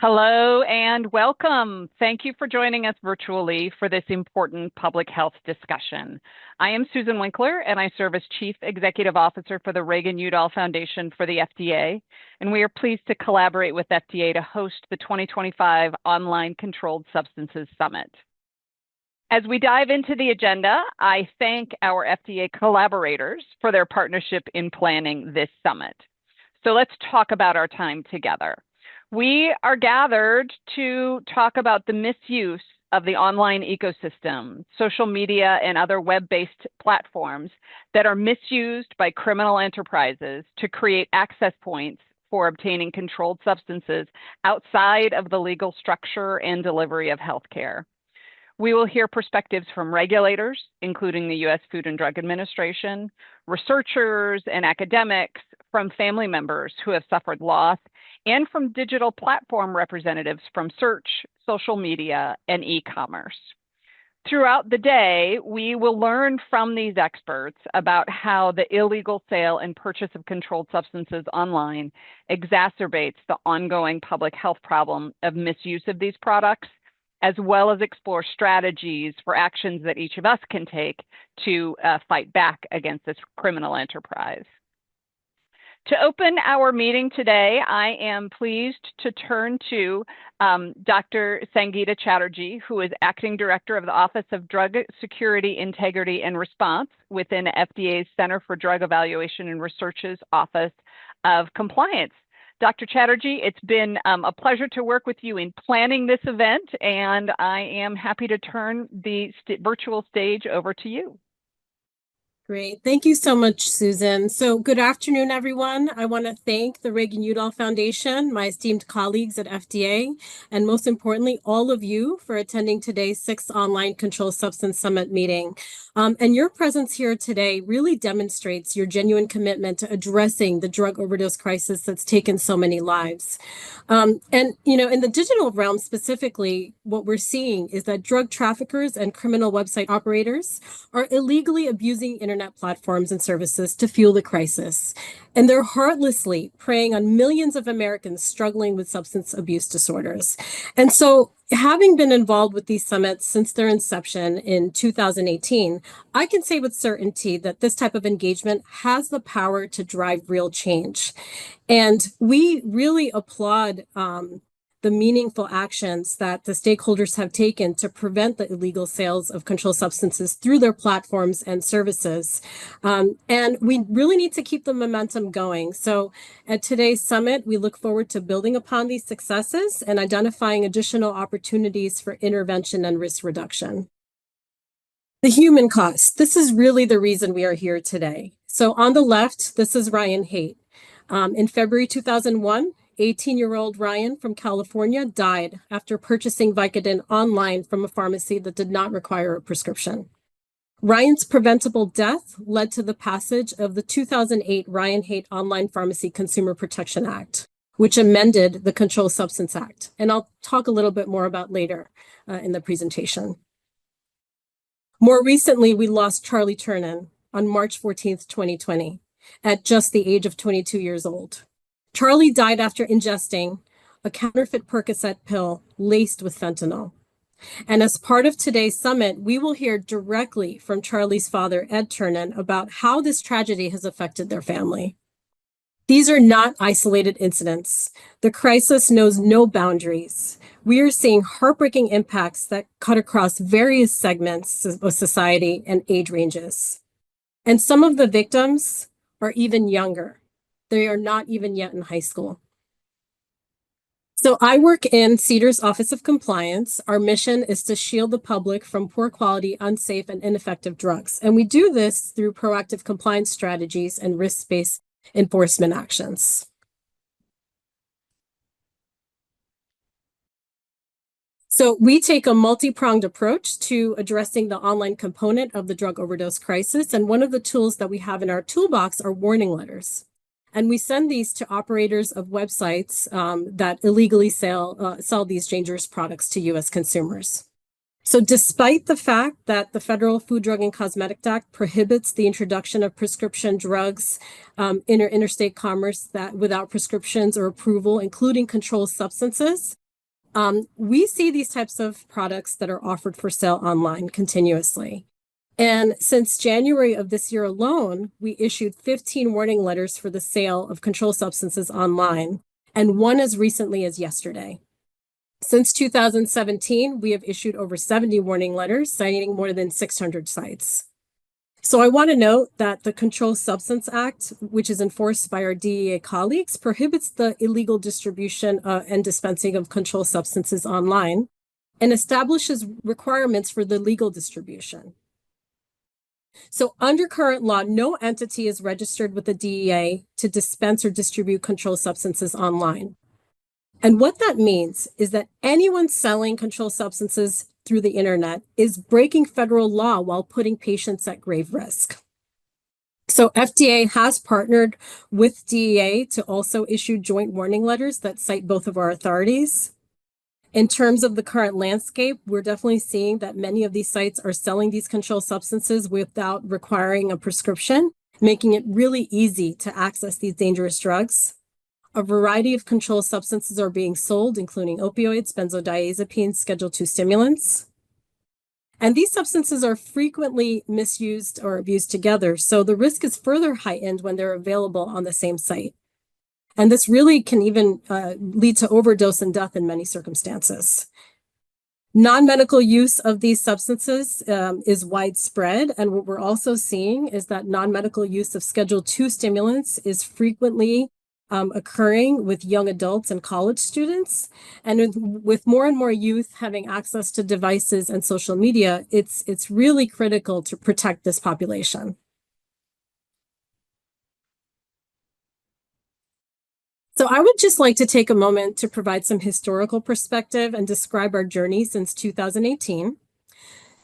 Hello and welcome. Thank you for joining us virtually for this important public health discussion. I am Susan Winkler, and I serve as Chief Executive Officer for the Reagan-Udall Foundation for the FDA, and we are pleased to collaborate with FDA to host the 2025 Online Controlled Substances Summit. As we dive into the agenda, I thank our FDA collaborators for their partnership in planning this summit. So let's talk about our time together. We are gathered to talk about the misuse of the online ecosystem, social media, and other web-based platforms that are misused by criminal enterprises to create access points for obtaining controlled substances outside of the legal structure and delivery of healthcare. We will hear perspectives from regulators, including the U.S. Food and Drug Administration, researchers and academics, from family members who have suffered loss, and from digital platform representatives from search, social media, and e-commerce. Throughout the day, we will learn from these experts about how the illegal sale and purchase of controlled substances online exacerbates the ongoing public health problem of misuse of these products, as well as explore strategies for actions that each of us can take to fight back against this criminal enterprise. To open our meeting today, I am pleased to turn to Dr. Sangeeta Chatterjee, who is Acting Director of the Office of Drug Security, Integrity, and Response within FDA's Center for Drug Evaluation and Research's Office of Compliance. Dr. Chatterjee, it's been a pleasure to work with you in planning this event, and I am happy to turn the virtual stage over to you. Great. Thank you so much, Susan. So good afternoon, everyone. I want to thank the Reagan-Udall Foundation, my esteemed colleagues at FDA, and most importantly, all of you for attending today's 6th Online Controlled Substance Summit meeting. And your presence here today really demonstrates your genuine commitment to addressing the drug overdose crisis that's taken so many lives. And, in the digital realm specifically, what we're seeing is that drug traffickers and criminal website operators are illegally abusing internet platforms and services to fuel the crisis. And they're heartlessly preying on millions of Americans struggling with substance abuse disorders. And so, having been involved with these summits since their inception in 2018, I can say with certainty that this type of engagement has the power to drive real change. And we really applaud the meaningful actions that the stakeholders have taken to prevent the illegal sales of controlled substances through their platforms and services. And we really need to keep the momentum going. So at today's summit, we look forward to building upon these successes and identifying additional opportunities for intervention and risk reduction. The human cost. This is really the reason we are here today. So on the left, this is Ryan Haight. In February 2001, 18-year-old Ryan from California died after purchasing Vicodin online from a pharmacy that did not require a prescription. Ryan's preventable death led to the passage of the 2008 Ryan Haight Online Pharmacy Consumer Protection Act, which amended the Controlled Substance Act. And I'll talk a little bit more about later in the presentation. More recently, we lost Charlie Turnan on March 14th, 2020, at just the age of 22 years old. Charlie died after ingesting a counterfeit Percocet pill laced with fentanyl. And as part of today's summit, we will hear directly from Charlie's father, Ed Turnan, about how this tragedy has affected their family. These are not isolated incidents. The crisis knows no boundaries. We are seeing heartbreaking impacts that cut across various segments of society and age ranges. And some of the victims are even younger. They are not even yet in high school. So I work in CDER's Office of Compliance. Our mission is to shield the public from poor quality, unsafe, and ineffective drugs. And we do this through proactive compliance strategies and risk-based enforcement actions. So we take a multi-pronged approach to addressing the online component of the drug overdose crisis. And one of the tools that we have in our toolbox are warning letters. And we send these to operators of websites that illegally sell these dangerous products to U.S. consumers. So despite the fact that the Federal Food, Drug, and Cosmetic Act prohibits the introduction of prescription drugs interstate commerce that without prescriptions or approval, including controlled substances, We see these types of products that are offered for sale online continuously. And since January of this year alone, we issued 15 warning letters for the sale of controlled substances online, and one as recently as yesterday. Since 2017, we have issued over 70 warning letters, citing more than 600 sites. So I want to note that the Controlled Substance Act, which is enforced by our DEA colleagues, prohibits the illegal distribution and dispensing of controlled substances online and establishes requirements for the legal distribution. So under current law, no entity is registered with the DEA to dispense or distribute controlled substances online. And what that means is that anyone selling controlled substances through the internet is breaking federal law while putting patients at grave risk. So FDA has partnered with DEA to also issue joint warning letters that cite both of our authorities. In terms of the current landscape, we're definitely seeing that many of these sites are selling these controlled substances without requiring a prescription, making it really easy to access these dangerous drugs. A variety of controlled substances are being sold, including opioids, benzodiazepines, Schedule II stimulants. And these substances are frequently misused or abused together, so the risk is further heightened when they're available on the same site. And this really can even lead to overdose and death in many circumstances. Non-medical use of these substances is widespread, and what we're also seeing is that non-medical use of Schedule II stimulants is frequently occurring with young adults and college students. And with more and more youth having access to devices and social media, it's really critical to protect this population. So I would just like to take a moment to provide some historical perspective and describe our journey since 2018.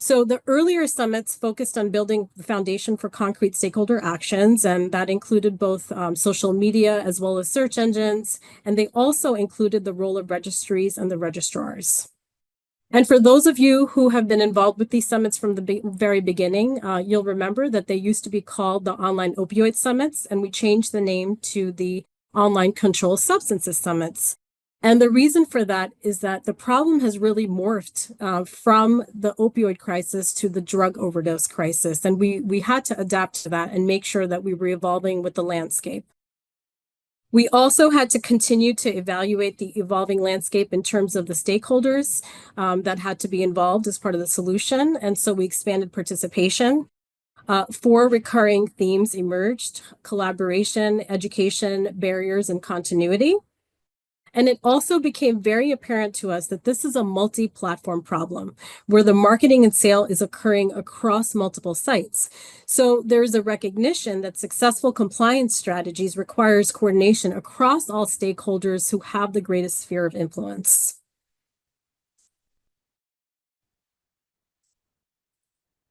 So the earlier summits focused on building the foundation for concrete stakeholder actions, and that included both social media as well as search engines, and they also included the role of registries and the registrars. And for those of you who have been involved with these summits from the very beginning, you'll remember that they used to be called the Online Opioid Summits, and we changed the name to the Online Controlled Substances Summits. And the reason for that is that the problem has really morphed from the opioid crisis to the drug overdose crisis. And we had to adapt to that and make sure that we were evolving with the landscape. We also had to continue to evaluate the evolving landscape in terms of the stakeholders that had to be involved as part of the solution. And so we expanded participation. 4 recurring themes emerged: collaboration, education, barriers, and continuity. And it also became very apparent to us that this is a multi-platform problem where the marketing and sale is occurring across multiple sites. So there's a recognition that successful compliance strategies requires coordination across all stakeholders who have the greatest sphere of influence.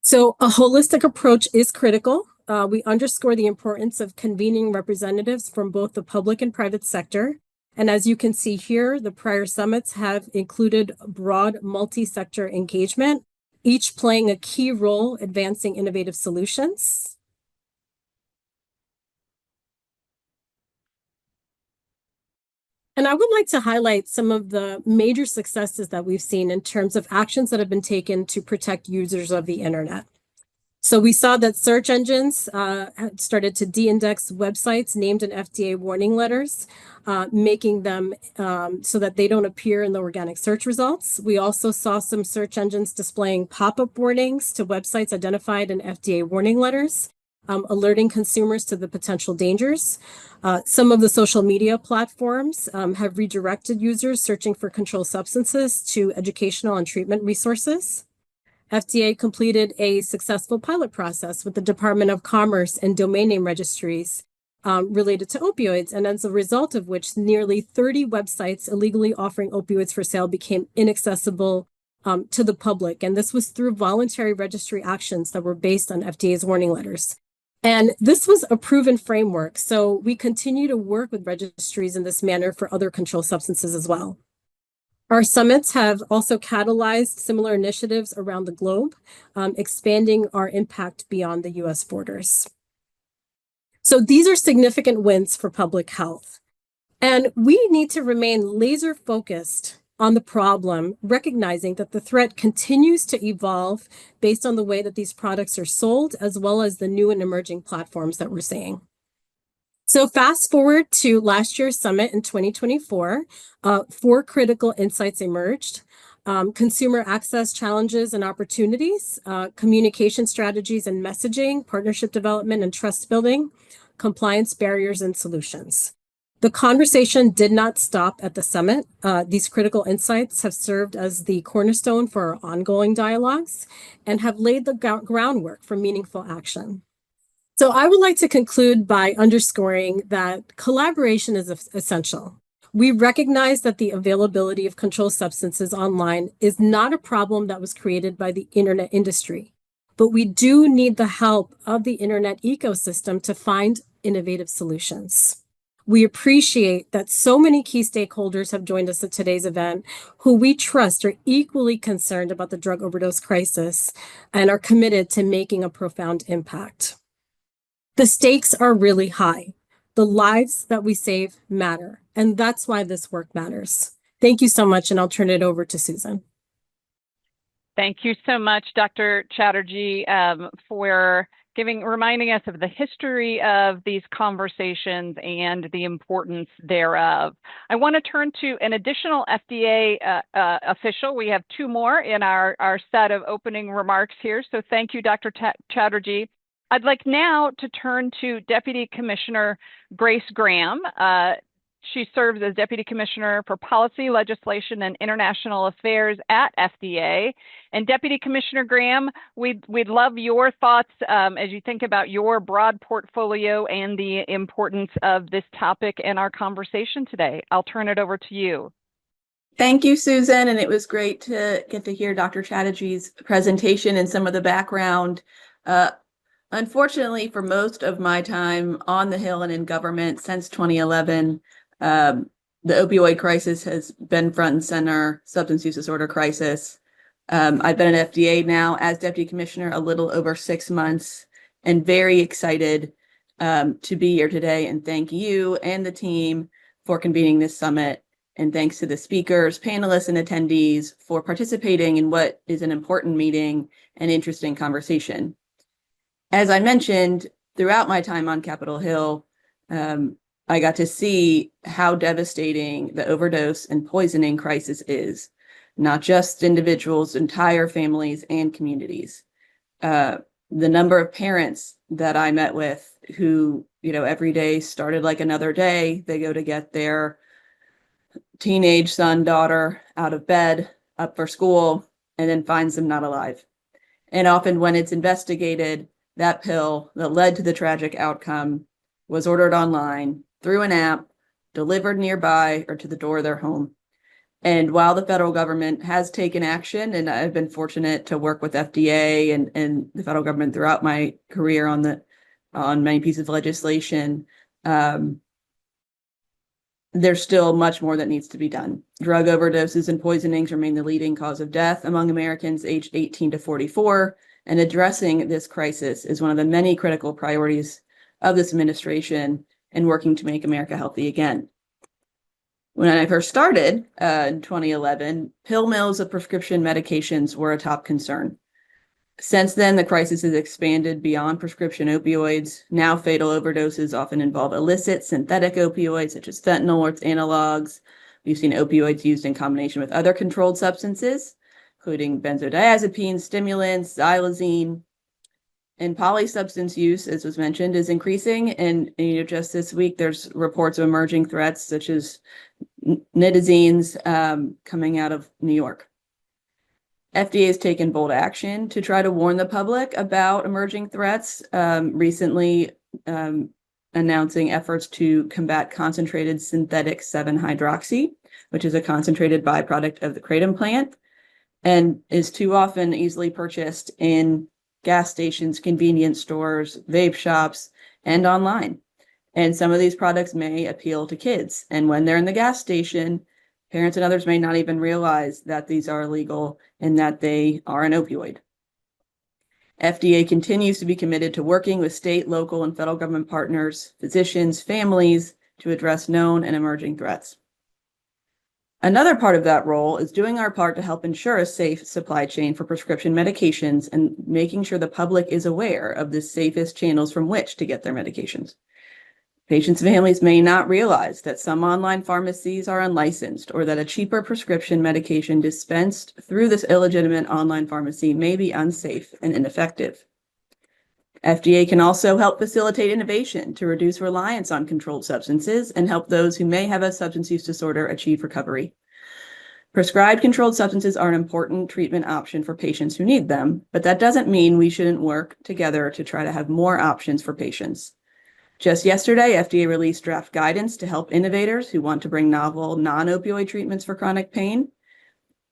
So a holistic approach is critical. We underscore the importance of convening representatives from both the public and private sector. And as you can see here, the prior summits have included broad multi-sector engagement, each playing a key role advancing innovative solutions. And I would like to highlight some of the major successes that we've seen in terms of actions that have been taken to protect users of the internet. So we saw that search engines started to de-index websites named in FDA warning letters, making them so that they don't appear in the organic search results. We also saw some search engines displaying pop-up warnings to websites identified in FDA warning letters, alerting consumers to the potential dangers. Some of the social media platforms have redirected users searching for controlled substances to educational and treatment resources. FDA completed a successful pilot process with the Department of Commerce and domain name registries related to opioids, and as a result of which nearly 30 websites illegally offering opioids for sale became inaccessible to the public. And this was through voluntary registry actions that were based on FDA's warning letters. And this was a proven framework. So we continue to work with registries in this manner for other controlled substances as well. Our summits have also catalyzed similar initiatives around the globe, expanding our impact beyond the US borders. So these are significant wins for public health. And we need to remain laser focused on the problem, recognizing that the threat continues to evolve based on the way that these products are sold, as well as the new and emerging platforms that we're seeing. So fast forward to last year's summit in 2024, 4 critical insights emerged. Consumer access challenges and opportunities, communication strategies and messaging, partnership development and trust building, compliance barriers and solutions. The conversation did not stop at the summit. These critical insights have served as the cornerstone for our ongoing dialogues and have laid the groundwork for meaningful action. So I would like to conclude by underscoring that collaboration is essential. We recognize that the availability of controlled substances online is not a problem that was created by the internet industry, but we do need the help of the internet ecosystem to find innovative solutions. We appreciate that so many key stakeholders have joined us at today's event who we trust are equally concerned about the drug overdose crisis and are committed to making a profound impact. The stakes are really high. The lives that we save matter, and that's why this work matters. Thank you so much, and I'll turn it over to Susan. Thank you so much, Dr. Chatterjee, for reminding us of the history of these conversations and the importance thereof. I want to turn to an additional FDA official. We have 2 more in our set of opening remarks here. So thank you, Dr. Chatterjee. I'd like now to turn to Deputy Commissioner Grace Graham. She serves as Deputy Commissioner for Policy, Legislation, and International Affairs at FDA. And Deputy Commissioner Graham, we'd love your thoughts as you think about your broad portfolio and the importance of this topic in our conversation today. I'll turn it over to you. Thank you, Susan. And it was great to get to hear Dr. Chatterjee's presentation and some of the background. Unfortunately, for most of my time on the Hill and in government since 2011, the opioid crisis has been front and center, substance use disorder crisis. I've been at FDA now as Deputy Commissioner a little over 6 months and very excited to be here today, and thank you and the team for convening this summit. And thanks to the speakers, panelists, and attendees for participating in what is an important meeting and interesting conversation. As I mentioned, throughout my time on Capitol Hill, I got to see how devastating the overdose and poisoning crisis is, not just individuals, entire families and communities. The number of parents that I met with who, every day started like another day. They go to get their teenage son, daughter out of bed, up for school, and then finds them not alive. And often when it's investigated, that pill that led to the tragic outcome was ordered online through an app, delivered nearby or to the door of their home. And while the federal government has taken action, and I've been fortunate to work with FDA and the federal government throughout my career on many pieces of legislation, there's still much more that needs to be done. Drug overdoses and poisonings remain the leading cause of death among Americans aged 18 to 44. And addressing this crisis is one of the many critical priorities of this administration and working to make America healthy again. When I first started in 2011, pill mills of prescription medications were a top concern. Since then, the crisis has expanded beyond prescription opioids. Now fatal overdoses often involve illicit synthetic opioids such as fentanyl or its analogs. We've seen opioids used in combination with other controlled substances, including benzodiazepines, stimulants, xylazine. And polysubstance use, as was mentioned, is increasing. And just this week, there's reports of emerging threats such as nitazines coming out of New York. FDA has taken bold action to try to warn the public about emerging threats, recently announcing efforts to combat concentrated synthetic 7-hydroxy, which is a concentrated byproduct of the kratom plant, and is too often easily purchased in gas stations, convenience stores, vape shops, and online. And some of these products may appeal to kids. And when they're in the gas station, parents and others may not even realize that these are illegal and that they are an opioid. FDA continues to be committed to working with state, local, and federal government partners, physicians, families to address known and emerging threats. Another part of that role is doing our part to help ensure a safe supply chain for prescription medications and making sure the public is aware of the safest channels from which to get their medications. Patients and families may not realize that some online pharmacies are unlicensed or that a cheaper prescription medication dispensed through this illegitimate online pharmacy may be unsafe and ineffective. FDA can also help facilitate innovation to reduce reliance on controlled substances and help those who may have a substance use disorder achieve recovery. Prescribed controlled substances are an important treatment option for patients who need them, but that doesn't mean we shouldn't work together to try to have more options for patients. Just yesterday, FDA released draft guidance to help innovators who want to bring novel non-opioid treatments for chronic pain.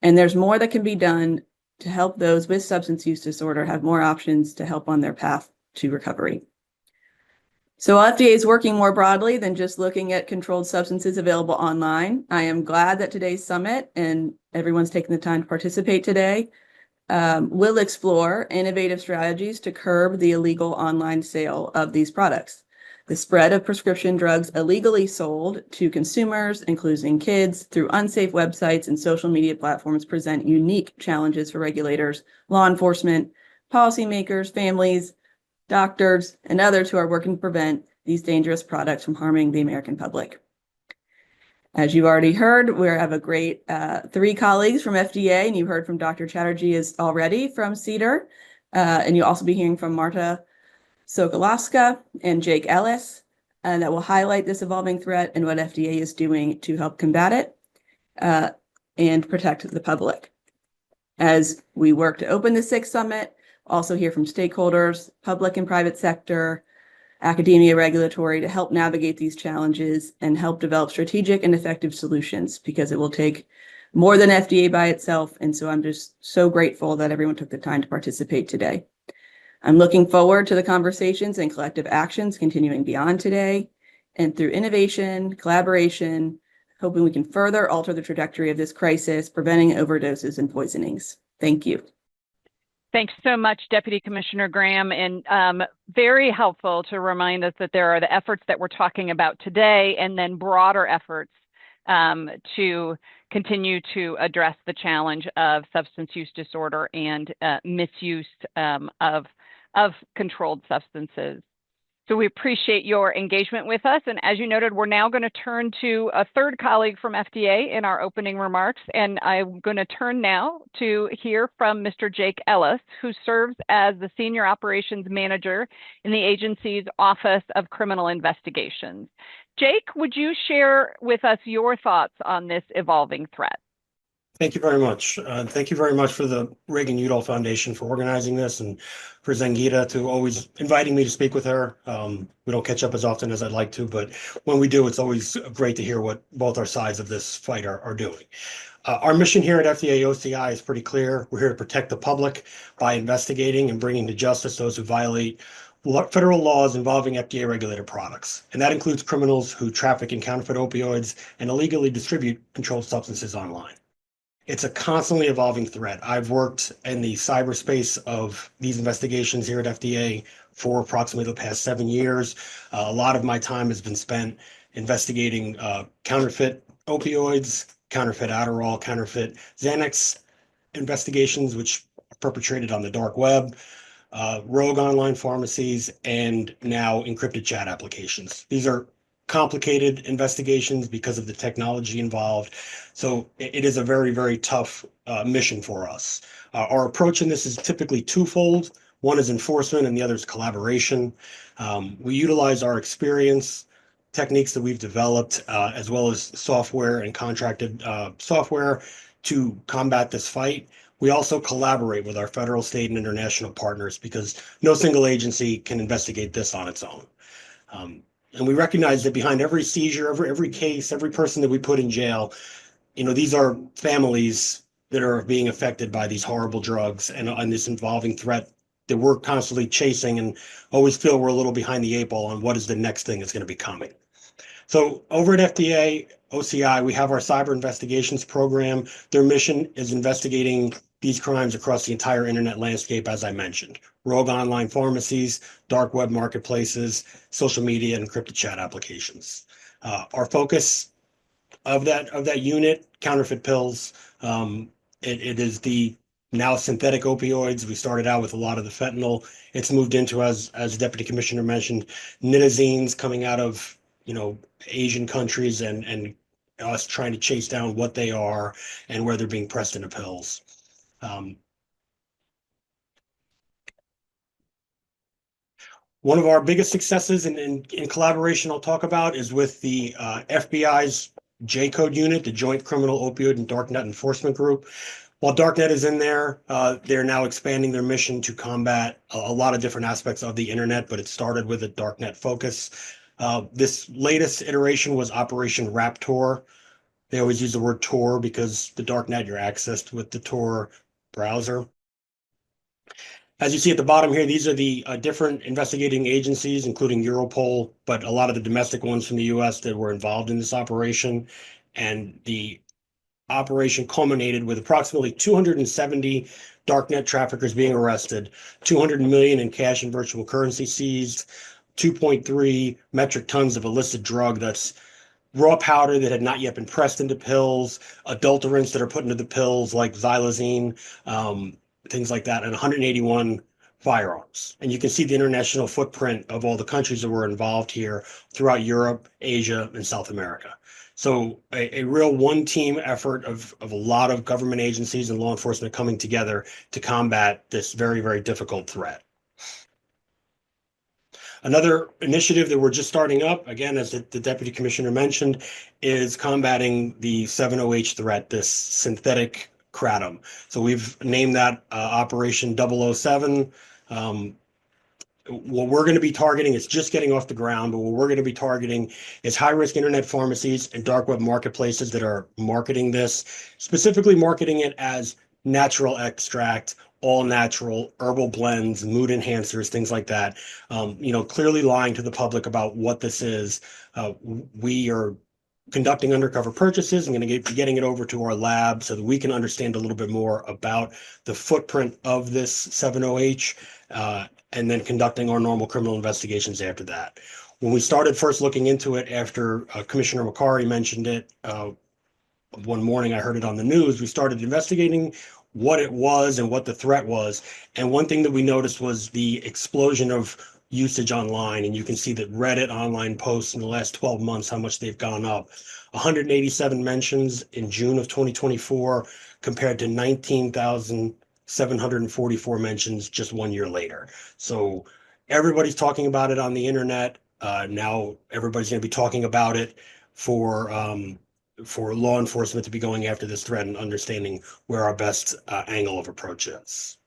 And there's more that can be done to help those with substance use disorder have more options to help on their path to recovery. So FDA is working more broadly than just looking at controlled substances available online. I am glad that today's summit and everyone's taking the time to participate today will explore innovative strategies to curb the illegal online sale of these products. The spread of prescription drugs illegally sold to consumers, including kids, through unsafe websites and social media platforms present unique challenges for regulators, law enforcement, policymakers, families, doctors, and others who are working to prevent these dangerous products from harming the American public. As you've already heard, we have a great 3 colleagues from FDA, and you heard from Dr. Chatterjee already from CDER, and you'll also be hearing from Marta Sokolowska and Jake Ellis, that will highlight this evolving threat and what FDA is doing to help combat it and protect the public. As we work to open the 6th summit, also hear from stakeholders, public and private sector, academia, regulatory, to help navigate these challenges and help develop strategic and effective solutions, because it will take more than FDA by itself. And so I'm just so grateful that everyone took the time to participate today. I'm looking forward to the conversations and collective actions continuing beyond today, and through innovation, collaboration, hoping we can further alter the trajectory of this crisis, preventing overdoses and poisonings. Thank you. Thanks so much, Deputy Commissioner Graham, and very helpful to remind us that there are the efforts that we're talking about today and then broader efforts to continue to address the challenge of substance use disorder and misuse of controlled substances. So we appreciate your engagement with us. And as you noted, we're now going to turn to a 3rd colleague from FDA in our opening remarks. And I'm going to turn now to hear from Mr. Jake Ellis, who serves as the Senior Operations Manager in the agency's Office of Criminal Investigations. Jake, would you share with us your thoughts on this evolving threat? Thank you very much. Thank you very much for the Reagan-Udall Foundation for organizing this, and for Zangita to always inviting me to speak with her. We don't catch up as often as I'd like to, but when we do, it's always great to hear what both our sides of this fight are doing. Our mission here at FDA OCI is pretty clear. We're here to protect the public by investigating and bringing to justice those who violate federal laws involving FDA regulated products. And that includes criminals who traffic in counterfeit opioids and illegally distribute controlled substances online. It's a constantly evolving threat. I've worked in the cyberspace of these investigations here at FDA for approximately the past 7 years. A lot of my time has been spent investigating counterfeit opioids, counterfeit Adderall, counterfeit Xanax investigations, which are perpetrated on the dark web, rogue online pharmacies, and now encrypted chat applications. These are complicated investigations because of the technology involved. So it is a very, very tough mission for us. Our approach in this is typically twofold. One is enforcement and the other is collaboration. We utilize our experience, techniques that we've developed, as well as software and contracted software to combat this fight. We also collaborate with our federal, state, and international partners, because no single agency can investigate this on its own. And we recognize that behind every seizure, every case, every person that we put in jail, these are families that are being affected by these horrible drugs and this involving threat that we're constantly chasing, and always feel we're a little behind the 8 ball on what is the next thing that's going to be coming. So over at FDA OCI, we have our cyber investigations program. Their mission is investigating these crimes across the entire internet landscape, as I mentioned: rogue online pharmacies, dark web marketplaces, social media, and encrypted chat applications. Our focus of that unit, counterfeit pills. It is the now synthetic opioids. We started out with a lot of the fentanyl. It's moved into, as Deputy Commissioner mentioned, nitazines coming out of Asian countries, and us trying to chase down what they are and where they're being pressed into pills. One of our biggest successes in collaboration I'll talk about is with the FBI's J-Code unit, the Joint Criminal Opioid and Darknet Enforcement Group. While Darknet is in there, they're now expanding their mission to combat a lot of different aspects of the internet, but it started with a Darknet focus. This latest iteration was Operation Raptor. They always use the word Tor because the Darknet you're accessed with the Tor browser. As you see at the bottom here, these are the different investigating agencies, including Europol, but a lot of the domestic ones from the US that were involved in this operation. And the operation culminated with approximately 270 darknet traffickers being arrested, 200 million in cash and virtual currency seized, 2.3 metric tons of illicit drug that's raw powder that had not yet been pressed into pills, adulterants that are put into the pills like xylazine, things like that, and 181 firearms. And you can see the international footprint of all the countries that were involved here throughout Europe, Asia, and South America. So a real one-team effort of a lot of government agencies and law enforcement coming together to combat this very, very difficult threat. Another initiative that we're just starting up, again, as the Deputy Commissioner mentioned, is combating the 7-OH threat, this synthetic kratom. So we've named that Operation 007. What we're going to be targeting is just getting off the ground, but what we're going to be targeting is high-risk internet pharmacies and dark web marketplaces that are marketing this, specifically marketing it as natural extract, all natural, herbal blends, mood enhancers, things like that. Clearly lying to the public about what this is. We are conducting undercover purchases. I'm going to be getting it over to our lab so that we can understand a little bit more about the footprint of this 7-OH, and then conducting our normal criminal investigations after that. When we started first looking into it after Commissioner McCarry mentioned it, one morning I heard it on the news, we started investigating what it was and what the threat was. And one thing that we noticed was the explosion of usage online. And you can see that Reddit online posts in the last 12 months, how much they've gone up. 187 mentions in June of 2024 compared to 19,744 mentions just 1 year later. So everybody's talking about it on the internet. Now everybody's going to be talking about it for law enforcement to be going after this threat and understanding where our best angle of approach is.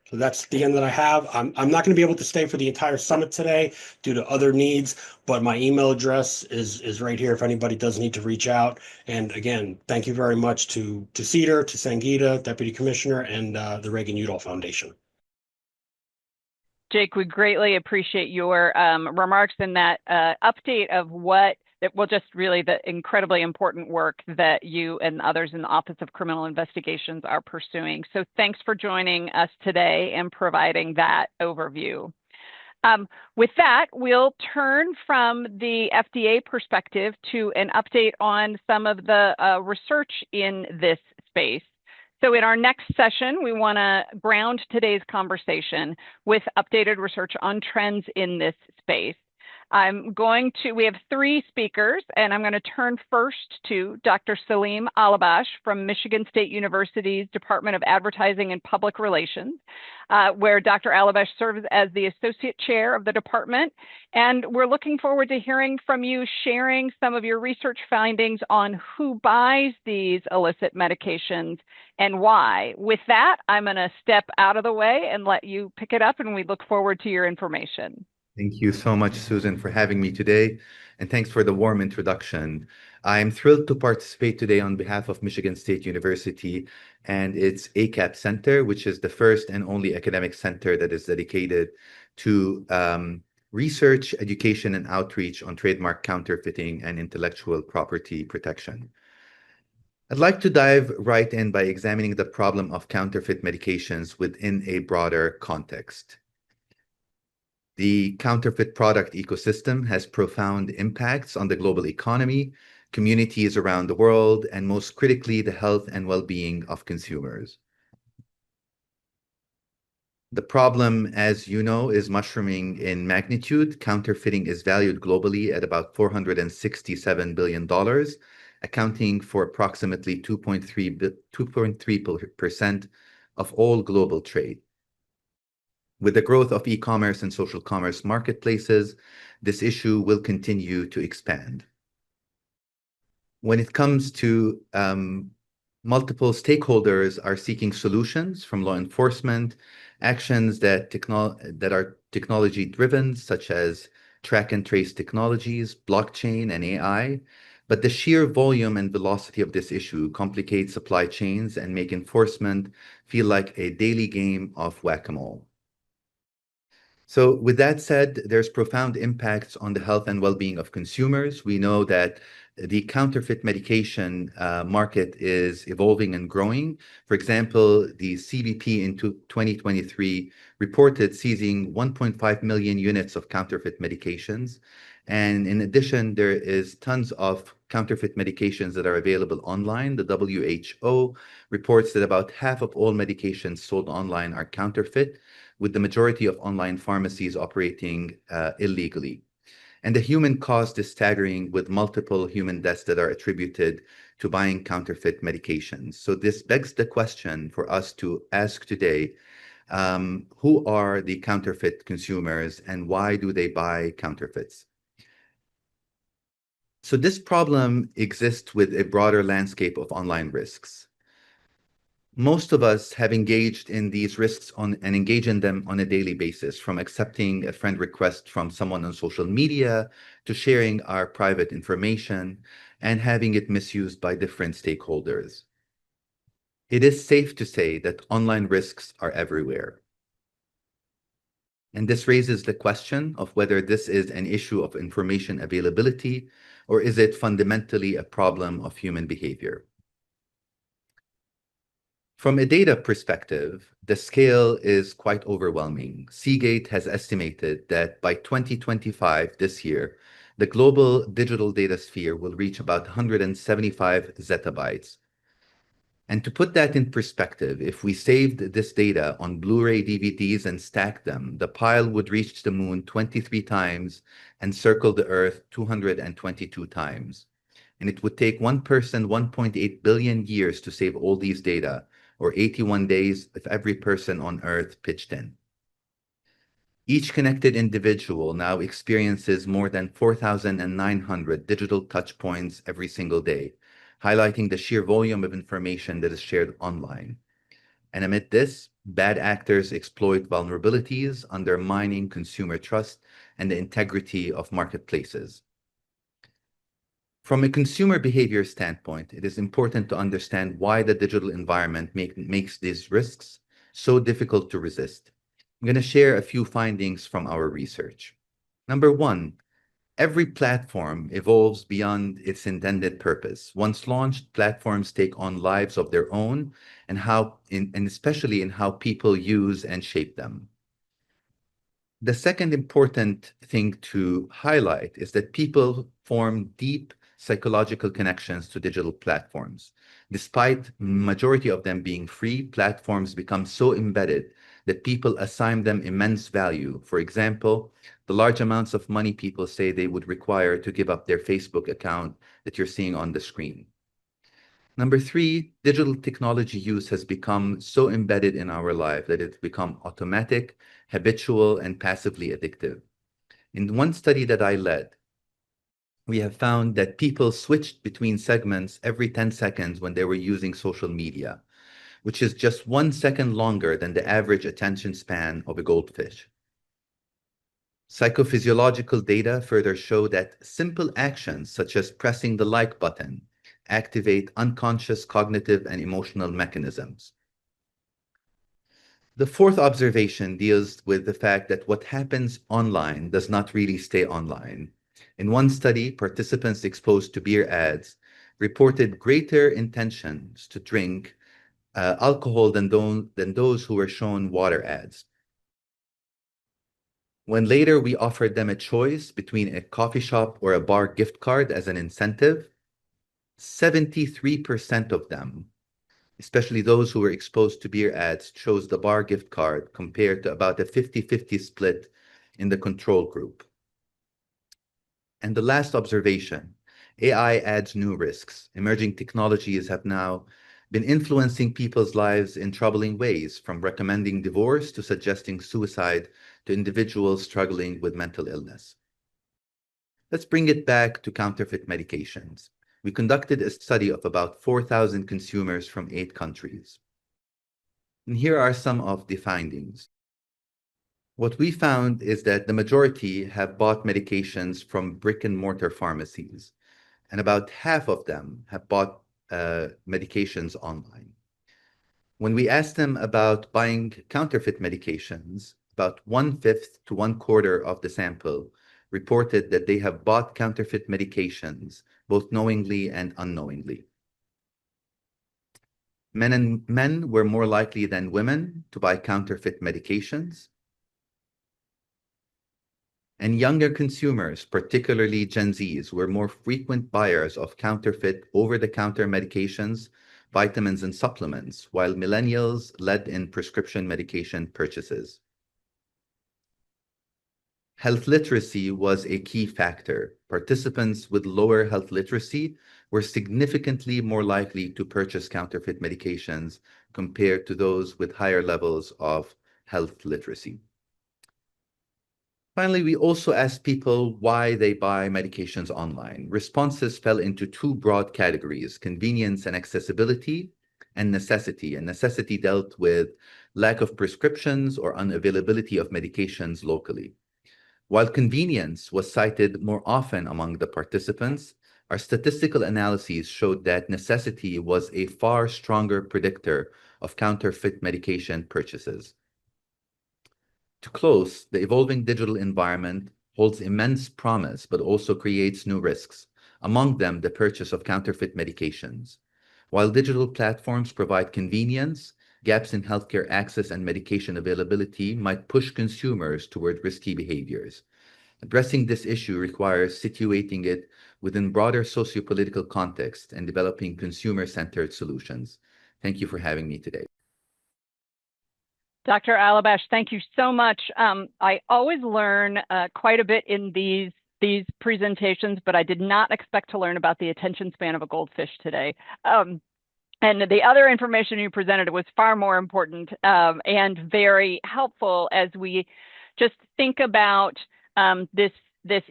So that's the end that I have. I'm not going to be able to stay for the entire summit today due to other needs, but my email address is right here if anybody does need to reach out. And again, thank you very much to Cedar, to Sangeeta, Deputy Commissioner, and the Reagan-Udall Foundation. Jake, we greatly appreciate your remarks and that update of just really the incredibly important work that you and others in the Office of Criminal Investigations are pursuing. So thanks for joining us today and providing that overview. With that, we'll turn from the FDA perspective to an update on some of the research in this space. So in our next session, we want to ground today's conversation with updated research on trends in this space. We have 3 speakers, and I'm going to turn first to Dr. Salim Alabash from Michigan State University's Department of Advertising and Public Relations, where Dr. Alabash serves as the Associate Chair of the department. And we're looking forward to hearing from you, sharing some of your research findings on who buys these illicit medications and why. With that, I'm going to step out of the way and let you pick it up, and we look forward to your information. Thank you so much, Susan, for having me today, and thanks for the warm introduction. I'm thrilled to participate today on behalf of Michigan State University and its ACAT Center, which is the first and only academic center that is dedicated to research, education, and outreach on trademark counterfeiting and intellectual property protection. I'd like to dive right in by examining the problem of counterfeit medications within a broader context. The counterfeit product ecosystem has profound impacts on the global economy, communities around the world, and most critically, the health and well-being of consumers. The problem, as you know, is mushrooming in magnitude. Counterfeiting is valued globally at about $467 billion, accounting for approximately 2.3% of all global trade. With the growth of e-commerce and social commerce marketplaces, this issue will continue to expand. When it comes to multiple stakeholders are seeking solutions from law enforcement, actions that are technology-driven, such as track and trace technologies, blockchain, and AI. But the sheer volume and velocity of this issue complicate supply chains and make enforcement feel like a daily game of whack-a-mole. So with that said, there's profound impacts on the health and well-being of consumers. We know that the counterfeit medication market is evolving and growing. For example, the CBP in 2023 reported seizing 1.5 million units of counterfeit medications. And in addition, there is tons of counterfeit medications that are available online. The WHO reports that about half of all medications sold online are counterfeit, with the majority of online pharmacies operating illegally. And the human cost is staggering, with multiple human deaths that are attributed to buying counterfeit medications. So this begs the question for us to ask today, who are the counterfeit consumers and why do they buy counterfeits? So this problem exists with a broader landscape of online risks. Most of us have engaged in these risks and engage in them on a daily basis, from accepting a friend request from someone on social media to sharing our private information and having it misused by different stakeholders. It is safe to say that online risks are everywhere. And this raises the question of whether this is an issue of information availability, or is it fundamentally a problem of human behavior? From a data perspective, the scale is quite overwhelming. Seagate has estimated that by 2025, this year, the global digital data sphere will reach about 175 zettabytes. And to put that in perspective, if we saved this data on Blu-ray DVDs and stacked them, the pile would reach the moon 23 times and circle the Earth 222 times. And it would take one person 1.8 billion years to save all these data, or 81 days if every person on Earth pitched in. Each connected individual now experiences more than 4,900 digital touch points every single day, highlighting the sheer volume of information that is shared online. And amid this, bad actors exploit vulnerabilities, undermining consumer trust and the integrity of marketplaces. From a consumer behavior standpoint, it is important to understand why the digital environment makes these risks so difficult to resist. I'm going to share a few findings from our research. Number one, every platform evolves beyond its intended purpose. Once launched, platforms take on lives of their own, and especially in how people use and shape them. The second important thing to highlight is that people form deep psychological connections to digital platforms. Despite majority of them being free, platforms become so embedded that people assign them immense value. For example, the large amounts of money people say they would require to give up their Facebook account that you're seeing on the screen. Number three, digital technology use has become so embedded in our life that it's become automatic, habitual, and passively addictive. In one study that I led, we have found that people switched between segments every 10 seconds when they were using social media, which is just 1 second longer than the average attention span of a goldfish. Psychophysiological data further show that simple actions such as pressing the like button activate unconscious cognitive and emotional mechanisms. The fourth observation deals with the fact that what happens online does not really stay online. In one study, participants exposed to beer ads reported greater intentions to drink alcohol than those who were shown water ads. When later we offered them a choice between a coffee shop or a bar gift card as an incentive, 73% of them, especially those who were exposed to beer ads, chose the bar gift card compared to about a 50-50 split in the control group. And the last observation, AI adds new risks. Emerging technologies have now been influencing people's lives in troubling ways, from recommending divorce to suggesting suicide to individuals struggling with mental illness. Let's bring it back to counterfeit medications. We conducted a study of about 4,000 consumers from 8 countries. And here are some of the findings. What we found is that the majority have bought medications from brick-and-mortar pharmacies, and about half of them have bought medications online. When we asked them about buying counterfeit medications, about 1/5 to 1/4 of the sample reported that they have bought counterfeit medications, both knowingly and unknowingly. Men were more likely than women to buy counterfeit medications. And younger consumers, particularly Gen Zs, were more frequent buyers of counterfeit over-the-counter medications, vitamins, and supplements, while millennials led in prescription medication purchases. Health literacy was a key factor. Participants with lower health literacy were significantly more likely to purchase counterfeit medications compared to those with higher levels of health literacy. Finally, we also asked people why they buy medications online. Responses fell into 2 broad categories: convenience and accessibility, and necessity. And necessity dealt with lack of prescriptions or unavailability of medications locally. While convenience was cited more often among the participants, our statistical analyses showed that necessity was a far stronger predictor of counterfeit medication purchases. To close, the evolving digital environment holds immense promise, but also creates new risks, among them the purchase of counterfeit medications. While digital platforms provide convenience, gaps in healthcare access and medication availability might push consumers toward risky behaviors. Addressing this issue requires situating it within broader sociopolitical context and developing consumer-centered solutions. Thank you for having me today. Dr. Alabash, thank you so much. I always learn quite a bit in these presentations, but I did not expect to learn about the attention span of a goldfish today. And the other information you presented was far more important and very helpful as we just think about this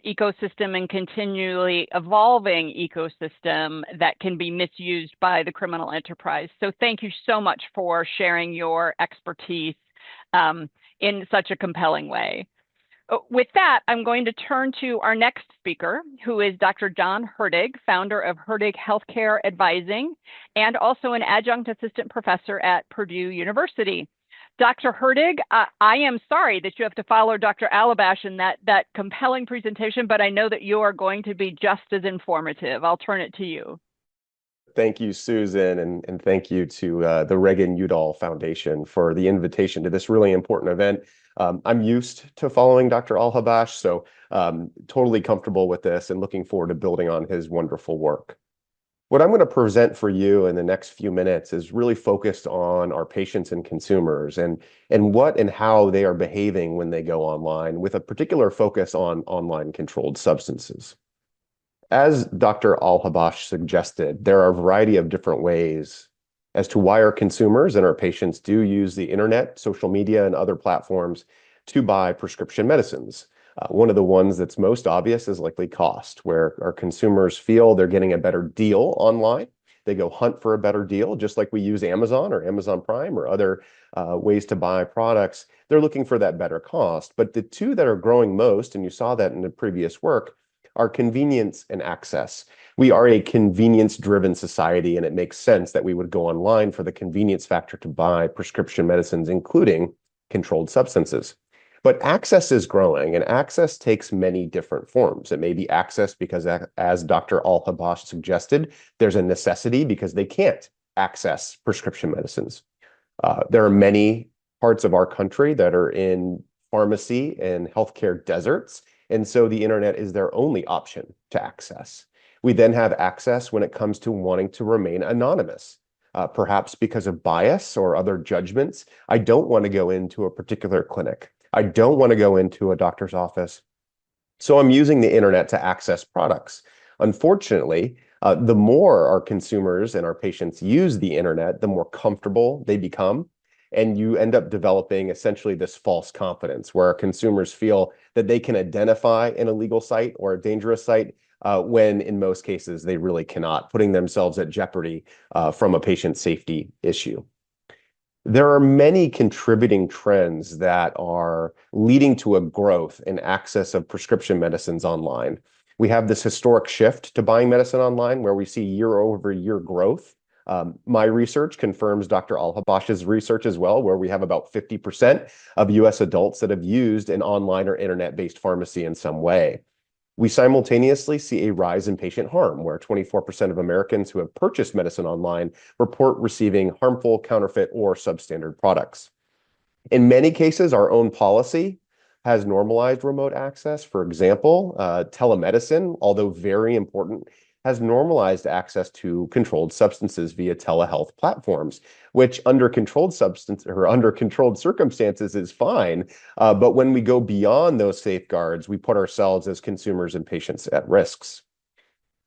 ecosystem and continually evolving ecosystem that can be misused by the criminal enterprise. So thank you so much for sharing your expertise in such a compelling way. With that, I'm going to turn to our next speaker, who is Dr. John Herdig, founder of Herdig Healthcare Advising, and also an adjunct assistant professor at Purdue University. Dr. Herdig, I am sorry that you have to follow Dr. Alabash in that compelling presentation, but I know that you are going to be just as informative. I'll turn it to you. Thank you, Susan, and thank you to the Reagan-Udall Foundation for the invitation to this really important event. I'm used to following Dr. Alabash, so totally comfortable with this and looking forward to building on his wonderful work. What I'm going to present for you in the next few minutes is really focused on our patients and consumers and what and how they are behaving when they go online, with a particular focus on online controlled substances. As Dr. Alabash suggested, there are a variety of different ways as to why our consumers and our patients do use the internet, social media, and other platforms to buy prescription medicines. One of the ones that's most obvious is likely cost, where our consumers feel they're getting a better deal online. They go hunt for a better deal, just like we use Amazon or Amazon Prime or other ways to buy products. They're looking for that better cost. But the two that are growing most, and you saw that in the previous work, are convenience and access. We are a convenience-driven society, and it makes sense that we would go online for the convenience factor to buy prescription medicines, including controlled substances. But access is growing, and access takes many different forms. It may be access because, as Dr. Alabash suggested, there's a necessity because they can't access prescription medicines. There are many parts of our country that are in pharmacy and healthcare deserts, and so the internet is their only option to access. We then have access when it comes to wanting to remain anonymous, perhaps because of bias or other judgments. I don't want to go into a particular clinic. I don't want to go into a doctor's office. So I'm using the internet to access products. Unfortunately, the more our consumers and our patients use the internet, the more comfortable they become. And you end up developing essentially this false confidence where our consumers feel that they can identify an illegal site or a dangerous site when in most cases they really cannot, putting themselves at jeopardy from a patient safety issue. There are many contributing trends that are leading to a growth in access of prescription medicines online. We have this historic shift to buying medicine online where we see year-over-year growth. My research confirms Dr. Al-Habash's research as well, where we have about 50% of US adults that have used an online or internet-based pharmacy in some way. We simultaneously see a rise in patient harm, where 24% of Americans who have purchased medicine online report receiving harmful, counterfeit, or substandard products. In many cases, our own policy has normalized remote access. For example, telemedicine, although very important, has normalized access to controlled substances via telehealth platforms, which under controlled circumstances is fine. But when we go beyond those safeguards, we put ourselves as consumers and patients at risks.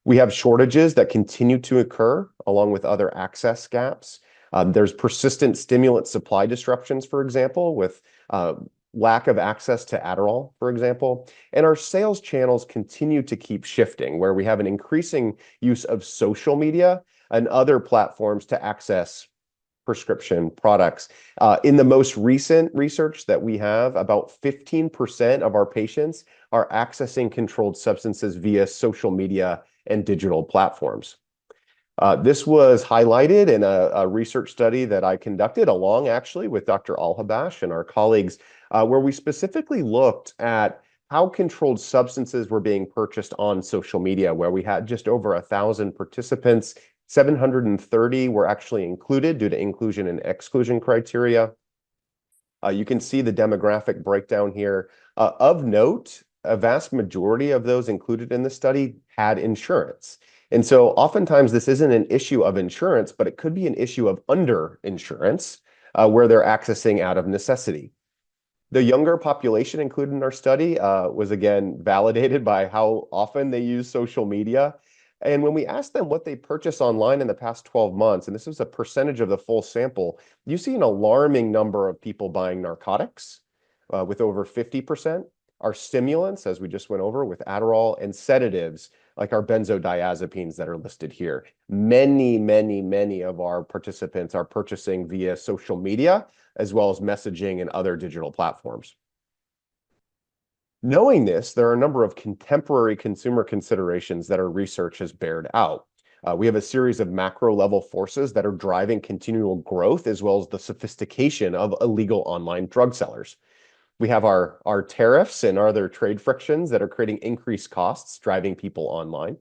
We have shortages that continue to occur along with other access gaps. There's persistent stimulant supply disruptions, for example, with lack of access to Adderall, for example. And our sales channels continue to keep shifting, where we have an increasing use of social media and other platforms to access prescription products. In the most recent research that we have, about 15% of our patients are accessing controlled substances via social media and digital platforms. This was highlighted in a research study that I conducted along actually with Dr. Al-Habash and our colleagues, where we specifically looked at how controlled substances were being purchased on social media, where we had just over 1,000 participants. 730 were actually included due to inclusion and exclusion criteria. You can see the demographic breakdown here. Of note, a vast majority of those included in the study had insurance. And so oftentimes this isn't an issue of insurance, but it could be an issue of underinsurance where they're accessing out of necessity. The younger population included in our study was again validated by how often they use social media. And when we asked them what they purchased online in the past 12 months, and this was a percentage of the full sample, you see an alarming number of people buying narcotics with over 50%. Our stimulants, as we just went over with Adderall, and sedatives like our benzodiazepines that are listed here. Many of our participants are purchasing via social media, as well as messaging and other digital platforms. Knowing this, there are a number of contemporary consumer considerations that our research has bared out. We have a series of macro level forces that are driving continual growth, as well as the sophistication of illegal online drug sellers. We have our tariffs and other trade frictions that are creating increased costs, driving people online.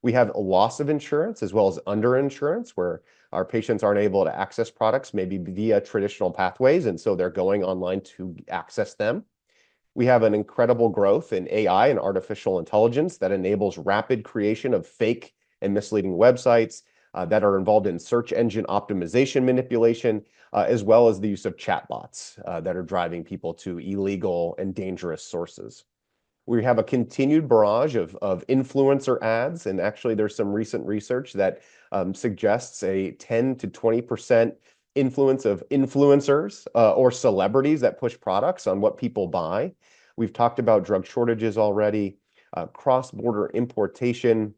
We have a loss of insurance as well as underinsurance, where our patients aren't able to access products maybe via traditional pathways, and so they're going online to access them. We have an incredible growth in AI and artificial intelligence that enables rapid creation of fake and misleading websites that are involved in search engine optimization manipulation, as well as the use of chatbots that are driving people to illegal and dangerous sources. We have a continued barrage of influencer ads, and actually there's some recent research that suggests a 10 to 20% influence of influencers or celebrities that push products on what people buy. We've talked about drug shortages already. Cross-border importation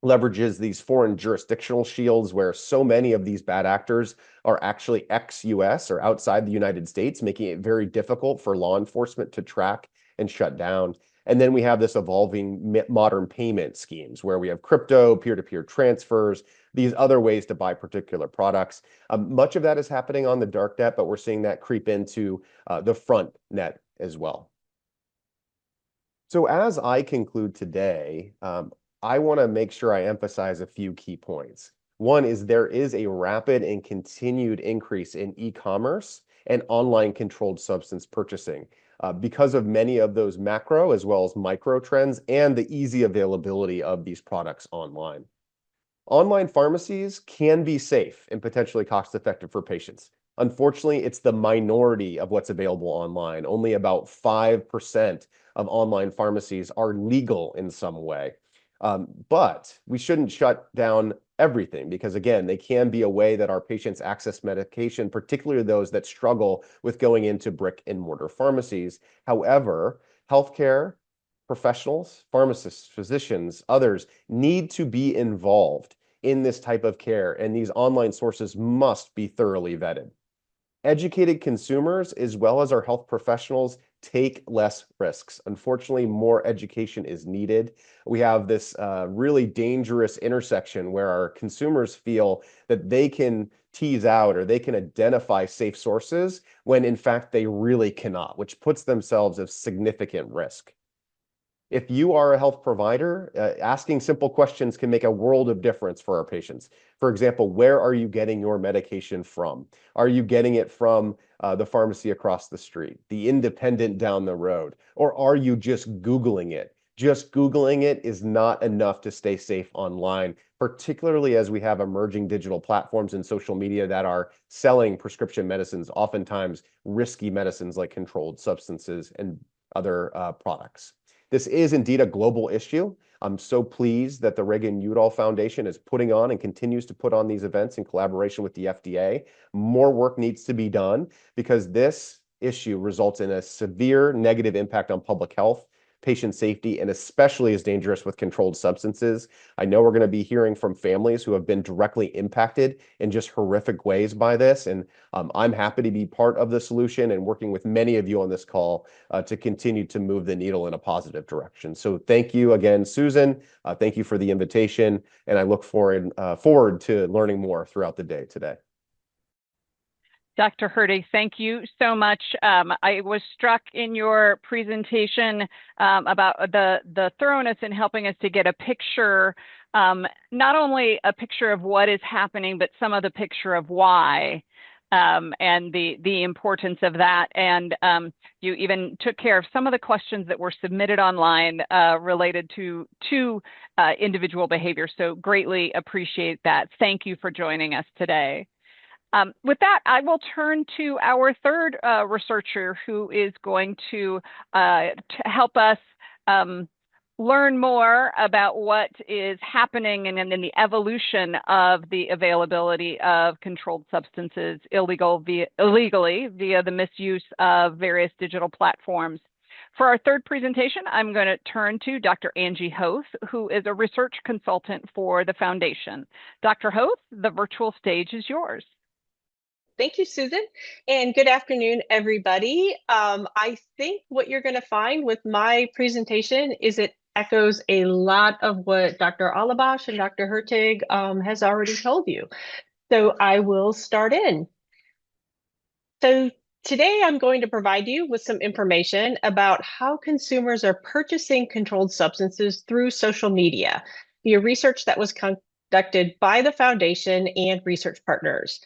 leverages these foreign jurisdictional shields where so many of these bad actors are actually ex-US or outside the United States, making it very difficult for law enforcement to track and shut down. And then we have this evolving modern payment schemes where we have crypto, peer-to-peer transfers, these other ways to buy particular products. Much of that is happening on the dark net, but we're seeing that creep into the front net as well. So as I conclude today, I want to make sure I emphasize a few key points. One is there is a rapid and continued increase in e-commerce and online controlled substance purchasing. because of many of those macro as well as micro trends and the easy availability of these products online. Online pharmacies can be safe and potentially cost-effective for patients. Unfortunately, it's the minority of what's available online. Only about 5% of online pharmacies are legal in some way. But we shouldn't shut down everything because, again, they can be a way that our patients access medication, particularly those that struggle with going into brick and mortar pharmacies. However, healthcare professionals, pharmacists, physicians, others need to be involved in this type of care, and these online sources must be thoroughly vetted. Educated consumers, as well as our health professionals, take less risks. Unfortunately, more education is needed. We have this really dangerous intersection where our consumers feel that they can tease out or they can identify safe sources when in fact they really cannot, which puts themselves at significant risk. If you are a health provider, asking simple questions can make a world of difference for our patients. For example, where are you getting your medication from? Are you getting it from the pharmacy across the street, the independent down the road, or are you just Googling it? Just Googling it is not enough to stay safe online, particularly as we have emerging digital platforms and social media that are selling prescription medicines, oftentimes risky medicines like controlled substances and other products. This is indeed a global issue. I'm so pleased that the Reagan-Udall Foundation is putting on and continues to put on these events in collaboration with the FDA. More work needs to be done because this issue results in a severe negative impact on public health, patient safety, and especially is dangerous with controlled substances. I know we're going to be hearing from families who have been directly impacted in just horrific ways by this, and I'm happy to be part of the solution and working with many of you on this call to continue to move the needle in a positive direction. So thank you again, Susan. Thank you for the invitation, and I look forward to learning more throughout the day today. Dr. Hurtig, thank you so much. I was struck in your presentation about the thoroughness in helping us to get a picture, not only a picture of what is happening, but some of the picture of why and the importance of that. And you even took care of some of the questions that were submitted online related to individual behavior. So greatly appreciate that. Thank you for joining us today. With that, I will turn to our third researcher who is going to help us learn more about what is happening and in the evolution of the availability of controlled substances illegally via the misuse of various digital platforms. For our third presentation, I'm going to turn to Dr. Angie Hoth, who is a research consultant for the foundation. Dr. Hoth, the virtual stage is yours. Thank you, Susan, and good afternoon, everybody. I think what you're going to find with my presentation is it echoes a lot of what Dr. Alabash and Dr. Hurtig has already told you. So I will start in. So today I'm going to provide you with some information about how consumers are purchasing controlled substances through social media via research that was conducted by the foundation and research partners.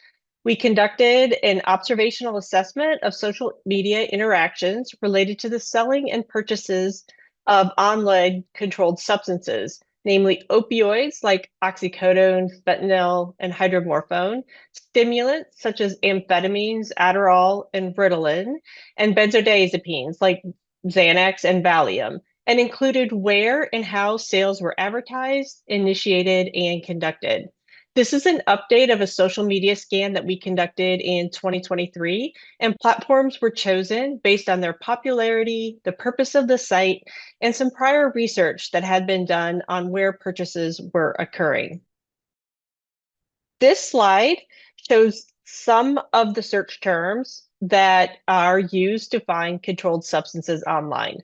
We conducted an observational assessment of social media interactions related to the selling and purchases of online controlled substances, namely opioids like oxycodone, fentanyl, and hydromorphone, stimulants such as amphetamines, Adderall, and Ritalin, and benzodiazepines like Xanax and Valium, and included where and how sales were advertised, initiated, and conducted. This is an update of a social media scan that we conducted in 2023, and platforms were chosen based on their popularity, the purpose of the site, and some prior research that had been done on where purchases were occurring. This slide shows some of the search terms that are used to find controlled substances online.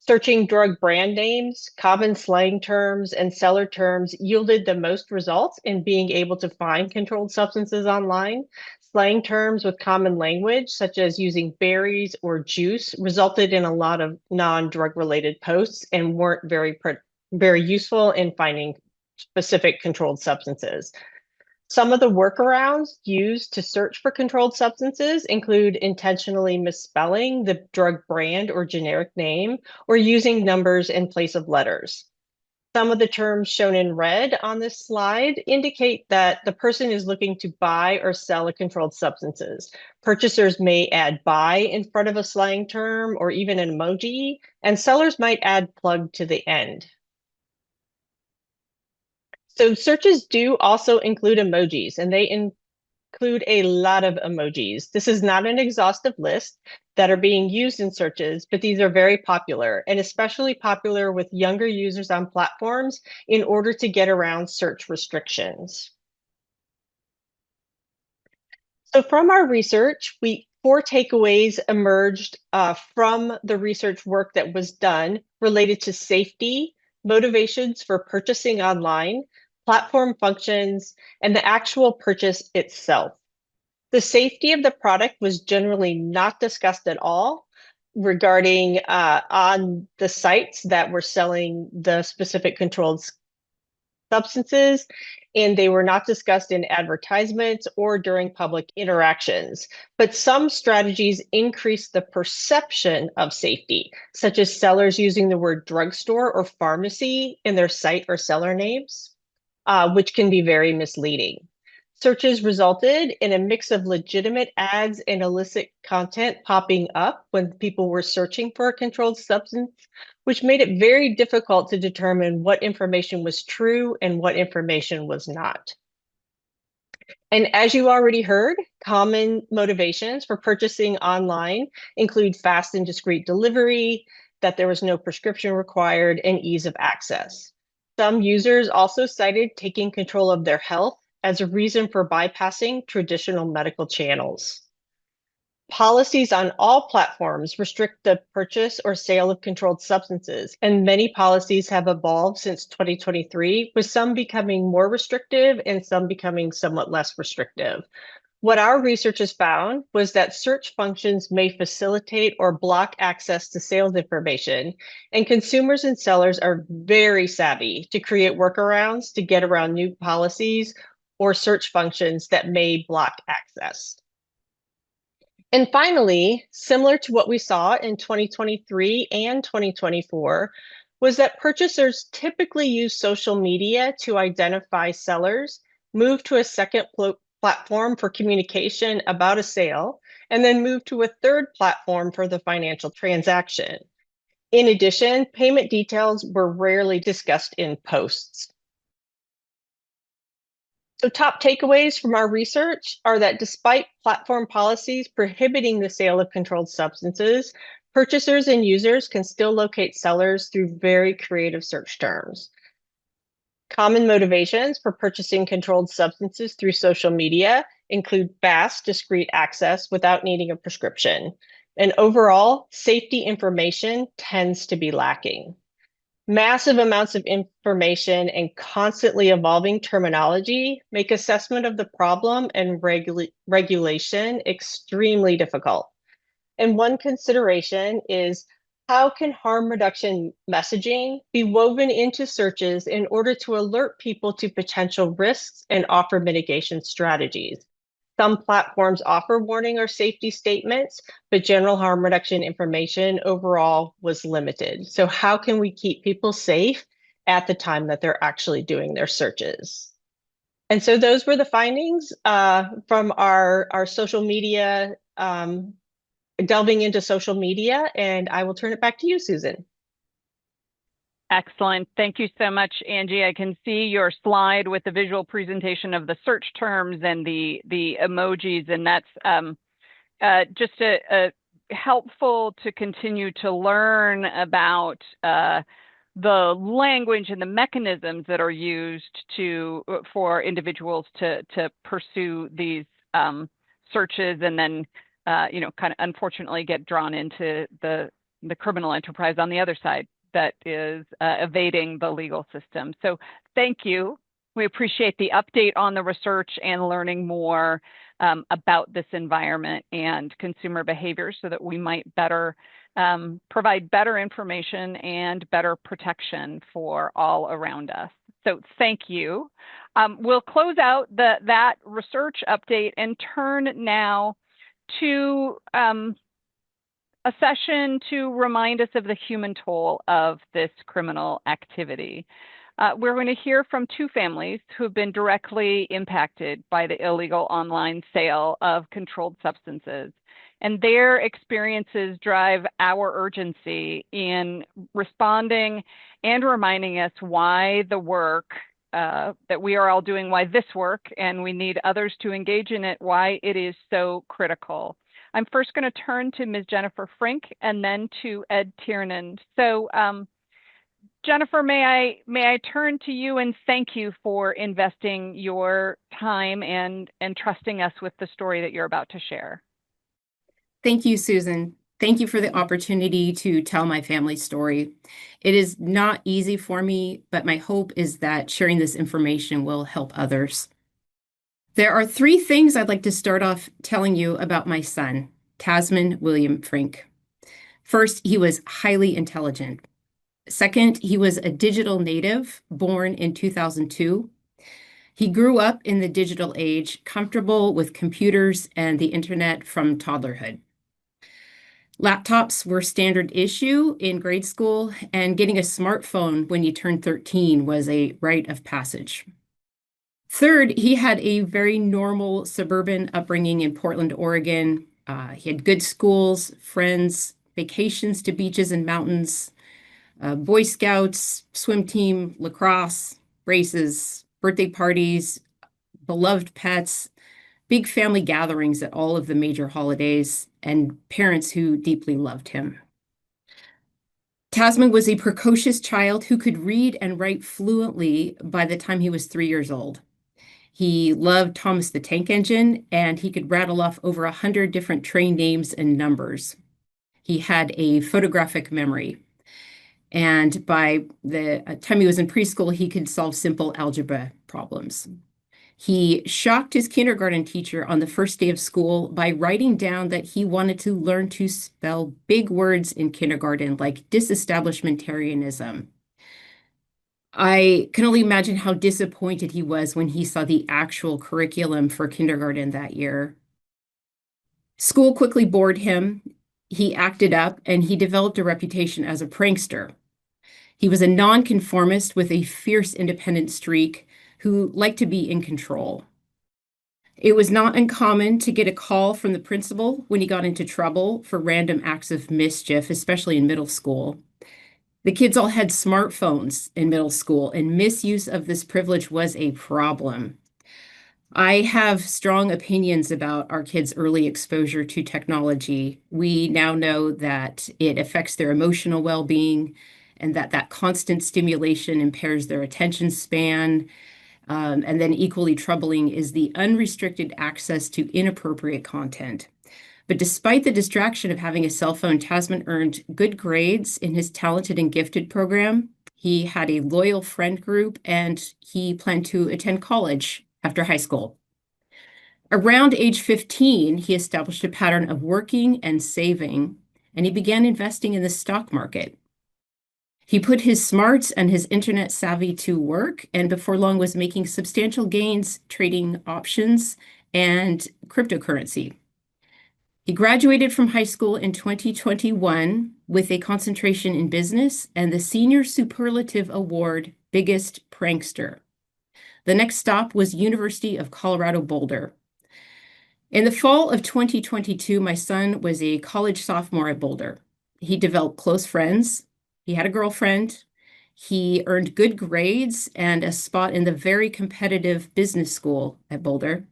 Searching drug brand names, common slang terms, and seller terms yielded the most results in being able to find controlled substances online. Slang terms with common language, such as using berries or juice, resulted in a lot of non-drug related posts and weren't very useful in finding specific controlled substances. Some of the workarounds used to search for controlled substances include intentionally misspelling the drug brand or generic name, or using numbers in place of letters. Some of the terms shown in red on this slide indicate that the person is looking to buy or sell a controlled substances. Purchasers may add buy in front of a slang term or even an emoji, and sellers might add plug to the end. So searches do also include emojis, and they include a lot of emojis. This is not an exhaustive list that are being used in searches, but these are very popular, and especially popular with younger users on platforms in order to get around search restrictions. So from our research, 4 takeaways emerged from the research work that was done related to safety, motivations for purchasing online, platform functions, and the actual purchase itself. The safety of the product was generally not discussed at all regarding on the sites that were selling the specific controlled substances, and they were not discussed in advertisements or during public interactions. But some strategies increase the perception of safety, such as sellers using the word drugstore or pharmacy in their site or seller names, which can be very misleading. Searches resulted in a mix of legitimate ads and illicit content popping up when people were searching for a controlled substance, which made it very difficult to determine what information was true and what information was not. And as you already heard, common motivations for purchasing online include fast and discreet delivery, that there was no prescription required, and ease of access. Some users also cited taking control of their health as a reason for bypassing traditional medical channels. Policies on all platforms restrict the purchase or sale of controlled substances, and many policies have evolved since 2023, with some becoming more restrictive and some becoming somewhat less restrictive. What our research has found was that search functions may facilitate or block access to sales information, and consumers and sellers are very savvy to create workarounds to get around new policies or search functions that may block access. And finally, similar to what we saw in 2023 and 2024, was that purchasers typically use social media to identify sellers, move to a second platform for communication about a sale, and then move to a third platform for the financial transaction. In addition, payment details were rarely discussed in posts. So top takeaways from our research are that despite platform policies prohibiting the sale of controlled substances, purchasers and users can still locate sellers through very creative search terms. Common motivations for purchasing controlled substances through social media include fast, discreet access without needing a prescription. And overall, safety information tends to be lacking. Massive amounts of information and constantly evolving terminology make assessment of the problem and regulation extremely difficult. And one consideration is, how can harm reduction messaging be woven into searches in order to alert people to potential risks and offer mitigation strategies? Some platforms offer warning or safety statements, but general harm reduction information overall was limited. So how can we keep people safe at the time that they're actually doing their searches? And so those were the findings from our social media, delving into social media, and I will turn it back to you, Susan. Excellent. Thank you so much, Angie. I can see your slide with the visual presentation of the search terms and the emojis, and that's just a helpful to continue to learn about the language and the mechanisms that are used for individuals to pursue these searches, and then kind of unfortunately get drawn into the criminal enterprise on the other side that is evading the legal system. So thank you. We appreciate the update on the research and learning more about this environment and consumer behavior so that we might better provide better information and better protection for all around us. So thank you. We'll close out that research update and turn now to a session to remind us of the human toll of this criminal activity. We're going to hear from two families who have been directly impacted by the illegal online sale of controlled substances. And their experiences drive our urgency in responding and reminding us why the work that we are all doing, why this work, and we need others to engage in it, why it is so critical. I'm first going to turn to Ms. Jennifer Frink and then to Ed Tiernan. So Jennifer, may I turn to you and thank you for investing your time and trusting us with the story that you're about to share. Thank you, Susan. Thank you for the opportunity to tell my family's story. It is not easy for me, but my hope is that sharing this information will help others. There are three things I'd like to start off telling you about my son, Tasman William Frink. First, he was highly intelligent. Second, he was a digital native born in 2002. He grew up in the digital age, comfortable with computers and the internet from toddlerhood. Laptops were standard issue in grade school, and getting a smartphone when you turned 13 was a rite of passage. Third, he had a very normal suburban upbringing in Portland, Oregon. He had good schools, friends, vacations to beaches and mountains, Boy Scouts, swim team, lacrosse, races, birthday parties, beloved pets, big family gatherings at all of the major holidays, and parents who deeply loved him. Tasman was a precocious child who could read and write fluently by the time he was 3 years old. He loved Thomas the Tank Engine, and he could rattle off over 100 different train names and numbers. He had a photographic memory. And by the time he was in preschool, he could solve simple algebra problems. He shocked his kindergarten teacher on the first day of school by writing down that he wanted to learn to spell big words in kindergarten, like disestablishmentarianism. I can only imagine how disappointed he was when he saw the actual curriculum for kindergarten that year. School quickly bored him. He acted up, and he developed a reputation as a prankster. He was a nonconformist with a fierce independent streak who liked to be in control. It was not uncommon to get a call from the principal when he got into trouble for random acts of mischief, especially in middle school. The kids all had smartphones in middle school, and misuse of this privilege was a problem. I have strong opinions about our kids' early exposure to technology. We now know that it affects their emotional well-being and that constant stimulation impairs their attention span. And then equally troubling is the unrestricted access to inappropriate content. But despite the distraction of having a cell phone, Tasman earned good grades in his talented and gifted program. He had a loyal friend group, and he planned to attend college after high school. Around age 15, he established a pattern of working and saving, and he began investing in the stock market. He put his smarts and his internet savvy to work, and before long was making substantial gains trading options and cryptocurrency. He graduated from high school in 2021 with a concentration in business and the Senior Superlative Award Biggest Prankster. The next stop was University of Colorado Boulder. In the fall of 2022, my son was a college sophomore at Boulder. He developed close friends. He had a girlfriend. He earned good grades and a spot in the very competitive business school at Boulder.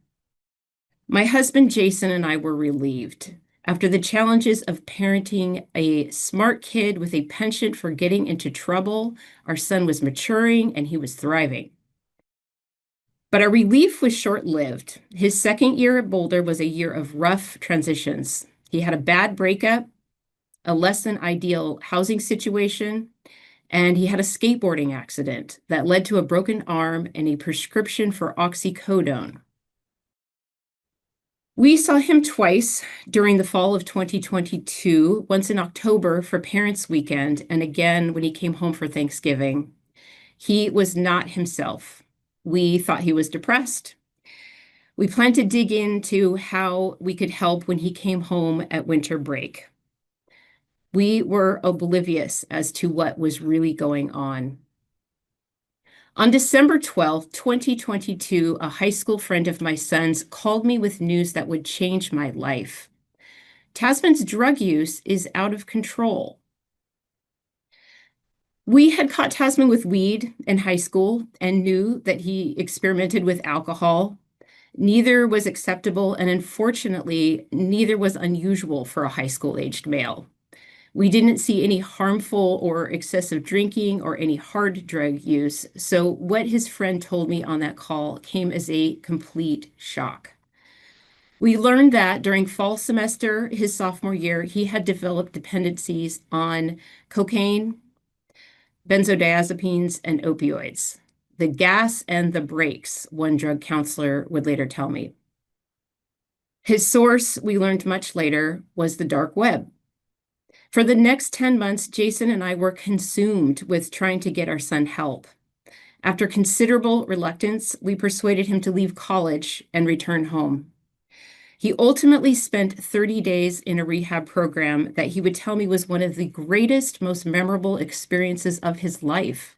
My husband, Jason, and I were relieved. After the challenges of parenting a smart kid with a penchant for getting into trouble, our son was maturing and he was thriving. But our relief was short-lived. His second year at Boulder was a year of rough transitions. He had a bad breakup, a less than ideal housing situation, and he had a skateboarding accident that led to a broken arm and a prescription for oxycodone. We saw him twice during the fall of 2022, once in October for Parents' Weekend, and again when he came home for Thanksgiving. He was not himself. We thought he was depressed. We planned to dig into how we could help when he came home at winter break. We were oblivious as to what was really going on. On December 12th, 2022, a high school friend of my son's called me with news that would change my life. Tasman's drug use is out of control. We had caught Tasman with weed in high school and knew that he experimented with alcohol. Neither was acceptable, and unfortunately, neither was unusual for a high school-aged male. We didn't see any harmful or excessive drinking or any hard drug use, so what his friend told me on that call came as a complete shock. We learned that during fall semester, his sophomore year, he had developed dependencies on cocaine, benzodiazepines, and opioids. The gas and the brakes, one drug counselor would later tell me. His source, we learned much later, was the dark web. For the next 10 months, Jason and I were consumed with trying to get our son help. After considerable reluctance, we persuaded him to leave college and return home. He ultimately spent 30 days in a rehab program that he would tell me was one of the greatest, most memorable experiences of his life.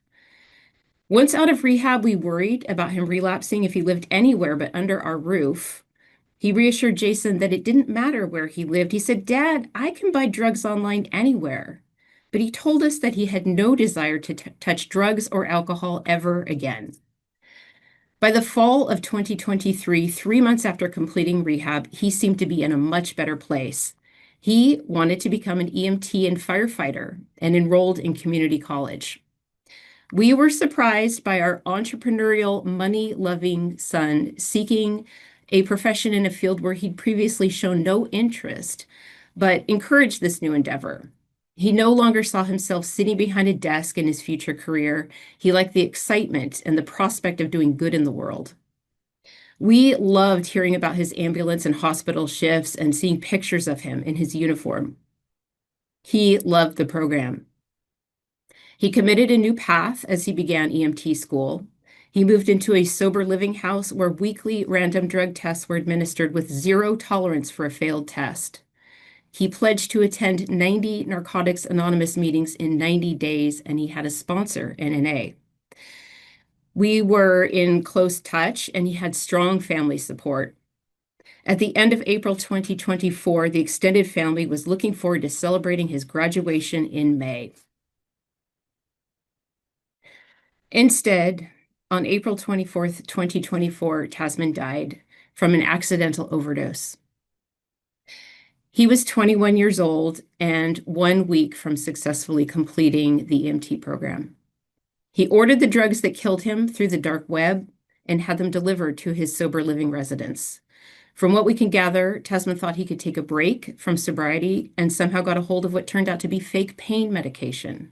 Once out of rehab, we worried about him relapsing if he lived anywhere but under our roof. He reassured Jason that it didn't matter where he lived. He said, "Dad, I can buy drugs online anywhere." But he told us that he had no desire to touch drugs or alcohol ever again. By the fall of 2023, 3 months after completing rehab, he seemed to be in a much better place. He wanted to become an EMT and firefighter and enrolled in community college. We were surprised by our entrepreneurial, money-loving son seeking a profession in a field where he'd previously shown no interest, but encouraged this new endeavor. He no longer saw himself sitting behind a desk in his future career. He liked the excitement and the prospect of doing good in the world. We loved hearing about his ambulance and hospital shifts and seeing pictures of him in his uniform. He loved the program. He committed a new path as he began EMT school. He moved into a sober living house where weekly random drug tests were administered with zero tolerance for a failed test. He pledged to attend 90 Narcotics Anonymous meetings in 90 days, and he had a sponsor, NNA. We were in close touch, and he had strong family support. At the end of April 2024, the extended family was looking forward to celebrating his graduation in May. Instead, on April 24th, 2024, Tasman died from an accidental overdose. He was 21 years old and 1 week from successfully completing the EMT program. He ordered the drugs that killed him through the dark web and had them delivered to his sober living residence. From what we can gather, Tasman thought he could take a break from sobriety and somehow got a hold of what turned out to be fake pain medication.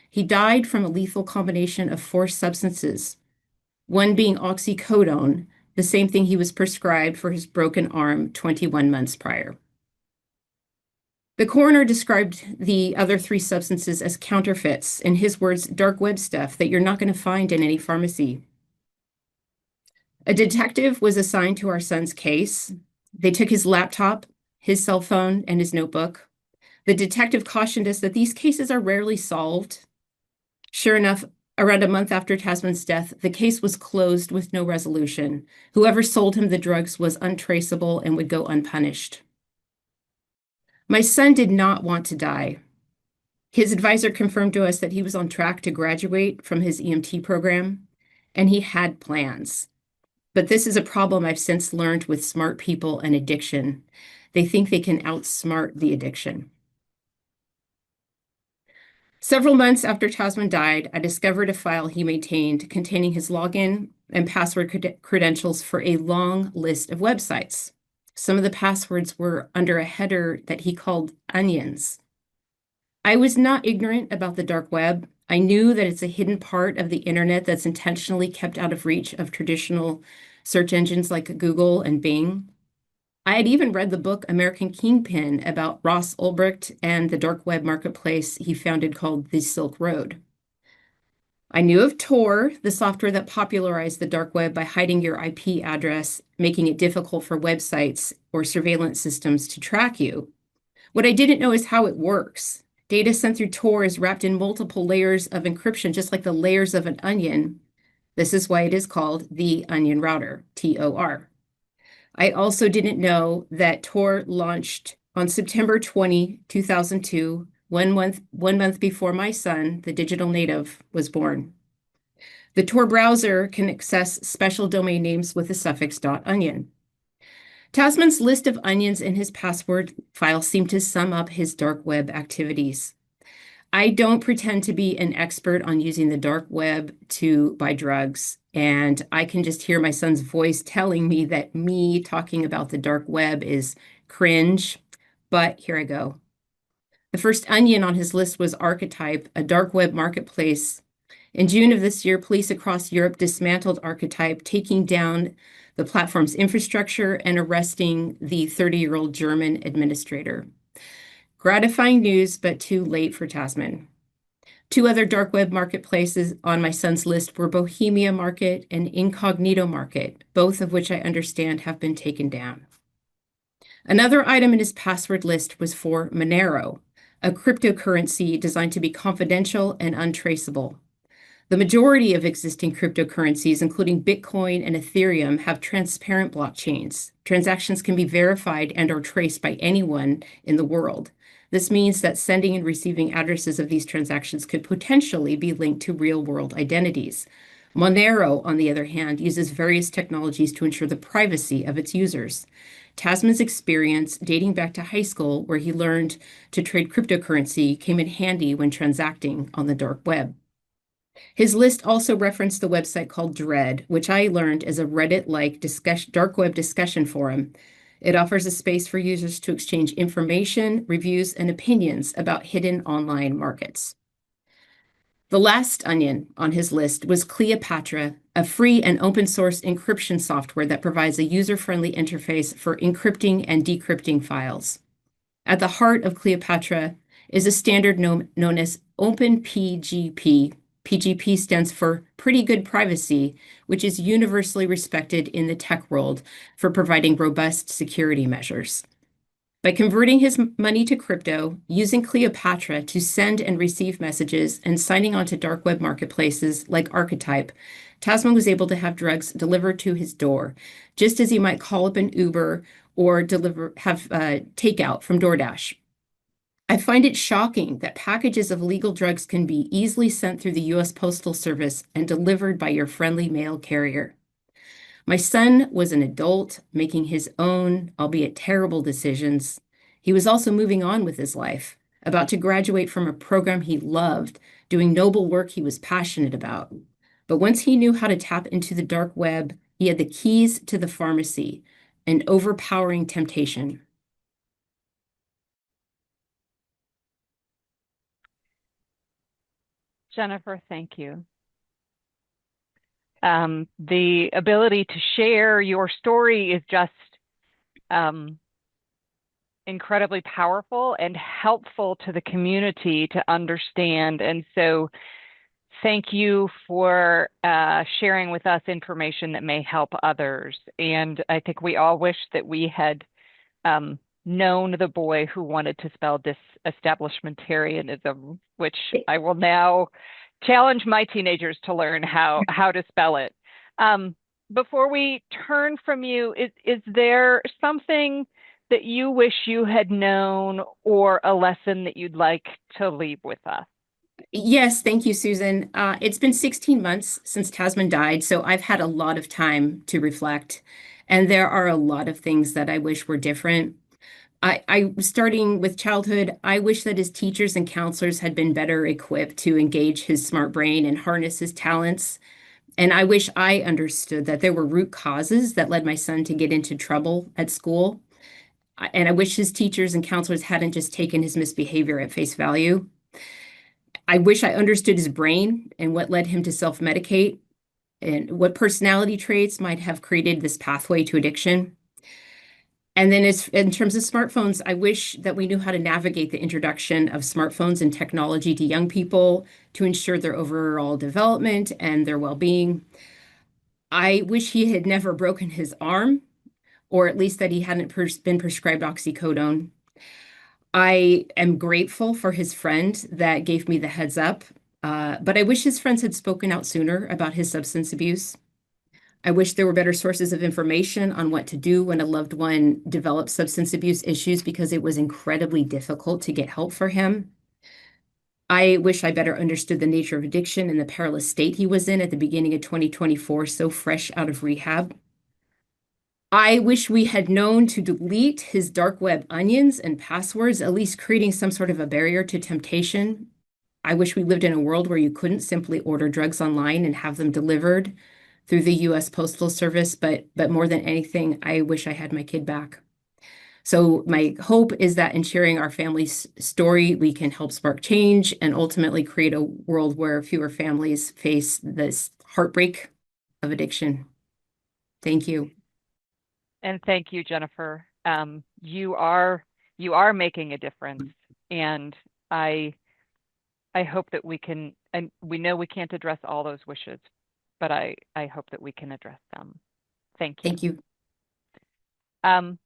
He died from a lethal combination of 4 substances, one being oxycodone, the same thing he was prescribed for his broken arm 21 months prior. The coroner described the other 3 substances as counterfeits, in his words, dark web stuff that you're not going to find in any pharmacy. A detective was assigned to our son's case. They took his laptop, his cell phone, and his notebook. The detective cautioned us that these cases are rarely solved. Sure enough, around a month after Tasman's death, the case was closed with no resolution. Whoever sold him the drugs was untraceable and would go unpunished. My son did not want to die. His advisor confirmed to us that he was on track to graduate from his EMT program, and he had plans. But this is a problem I've since learned with smart people and addiction. They think they can outsmart the addiction. Several months after Tasman died, I discovered a file he maintained containing his login and password credentials for a long list of websites. Some of the passwords were under a header that he called onions. I was not ignorant about the dark web. I knew that it's a hidden part of the internet that's intentionally kept out of reach of traditional search engines like Google and Bing. I had even read the book American Kingpin about Ross Ulbricht and the dark web marketplace he founded called the Silk Road. I knew of Tor, the software that popularized the dark web by hiding your IP address, making it difficult for websites or surveillance systems to track you. What I didn't know is how it works. Data sent through Tor is wrapped in multiple layers of encryption, just like the layers of an onion. This is why it is called the onion router, TOR. I also didn't know that Tor launched on September 20, 2002, one month before my son, the digital native, was born. The Tor browser can access special domain names with the suffix .onion. Tasman's list of onions in his password file seemed to sum up his dark web activities. I don't pretend to be an expert on using the dark web to buy drugs, and I can just hear my son's voice telling me that me talking about the dark web is cringe, but here I go. The first onion on his list was Archetype, a dark web marketplace. In June of this year, police across Europe dismantled Archetype, taking down the platform's infrastructure and arresting the 30-year-old German administrator. Gratifying news, but too late for Tasman. Two other dark web marketplaces on my son's list were Bohemia Market and Incognito Market, both of which I understand have been taken down. Another item in his password list was for Monero, a cryptocurrency designed to be confidential and untraceable. The majority of existing cryptocurrencies, including Bitcoin and Ethereum, have transparent blockchains. Transactions can be verified and or traced by anyone in the world. This means that sending and receiving addresses of these transactions could potentially be linked to real-world identities. Monero, on the other hand, uses various technologies to ensure the privacy of its users. Tasman's experience, dating back to high school, where he learned to trade cryptocurrency, came in handy when transacting on the dark web. His list also referenced the website called Dread, which I learned is a Reddit-like dark web discussion forum. It offers a space for users to exchange information, reviews, and opinions about hidden online markets. The last onion on his list was Cleopatra, a free and open source encryption software that provides a user-friendly interface for encrypting and decrypting files. At the heart of Cleopatra is a standard known as OpenPGP. PGP stands for Pretty Good Privacy, which is universally respected in the tech world for providing robust security measures. By converting his money to crypto, using Cleopatra to send and receive messages, and signing on to dark web marketplaces like Archetype, Tasman was able to have drugs delivered to his door, just as he might call up an Uber or have takeout from DoorDash. I find it shocking that packages of legal drugs can be easily sent through the U.S. Postal Service and delivered by your friendly mail carrier. My son was an adult, making his own, albeit terrible, decisions. He was also moving on with his life, about to graduate from a program he loved, doing noble work he was passionate about. But once he knew how to tap into the dark web, he had the keys to the pharmacy, an overpowering temptation. Jennifer, thank you. The ability to share your story is just incredibly powerful and helpful to the community to understand. And so thank you for sharing with us information that may help others. And I think we all wish that we had known the boy who wanted to spell disestablishmentarianism, which I will now challenge my teenagers to learn how to spell it. Before we turn from you, is there something that you wish you had known or a lesson that you'd like to leave with us? Yes, thank you, Susan. It's been 16 months since Tasman died, so I've had a lot of time to reflect. And there are a lot of things that I wish were different. Starting with childhood, I wish that his teachers and counselors had been better equipped to engage his smart brain and harness his talents. And I wish I understood that there were root causes that led my son to get into trouble at school. And I wish his teachers and counselors hadn't just taken his misbehavior at face value. I wish I understood his brain and what led him to self-medicate and what personality traits might have created this pathway to addiction. And then in terms of smartphones, I wish that we knew how to navigate the introduction of smartphones and technology to young people to ensure their overall development and their well-being. I wish he had never broken his arm, or at least that he hadn't been prescribed oxycodone. I am grateful for his friend that gave me the heads up, but I wish his friends had spoken out sooner about his substance abuse. I wish there were better sources of information on what to do when a loved one develops substance abuse issues because it was incredibly difficult to get help for him. I wish I better understood the nature of addiction and the perilous state he was in at the beginning of 2024, so fresh out of rehab. I wish we had known to delete his dark web onions and passwords, at least creating some sort of a barrier to temptation. I wish we lived in a world where you couldn't simply order drugs online and have them delivered through the US Postal Service, but more than anything, I wish I had my kid back. So my hope is that in sharing our family's story, we can help spark change and ultimately create a world where fewer families face this heartbreak of addiction. Thank you. And thank you, Jennifer. You are making a difference, and I hope that we can. And we know we can't address all those wishes, but I hope that we can address them. Thank you. Thank you.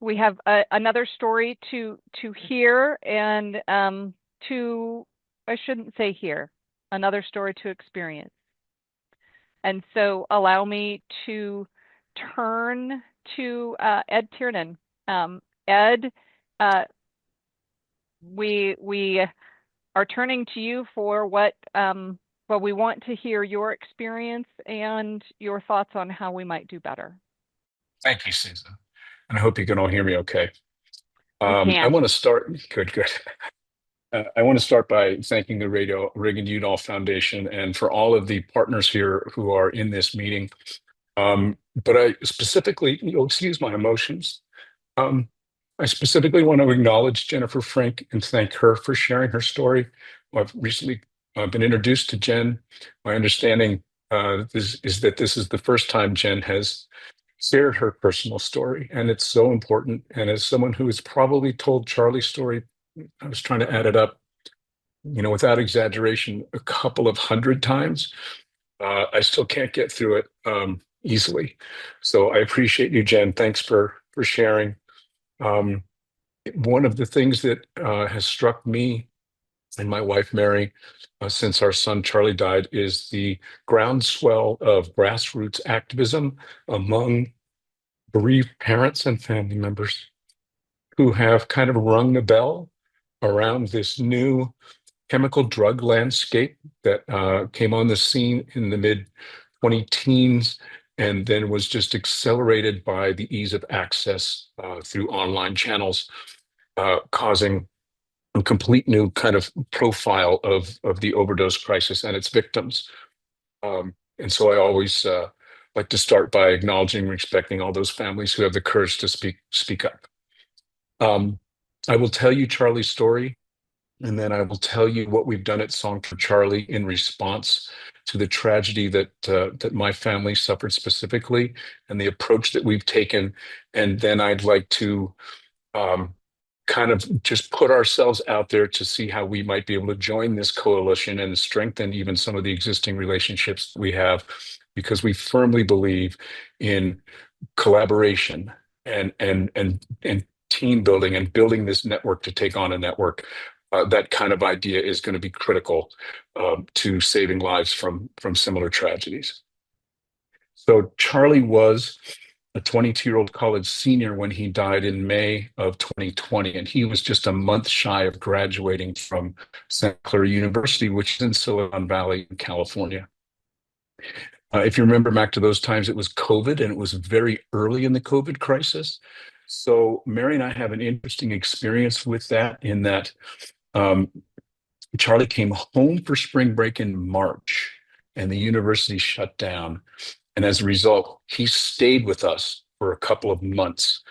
We have another story to hear, and I shouldn't say hear, another story to experience. And so allow me to turn to Ed Tiernan. Ed, we are turning to you for what we want to hear your experience and your thoughts on how we might do better. Thank you, Susan. And I hope you can all hear me okay. We can. I want to start, good. I want to start by thanking the Reagan-Udall Foundation and for all of the partners here who are in this meeting. But I specifically, you'll excuse my emotions. I specifically want to acknowledge Jennifer Frank and thank her for sharing her story. I've recently been introduced to Jen. My understanding is that this is the first time Jen has shared her personal story, and it's so important. And as someone who has probably told Charlie's story, I was trying to add it up, without exaggeration, a couple of 100 times. I still can't get through it easily. So I appreciate you, Jen. Thanks for sharing. One of the things that has struck me and my wife, Mary, since our son Charlie died, is the groundswell of grassroots activism among bereaved parents and family members who have kind of rung the bell around this new chemical drug landscape that came on the scene in the mid-2010s and then was just accelerated by the ease of access through online channels, causing a complete new kind of profile of the overdose crisis and its victims. And so I always like to start by acknowledging and respecting all those families who have the courage to speak up. I will tell you Charlie's story, and then I will tell you what we've done at Song for Charlie in response to the tragedy that my family suffered specifically, and the approach that we've taken. And then I'd like to kind of just put ourselves out there to see how we might be able to join this coalition and strengthen even some of the existing relationships we have, because we firmly believe in collaboration and team building and building this network to take on a network. That kind of idea is going to be critical to saving lives from similar tragedies. So Charlie was a 22-year-old college senior when he died in May of 2020, and he was just a month shy of graduating from Santa Clara University, which is in Silicon Valley in California. If you remember back to those times, it was COVID, and it was very early in the COVID crisis. So Mary and I have an interesting experience with that, in that Charlie came home for spring break in March, and the university shut down. And as a result, he stayed with us for a couple of months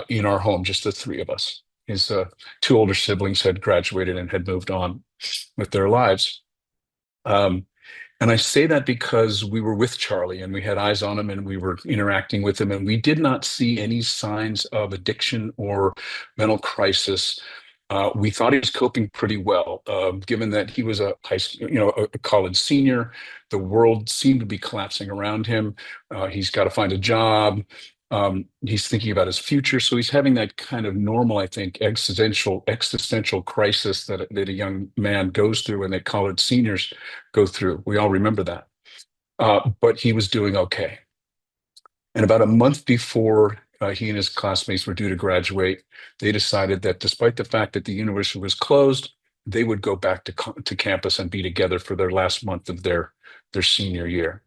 in our home, just the three of us. His two older siblings had graduated and had moved on with their lives. And And I say that because we were with Charlie and we had eyes on him and we were interacting with him, and we did not see any signs of addiction or mental crisis. We thought he was coping pretty well, given that he was a a college senior. The world seemed to be collapsing around him. He's got to find a job. He's thinking about his future, so he's having that kind of normal, I think, existential crisis that a young man goes through and that college seniors go through. We all remember that. But he was doing okay. And about a month before he and his classmates were due to graduate, they decided that despite the fact that the university was closed, they would go back to campus and be together for their last month of their senior year.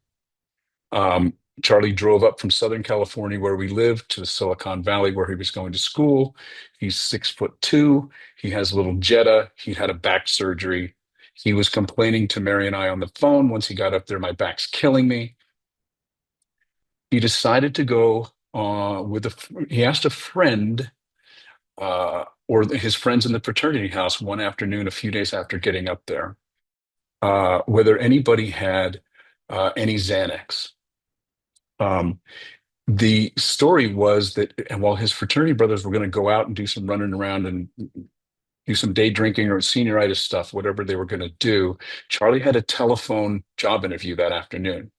Charlie drove up from Southern California, where we lived, to Silicon Valley, where he was going to school. He's 6'2". He has a little Jetta. He had a back surgery. He was complaining to Mary and I on the phone. Once he got up there, my back's killing me. He decided to go he asked a friend or his friends in the fraternity house one afternoon, a few days after getting up there, whether anybody had any Xanax. The story was that, and while his fraternity brothers were going to go out and do some running around and do some day drinking or senioritis stuff, whatever they were going to do, Charlie had a telephone job interview that afternoon.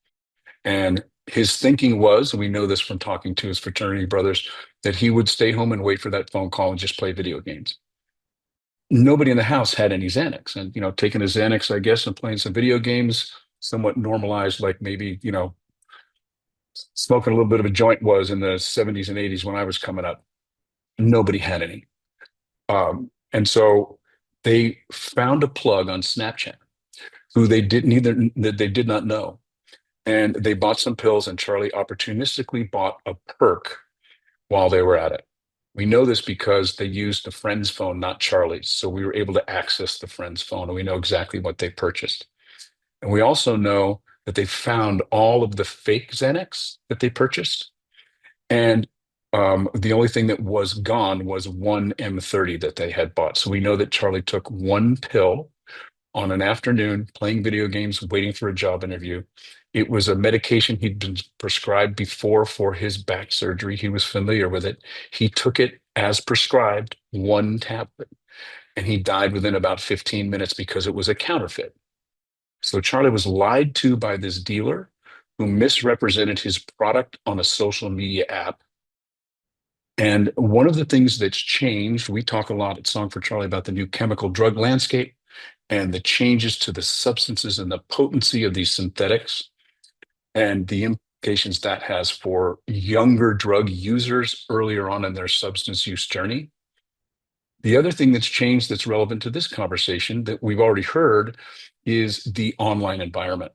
And his thinking was, and we know this from talking to his fraternity brothers, that he would stay home and wait for that phone call and just play video games. Nobody in the house had any Xanax, and taking a Xanax, I guess, and playing some video games, somewhat normalized, like maybe smoking a little bit of a joint was in the 70s and 80s when I was coming up. Nobody had any. And so they found a plug on Snapchat who they did not know. And they bought some pills, and Charlie opportunistically bought a perk while they were at it. We know this because they used a friend's phone, not Charlie's. So we were able to access the friend's phone, and we know exactly what they purchased. And we also know that they found all of the fake Xanax that they purchased. And the only thing that was gone was one M30 that they had bought. So we know that Charlie took one pill on an afternoon, playing video games, waiting for a job interview. It was a medication he'd been prescribed before for his back surgery. He was familiar with it. He took it as prescribed, one tablet, and he died within about 15 minutes because it was a counterfeit. So Charlie was lied to by this dealer who misrepresented his product on a social media app. And one of the things that's changed, we talk a lot at Song for Charlie about the new chemical drug landscape and the changes to the substances and the potency of these synthetics and the implications that has for younger drug users earlier on in their substance use journey. The other thing that's changed that's relevant to this conversation that we've already heard is the online environment.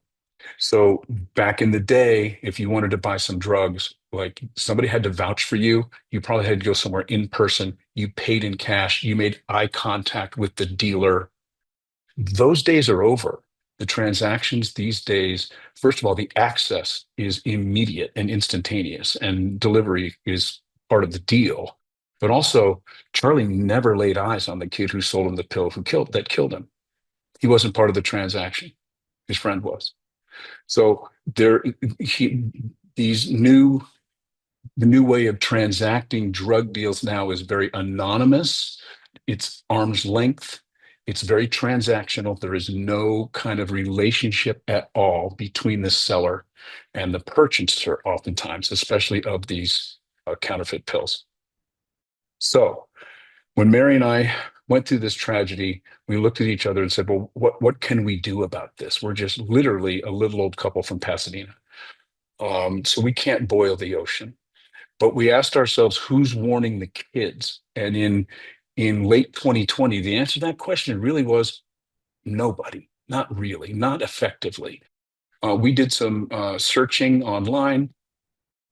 So back in the day, if you wanted to buy some drugs, like somebody had to vouch for you, you probably had to go somewhere in person, you paid in cash, you made eye contact with the dealer. Those days are over. The transactions these days, first of all, the access is immediate and instantaneous, and delivery is part of the deal. But also, Charlie never laid eyes on the kid who sold him the pill that killed him. He wasn't part of the transaction. His friend was. So the new way of transacting drug deals now is very anonymous. It's arm's length. It's very transactional. There is no kind of relationship at all between the seller and the purchaser, oftentimes, especially of these counterfeit pills. So when Mary and I went through this tragedy, we looked at each other and said, well, what can we do about this? We're just literally a little old couple from Pasadena. So we can't boil the ocean. But we asked ourselves, who's warning the kids? And in late 2020, the answer to that question really was nobody, not really, not effectively. We did some searching online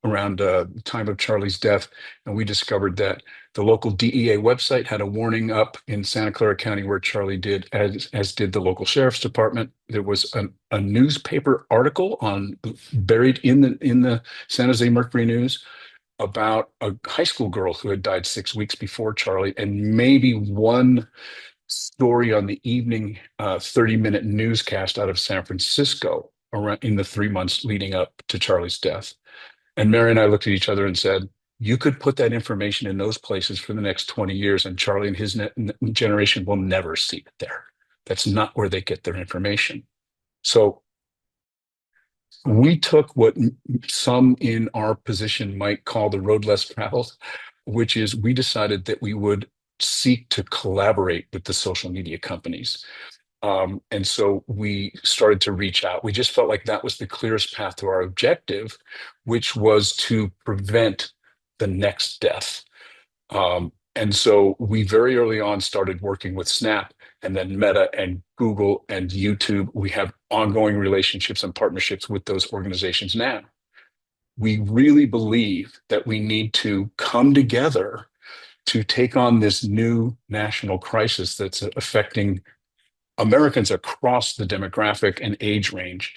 around the time of Charlie's death, and we discovered that the local DEA website had a warning up in Santa Clara County where Charlie did, as did the local sheriff's department. There was a newspaper article buried in the San Jose Mercury News about a high school girl who had died 6 weeks before Charlie, and maybe one story on the evening 30-minute newscast out of San Francisco around in the 3 months leading up to Charlie's death. And Mary and I looked at each other and said, you could put that information in those places for the next 20 years, and Charlie and his generation will never see it there. That's not where they get their information. So we took what some in our position might call the road less traveled, which is we decided that we would seek to collaborate with the social media companies. And so we started to reach out. We just felt like that was the clearest path to our objective, which was to prevent the next death. And so we very early on started working with Snap and then Meta and Google and YouTube. We have ongoing relationships and partnerships with those organizations now. We really believe that we need to come together to take on this new national crisis that's affecting Americans across the demographic and age range.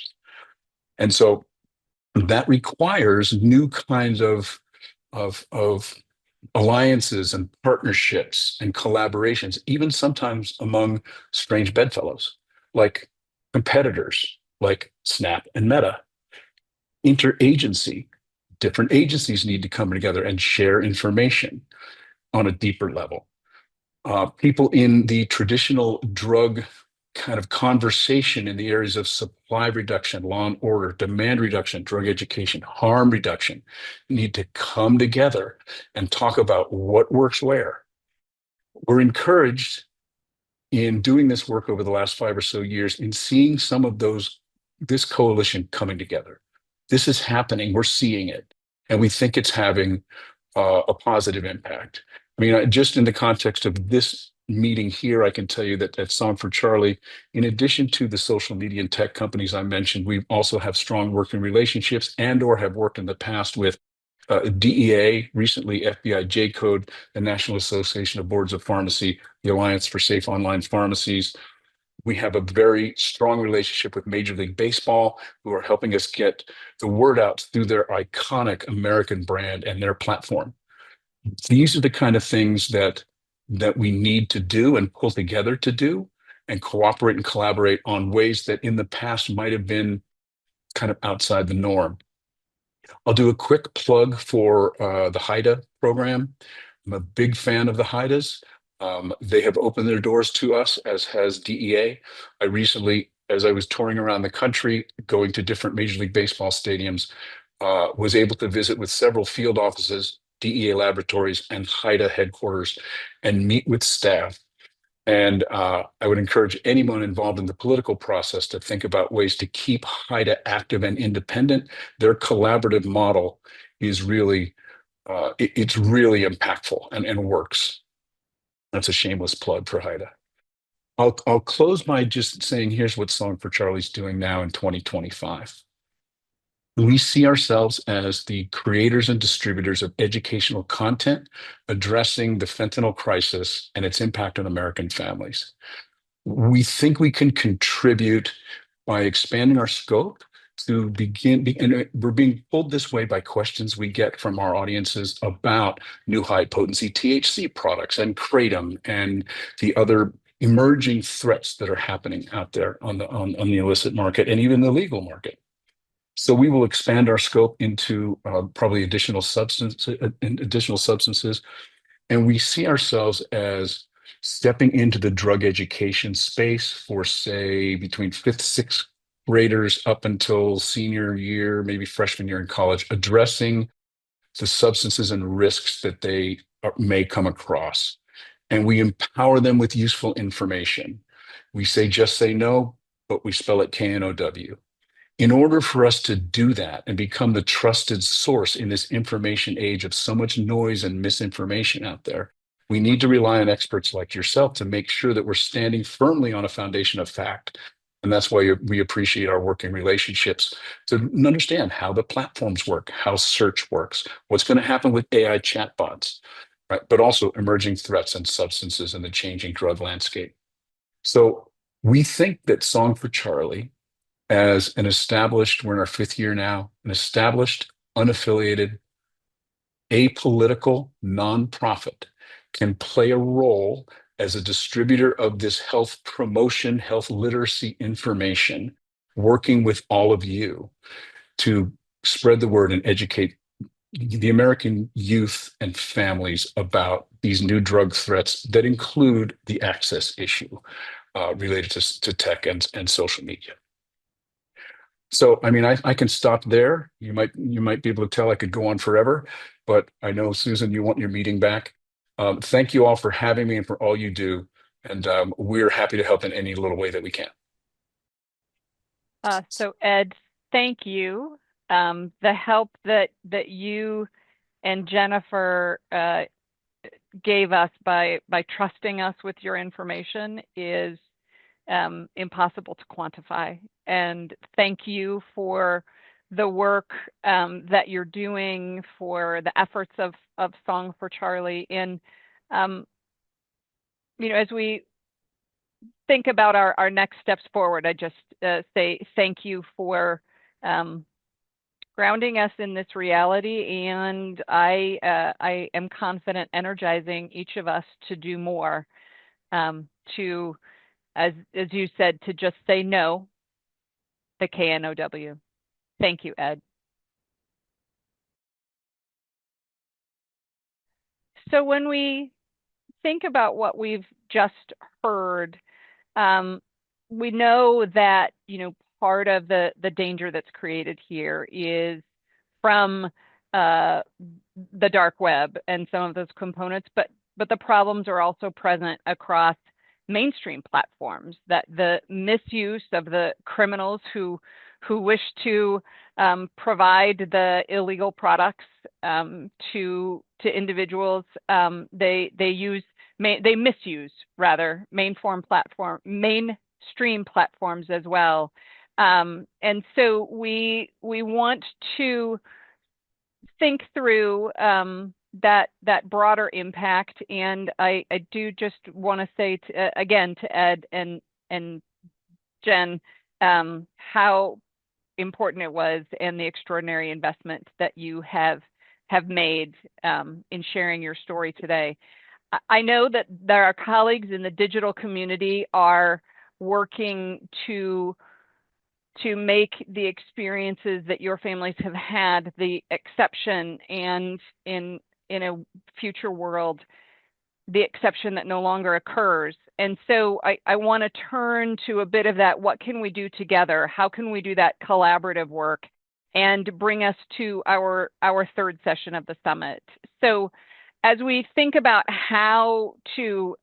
And so that requires new kinds of alliances and partnerships and collaborations, even sometimes among strange bedfellows, like competitors, like Snap and Meta. Interagency, different agencies need to come together and share information on a deeper level. People in the traditional drug kind of conversation in the areas of supply reduction, law and order, demand reduction, drug education, harm reduction need to come together and talk about what works where. We're encouraged in doing this work over the last 5 or so years in seeing some of this coalition coming together. This is happening. We're seeing it, and we think it's having a positive impact. I mean, just in the context of this meeting here, I can tell you that at Song for Charlie, in addition to the social media and tech companies I mentioned, we also have strong working relationships and or have worked in the past with DEA, recently FBI J-Code, the National Association of Boards of Pharmacy, the Alliance for Safe Online Pharmacies. We have a very strong relationship with Major League Baseball, who are helping us get the word out through their iconic American brand and their platform. These are the kind of things that we need to do and pull together to do and cooperate and collaborate on ways that in the past might have been kind of outside the norm. I'll do a quick plug for the HIDA program. I'm a big fan of the HIDAs. They have opened their doors to us, as has DEA. I recently, as I was touring around the country, going to different Major League Baseball stadiums, was able to visit with several field offices, DEA laboratories, and HIDA headquarters, and meet with staff. And I would encourage anyone involved in the political process to think about ways to keep HIDA active and independent. Their collaborative model is really, it's really impactful and works. That's a shameless plug for HIDA. I'll close by just saying, here's what Song for Charlie's doing now in 2025. We see ourselves as the creators and distributors of educational content addressing the fentanyl crisis and its impact on American families. We think we can contribute by expanding our scope to begin, and we're being pulled this way by questions we get from our audiences about new high potency THC products and kratom and the other emerging threats that are happening out there on the illicit market and even the legal market. So we will expand our scope into probably additional substances, and we see ourselves as stepping into the drug education space for, say, between 5th, 6th graders up until senior year, maybe freshman year in college, addressing the substances and risks that they may come across. And we empower them with useful information. We say, just say no, but we spell it KNOW. In order for us to do that and become the trusted source in this information age of so much noise and misinformation out there, we need to rely on experts like yourself to make sure that we're standing firmly on a foundation of fact. And that's why we appreciate our working relationships to understand how the platforms work, how search works, what's going to happen with AI chatbots, right? But also emerging threats and substances in the changing drug landscape. So we think that Song for Charlie, as an established, we're in our 5th year now, an established, unaffiliated, apolitical nonprofit, can play a role as a distributor of this health promotion, health literacy information working with all of you to spread the word and educate the American youth and families about these new drug threats that include the access issue related to tech and social media. So, I mean, I can stop there. You might be able to tell I could go on forever, but I know, Susan, you want your meeting back. Thank you all for having me and for all you do. And we're happy to help in any little way that we can. So Ed, thank you. The help that you and Jennifer gave us by trusting us with your information is impossible to quantify. And thank you for the work that you're doing, for the efforts of Song for Charlie. And as we think about our next steps forward, I just say thank you for grounding us in this reality, and I am confident energizing each of us to do more, to, as you said, to just say no, the KNOW. Thank you, Ed. So when we think about what we've just heard, we know that, part of the danger that's created here is from the dark web and some of those components, but the problems are also present across mainstream platforms, that the misuse of the criminals who wish to provide the illegal products to individuals, they misuse rather mainstream platforms as well. And so we want to think through that broader impact. And I do just want to say again to Ed and Jen how important it was, and the extraordinary investment that you have made in sharing your story today. I know that there are colleagues in the digital community are working to make the experiences that your families have had the exception, and in a future world, the exception that no longer occurs. And so I want to turn to a bit of that. What can we do together? How can we do that collaborative work and bring us to our third session of the summit? So as we think about how to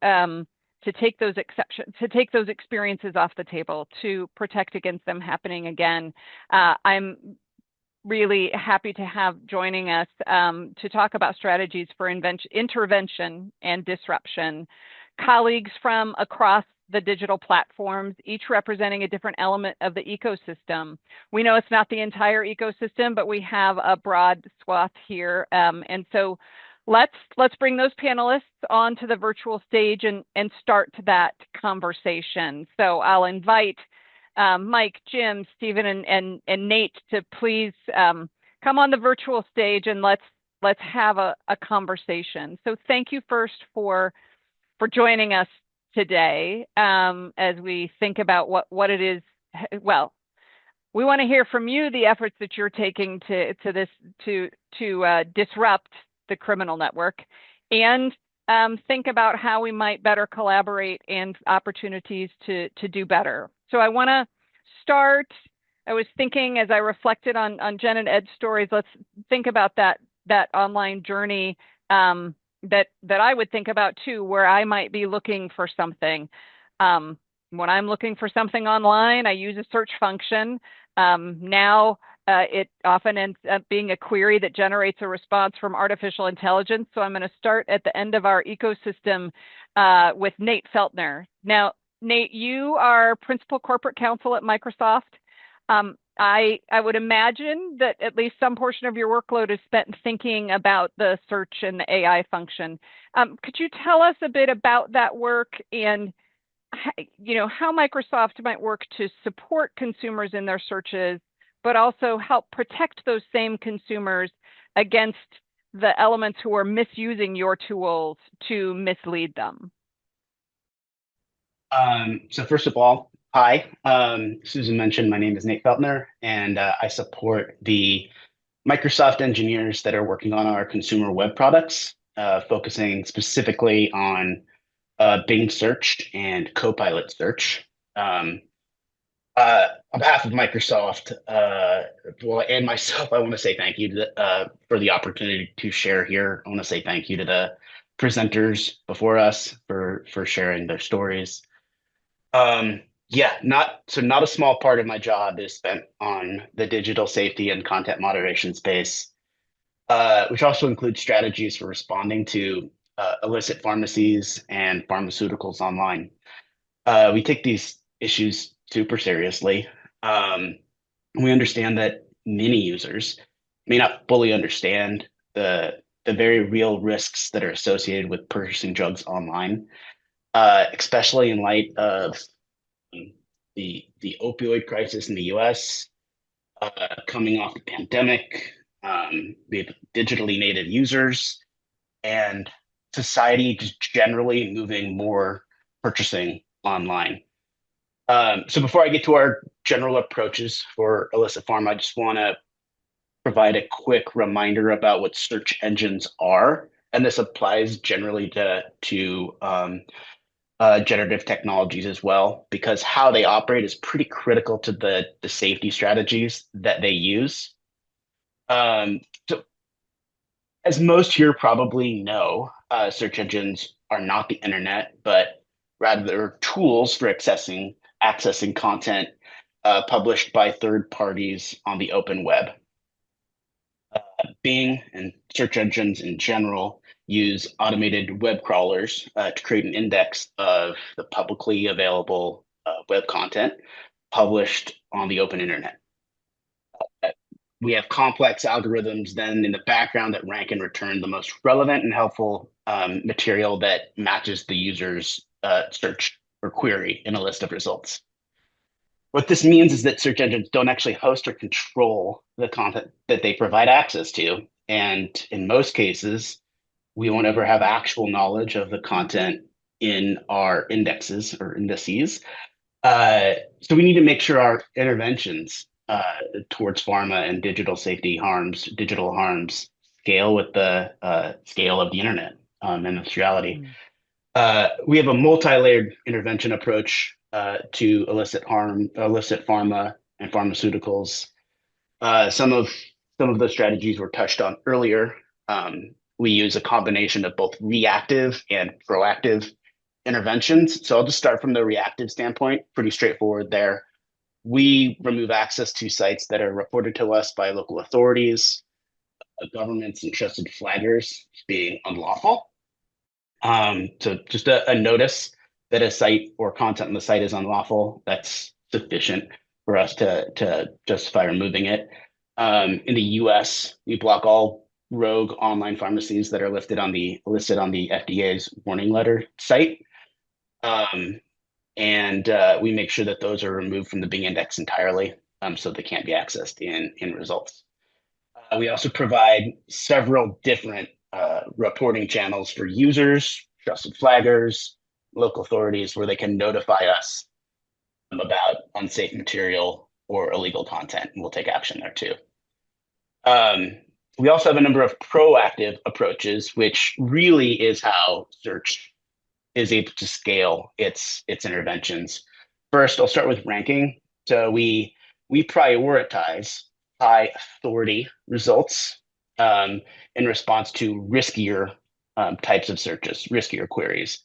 take those exceptions, to take those experiences off the table, to protect against them happening again, I'm really happy to have joining us to talk about strategies for intervention and disruption. Colleagues from across the digital platforms, each representing a different element of the ecosystem. We know it's not the entire ecosystem, but we have a broad swath here. And so let's bring those panelists onto the virtual stage and start that conversation. So I'll invite Mike, Jim, Stephen, and Nate to please come on the virtual stage, and let's have a conversation. So thank you first for joining us today as we think about what it is. Well, we want to hear from you the efforts that you're taking to disrupt the criminal network, and think about how we might better collaborate and opportunities to do better. So I want to start, I was thinking as I reflected on Jen and Ed's stories, let's think about that online journey that I would think about too, where I might be looking for something. When I'm looking for something online, I use a search function. Now it often ends up being a query that generates a response from artificial intelligence. So I'm going to start at the end of our ecosystem with Nate Feltner. Now, Nate, you are Principal Corporate Counsel at Microsoft. I would imagine that at least some portion of your workload is spent thinking about the search and the AI function. Could you tell us a bit about that work, and how Microsoft might work to support consumers in their searches, but also help protect those same consumers against the elements who are misusing your tools to mislead them? So first of all, Hi, Susan mentioned my name is Nate Feltner, and I support the Microsoft engineers that are working on our consumer web products, focusing specifically on Bing Search and Copilot Search. On behalf of Microsoft, and myself, I want to say thank you for the opportunity to share here. I want to say thank you to the presenters before us for sharing their stories. Yeah, not a small part of my job is spent on the digital safety and content moderation space, which also includes strategies for responding to illicit pharmacies and pharmaceuticals online. We take these issues super seriously. We understand that many users may not fully understand the very real risks that are associated with purchasing drugs online, especially in light of the opioid crisis in the U.S. Coming off the pandemic. We have digitally native users and society just generally moving more purchasing online. So before I get to our general approaches for illicit pharma, I just want to provide a quick reminder about what search engines are. And this applies generally to generative technologies as well, because how they operate is pretty critical to the safety strategies that they use. So as most here probably know, search engines are not the internet, but rather they're tools for accessing content published by third parties on the open web. Bing and search engines in general use automated web crawlers to create an index of the publicly available web content published on the open internet. We have complex algorithms then in the background that rank and return the most relevant and helpful material that matches the user's search or query in a list of results. What this means is that search engines don't actually host or control the content that they provide access to. And in most cases, we won't ever have actual knowledge of the content in our indexes or indices. So we need to make sure our interventions towards pharma and digital harms scale with the scale of the internet and its reality. We have a multi-layered intervention approach to illicit pharma and pharmaceuticals. Some of the strategies were touched on earlier. We use a combination of both reactive and proactive interventions. So I'll just start from the reactive standpoint, pretty straightforward there. We remove access to sites that are reported to us by local authorities, governments, and trusted flaggers being unlawful. So just a notice that a site or content on the site is unlawful, that's sufficient for us to justify removing it. In the US, we block all rogue online pharmacies that are listed on the FDA's warning letter site. And we make sure that those are removed from the Bing index entirely, so they can't be accessed in results. We also provide several different reporting channels for users, trusted flaggers, local authorities, where they can notify us about unsafe material or illegal content, and we'll take action there too. We also have a number of proactive approaches, which really is how search is able to scale its interventions. First, I'll start with ranking. So we prioritize high authority results in response to riskier types of searches, riskier queries.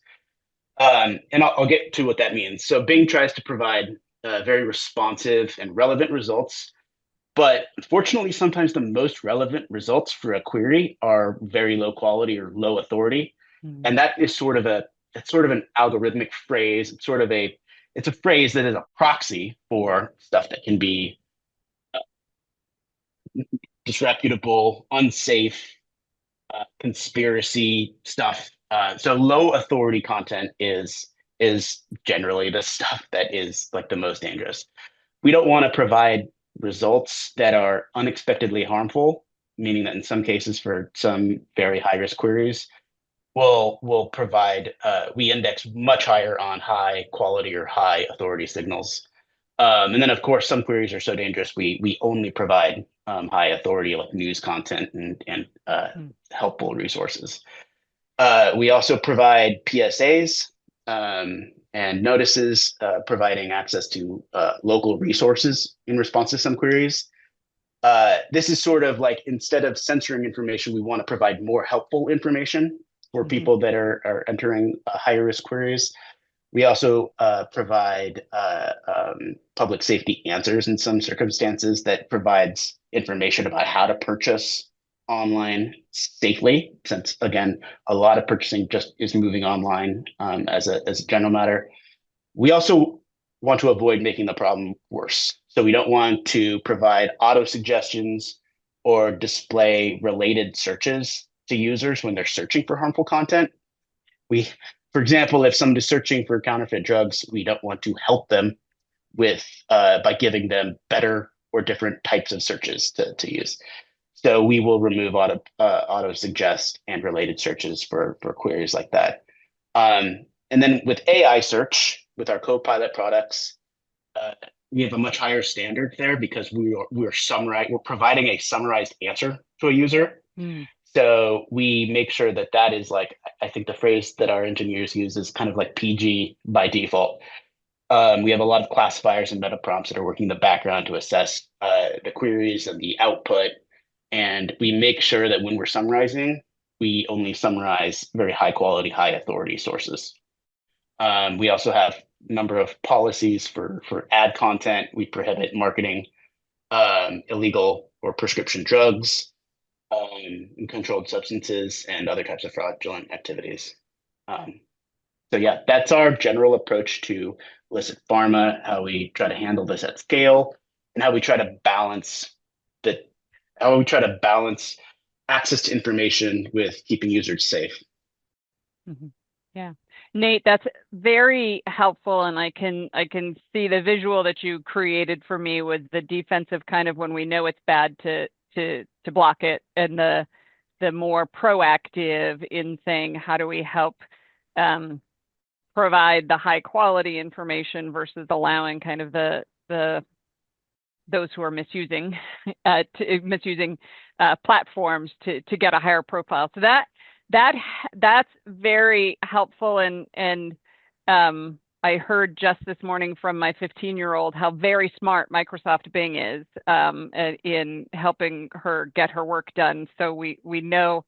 And I'll get to what that means. So Bing tries to provide very responsive and relevant results, but unfortunately, sometimes the most relevant results for a query are very low quality or low authority. And that is sort of an algorithmic phrase. It's a phrase that is a proxy for stuff that can be disreputable, unsafe, conspiracy stuff. So low authority content is generally the stuff that is like the most dangerous. We don't want to provide results that are unexpectedly harmful, meaning that in some cases for some very high risk queries, will provide, we index much higher on high quality or high authority signals. And then, of course, some queries are so dangerous, we only provide high authority like news content and helpful resources. We also provide PSAs and notices, providing access to local resources in response to some queries. This is sort of like, instead of censoring information, we want to provide more helpful information for people that are entering higher risk queries. We also provide public safety answers in some circumstances that provides information about how to purchase online safely, since again, a lot of purchasing just is moving online as a general matter. We also want to avoid making the problem worse. So we don't want to provide auto suggestions or display related searches to users when they're searching for harmful content. For example, if somebody's searching for counterfeit drugs, we don't want to help them with by giving them better or different types of searches to use. So we will remove auto suggest and related searches for queries like that. And then with AI search, with our Copilot products, we have a much higher standard there because we're providing a summarized answer to a user. So we make sure that is like, I think the phrase that our engineers use is kind of like PG by default. We have a lot of classifiers and meta prompts that are working in the background to assess the queries and the output. And we make sure that when we're summarizing, we only summarize very high quality, high authority sources. We also have a number of policies for ad content. We prohibit marketing illegal or prescription drugs, and controlled substances, and other types of fraudulent activities. So yeah, that's our general approach to illicit pharma, how we try to handle this at scale, and how we try to balance access to information with keeping users safe. Yeah, Nate, that's very helpful, and I can see the visual that you created for me with the defensive kind of when we know it's bad to block it, and the more proactive in saying how do we help provide the high quality information versus allowing kind of those who are misusing platforms to get a higher profile. So that's very helpful, and I heard just this morning from my 15-year-old how very smart Microsoft Bing is in helping her get her work done. So we know,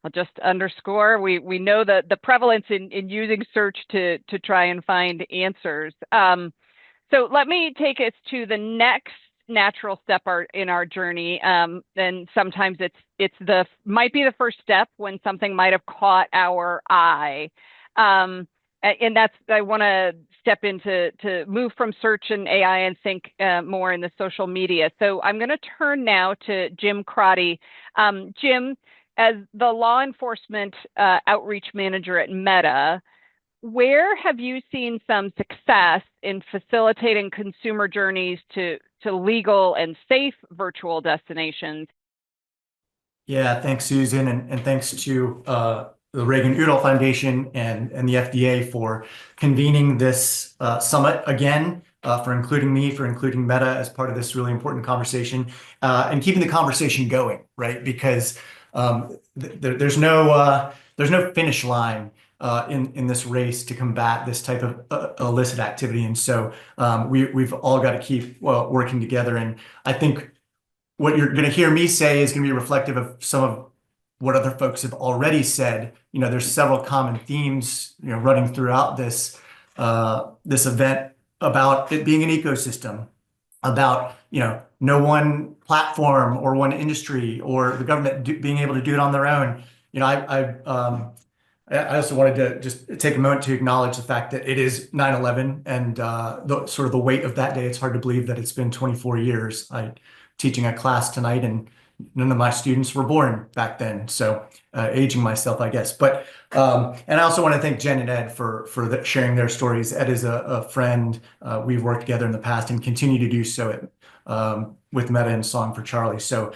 I'll just underscore, we know the prevalence in using search to try and find answers. So let me take us to the next natural step in our journey. And sometimes it's might be the first step when something might have caught our eye. And that's, I want to step into to move from search and AI and think more in the social media. So I'm going to turn now to Jim Crotty. Jim, as the law enforcement outreach manager at Meta, where have you seen some success in facilitating consumer journeys to legal and safe virtual destinations? Yeah, thanks, Susan, and thanks to the Reagan-Udall Foundation and the FDA for convening this summit again, for including me, for including Meta as part of this really important conversation, and keeping the conversation going, right? Because there's no finish line in this race to combat this type of illicit activity, and so we've all got to keep working together. And I think what you're going to hear me say is going to be reflective of some of what other folks have already said. There's several common themes, running throughout this event about it being an ecosystem, about, no one platform or one industry or the government being able to do it on their own. I also wanted to just take a moment to acknowledge the fact that it is 9/11 and sort of the weight of that day. It's hard to believe that it's been 24 years. I'm teaching a class tonight, and none of my students were born back then, so aging myself, I guess. But and I also want to thank Jen and Ed for sharing their stories. Ed is a friend. We've worked together in the past and continue to do so with Meta and Song for Charlie. So,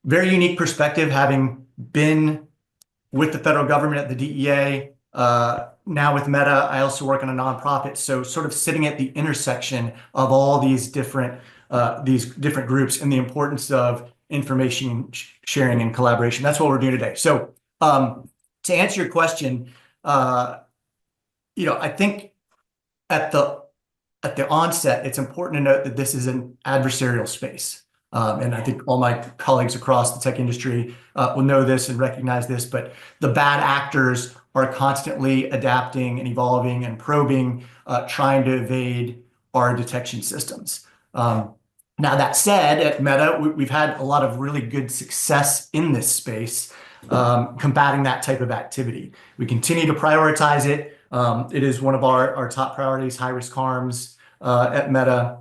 very unique perspective, having been with the federal government at the DEA. Now with Meta, I also work on a nonprofit. So sort of sitting at the intersection of all these different groups and the importance of information sharing and collaboration. That's what we're doing today. So to answer your question, I think at the onset, it's important to note that this is an adversarial space. And I think all my colleagues across the tech industry will know this and recognize this, but the bad actors are constantly adapting and evolving and probing, trying to evade our detection systems. Now, that said, at Meta, we've had a lot of really good success in this space, combating that type of activity. We continue to prioritize it. It is one of our top priorities, high-risk harms at Meta.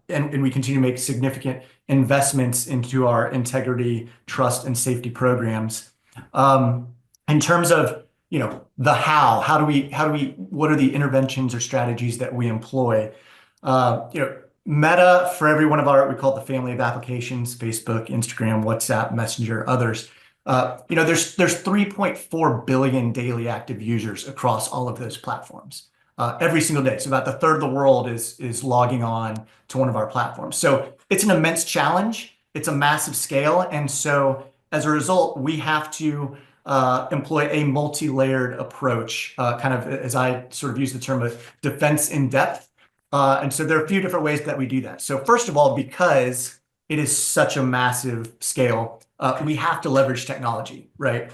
And we continue to make significant investments into our integrity, trust, and safety programs. In terms of the how what are the interventions or strategies that we employ? Meta, for every one of we call it the family of applications: Facebook, Instagram, WhatsApp, Messenger, others. There's 3.4 billion daily active users across all of those platforms. Every single day. So about a third of the world is logging on to one of our platforms. So it's an immense challenge. It's a massive scale. And so as a result, we have to employ a multi-layered approach, kind of as I sort of use the term of defense in depth. And so there are a few different ways that we do that. So first of all, because it is such a massive scale, we have to leverage technology, right?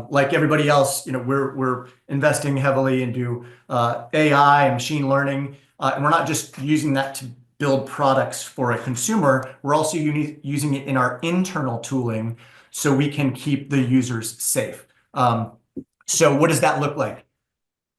Like everybody else, we're investing heavily into AI and machine learning, and we're not just using that to build products for a consumer. We're also using it in our internal tooling so we can keep the users safe. So what does that look like?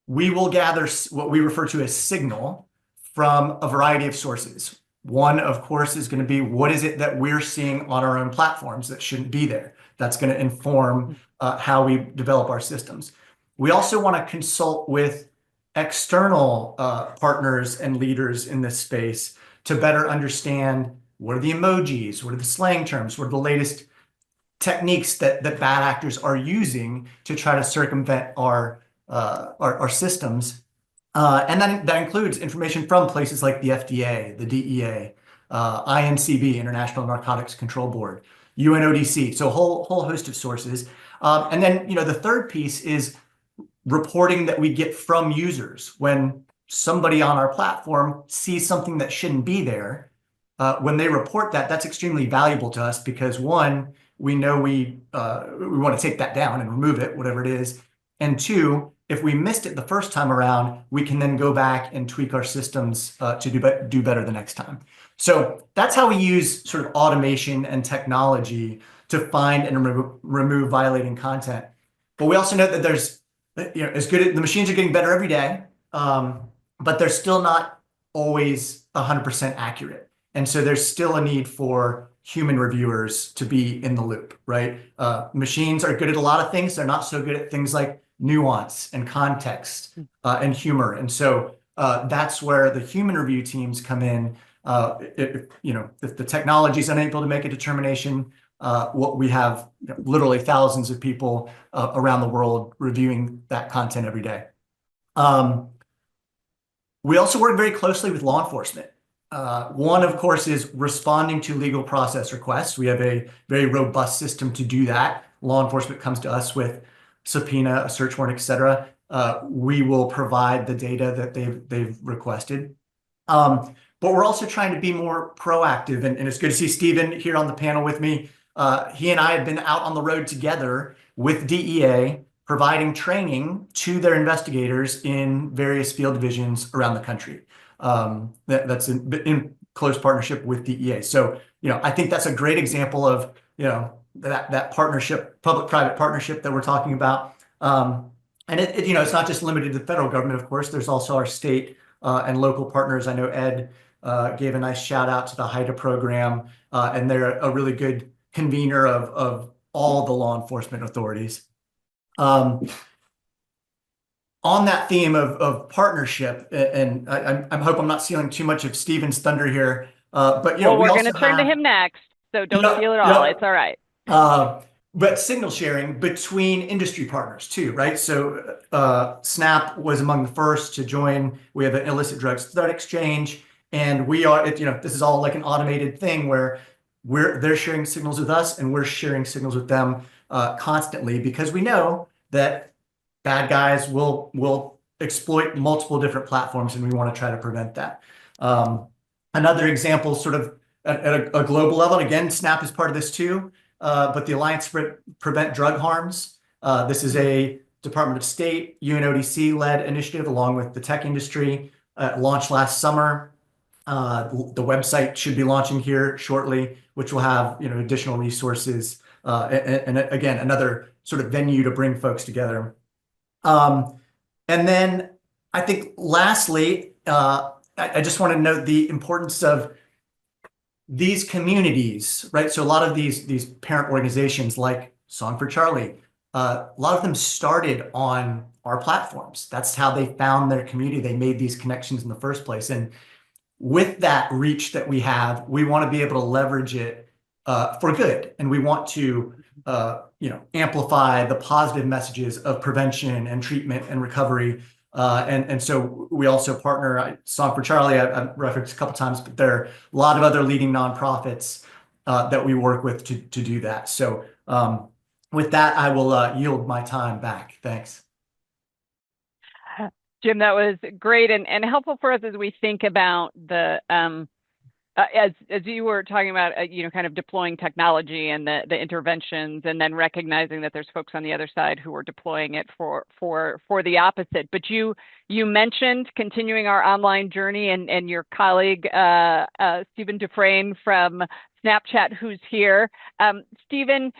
We will gather what we refer to as signal from a variety of sources. One, of course, is going to be what is it that we're seeing on our own platforms that shouldn't be there. That's going to inform how we develop our systems. We also want to consult with external partners and leaders in this space to better understand what are the emojis, what are the slang terms, what are the latest techniques that bad actors are using to try to circumvent our systems. And that includes information from places like the FDA, the DEA, INCB, International Narcotics Control Board, UNODC, so a whole host of sources. And then, the third piece is reporting that we get from users. When somebody on our platform sees something that shouldn't be there, when they report that, that's extremely valuable to us because one, we know we want to take that down and remove it, whatever it is. And two, if we missed it the first time around, we can then go back and tweak our systems to do better the next time. So that's how we use sort of automation and technology to find and remove violating content. But we also know that there's, the machines are getting better every day, but they're still not always 100% accurate. And so there's still a need for human reviewers to be in the loop, right? Machines are good at a lot of things. They're not so good at things like nuance and context and humor. And so that's where the human review teams come in. If the technology is unable to make a determination, what we have literally thousands of people around the world reviewing that content every day. We also work very closely with law enforcement. One, of course, is responding to legal process requests. We have a very robust system to do that. Law enforcement comes to us with subpoena, a search warrant, et cetera. We will provide the data that they've requested. But we're also trying to be more proactive. And it's good to see Stephen here on the panel with me. He and I have been out on the road together with DEA, providing training to their investigators in various field divisions around the country. That's in close partnership with DEA. So, I think that's a great example of, that partnership, public-private partnership that we're talking about. And it's not just limited to the federal government, of course. There's also our state and local partners. I know Ed gave a nice shout out to the HIDA program, and they're a really good convener of all the law enforcement authorities. On that theme of partnership, and I hope I'm not stealing too much of Stephen's thunder here, but we're going to turn to him next, so don't steal it all. It's all right. but signal sharing between industry partners too, right? So SNAP was among the first to join. We have an illicit drugs threat exchange, and we are, this is all like an automated thing where they're sharing signals with us and we're sharing signals with them constantly, because we know that bad guys will exploit multiple different platforms, and we want to try to prevent that. Another example, sort of at a global level, and again, SNAP is part of this too, but the Alliance to Prevent Drug Harms. This is a Department of State, UNODC-led initiative along with the tech industry, launched last summer. The website should be launching here shortly, which will have additional resources, and again, another sort of venue to bring folks together. And then I think lastly, I just want to note the importance of these communities, right? So a lot of these parent organizations like Song for Charlie, a lot of them started on our platforms. That's how they found their community. They made these connections in the first place. And with that reach that we have, we want to be able to leverage it for good. And we want to amplify the positive messages of prevention and treatment and recovery. And so we also partner, Song for Charlie, I've referenced a couple times, but there are a lot of other leading nonprofits that we work with to do that. So with that, I will yield my time back. Thanks. Jim, that was great and helpful for us as we think about the as you were talking about, kind of deploying technology and the interventions, and then recognizing that there's folks on the other side who are deploying it for the opposite. But you mentioned continuing our online journey, and your colleague Stephen Dufresne from Snapchat, who's here. Stephen,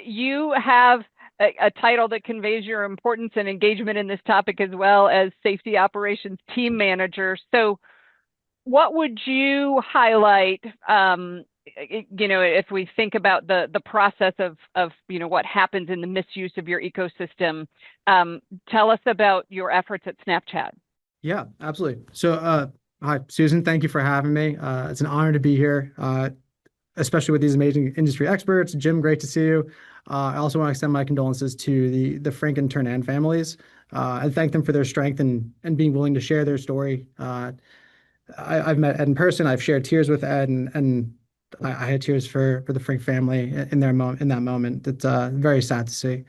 you have a title that conveys your importance and engagement in this topic, as well as Safety Operations Team Manager. So what would you highlight, if we think about the process of what happens in the misuse of your ecosystem? Tell us about your efforts at Snapchat. Yeah, absolutely. So hi, Susan, thank you for having me. It's an honor to be here, especially with these amazing industry experts. Jim, great to see you. I also want to extend my condolences to the Frank and Turnan families and thank them for their strength and being willing to share their story. I've met Ed in person. I've shared tears with Ed, and I had tears for the Frank family in that moment. It's very sad to see.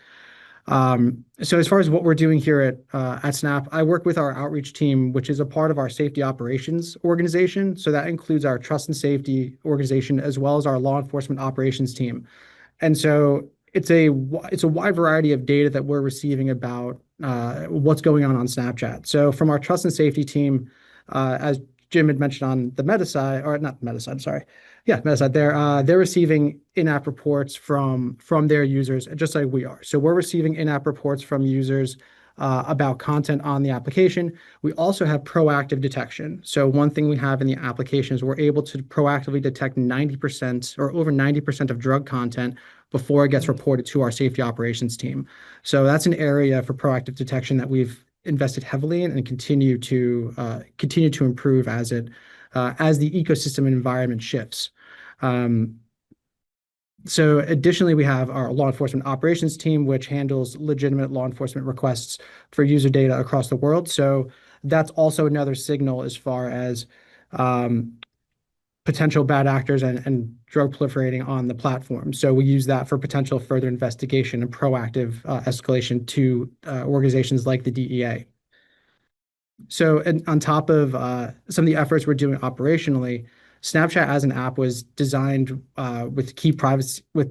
So as far as what we're doing here at SNAP, I work with our outreach team, which is a part of our safety operations organization. So that includes our trust and safety organization, as well as our law enforcement operations team. And so it's a wide variety of data that we're receiving about what's going on Snapchat. So from our trust and safety team, as Jim had mentioned on the meta side, or not the meta side, sorry. Yeah, meta side, they're receiving in-app reports from their users, just like we are. So we're receiving in-app reports from users about content on the application. We also have proactive detection. So one thing we have in the application is we're able to proactively detect 90% or over 90% of drug content before it gets reported to our safety operations team. So that's an area for proactive detection that we've invested heavily in and continue to improve as the ecosystem and environment shifts. So additionally, we have our law enforcement operations team, which handles legitimate law enforcement requests for user data across the world. So that's also another signal as far as potential bad actors and drug proliferating on the platform. So we use that for potential further investigation and proactive escalation to organizations like the DEA. So on top of some of the efforts we're doing operationally, Snapchat as an app was designed with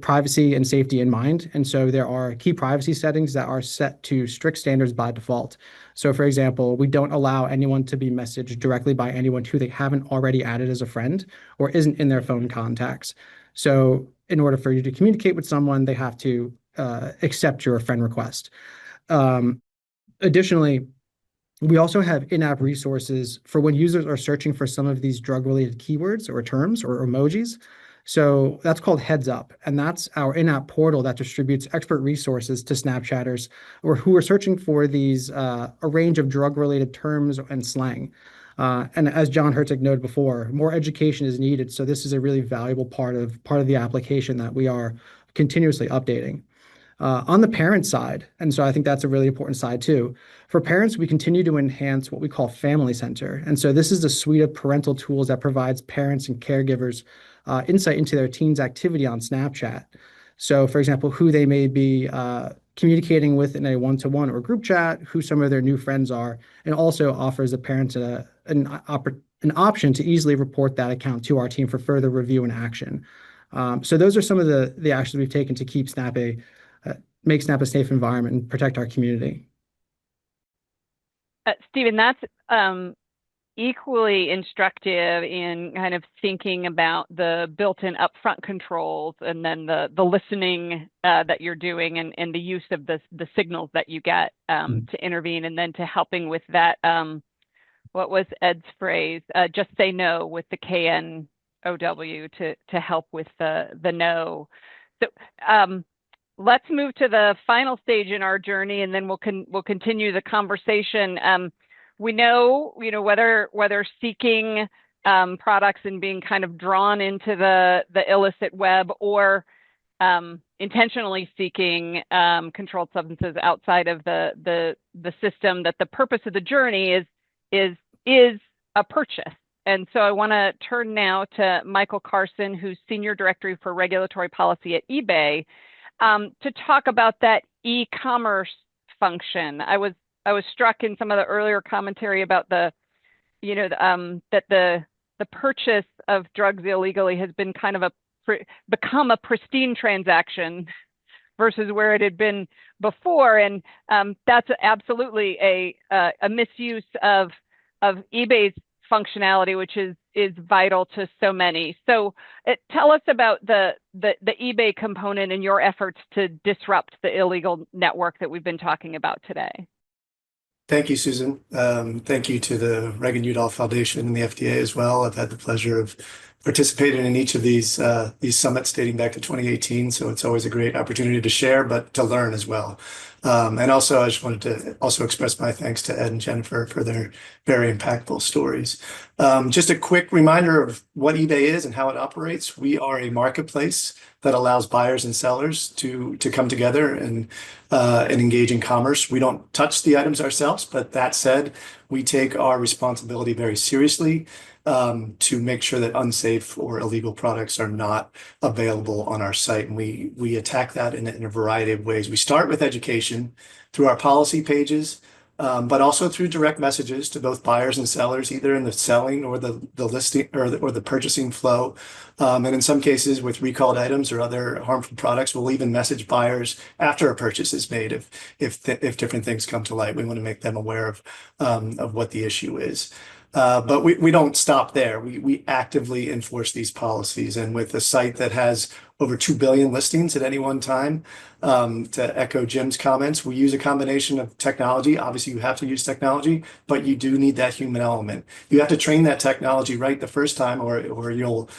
privacy and safety in mind. And so there are key privacy settings that are set to strict standards by default. So for example, we don't allow anyone to be messaged directly by anyone who they haven't already added as a friend or isn't in their phone contacts. So in order for you to communicate with someone, they have to accept your friend request. Additionally, we also have in-app resources for when users are searching for some of these drug-related keywords or terms or emojis. So that's called Heads Up, and that's our in-app portal that distributes expert resources to Snapchatters or who are searching for these a range of drug-related terms and slang. And as John Herzig noted before, more education is needed. So this is a really valuable part of the application that we are continuously updating. On the parent side, and so I think that's a really important side too. For parents, we continue to enhance what we call Family Center. And so this is a suite of parental tools that provides parents and caregivers insight into their teens' activity on Snapchat. So, for example, who they may be communicating with in a one-to-one or group chat, who some of their new friends are, and also offers the parents an option to easily report that account to our team for further review and action. So those are some of the actions we've taken to keep make Snap a safe environment and protect our community. Stephen, that's equally instructive in kind of thinking about the built-in upfront controls and then the listening that you're doing and the use of the signals that you get to intervene, and then to helping with that, what was Ed's phrase, just say no, with the KNOW to help with the no. So let's move to the final stage in our journey, and then we'll continue the conversation. We know, whether seeking products and being kind of drawn into the illicit web, or intentionally seeking controlled substances outside of the system, that the purpose of the journey is a purchase. And so I want to turn now to Michael Carson, who's Senior Director for Regulatory Policy at eBay, to talk about that e-commerce function. I was struck in some of the earlier commentary about that the purchase of drugs illegally has been kind of become a pristine transaction versus where it had been before, and that's absolutely a misuse of eBay's functionality, which is vital to so many. So tell us about the eBay component and your efforts to disrupt the illegal network that we've been talking about today. Thank you, Susan. Thank you to the Reagan-Udall Foundation and the FDA as well. I've had the pleasure of participating in each of these summits dating back to 2018, so it's always a great opportunity to share, but to learn as well. And also, I just wanted to also express my thanks to Ed and Jennifer for their very impactful stories. Just a quick reminder of what eBay is and how it operates. We are a marketplace that allows buyers and sellers to come together and engage in commerce. We don't touch the items ourselves, but that said, we take our responsibility very seriously to make sure that unsafe or illegal products are not available on our site. And we attack that in a variety of ways. We start with education through our policy pages, but also through direct messages to both buyers and sellers, either in the selling or the listing or the purchasing flow. And in some cases with recalled items or other harmful products, we'll even message buyers after a purchase is made if different things come to light. We want to make them aware of what the issue is. But we don't stop there. We actively enforce these policies. And with a site that has over 2 billion listings at any one time, to echo Jim's comments, we use a combination of technology. Obviously, you have to use technology, but you do need that human element. You have to train that technology right the first time, or you'll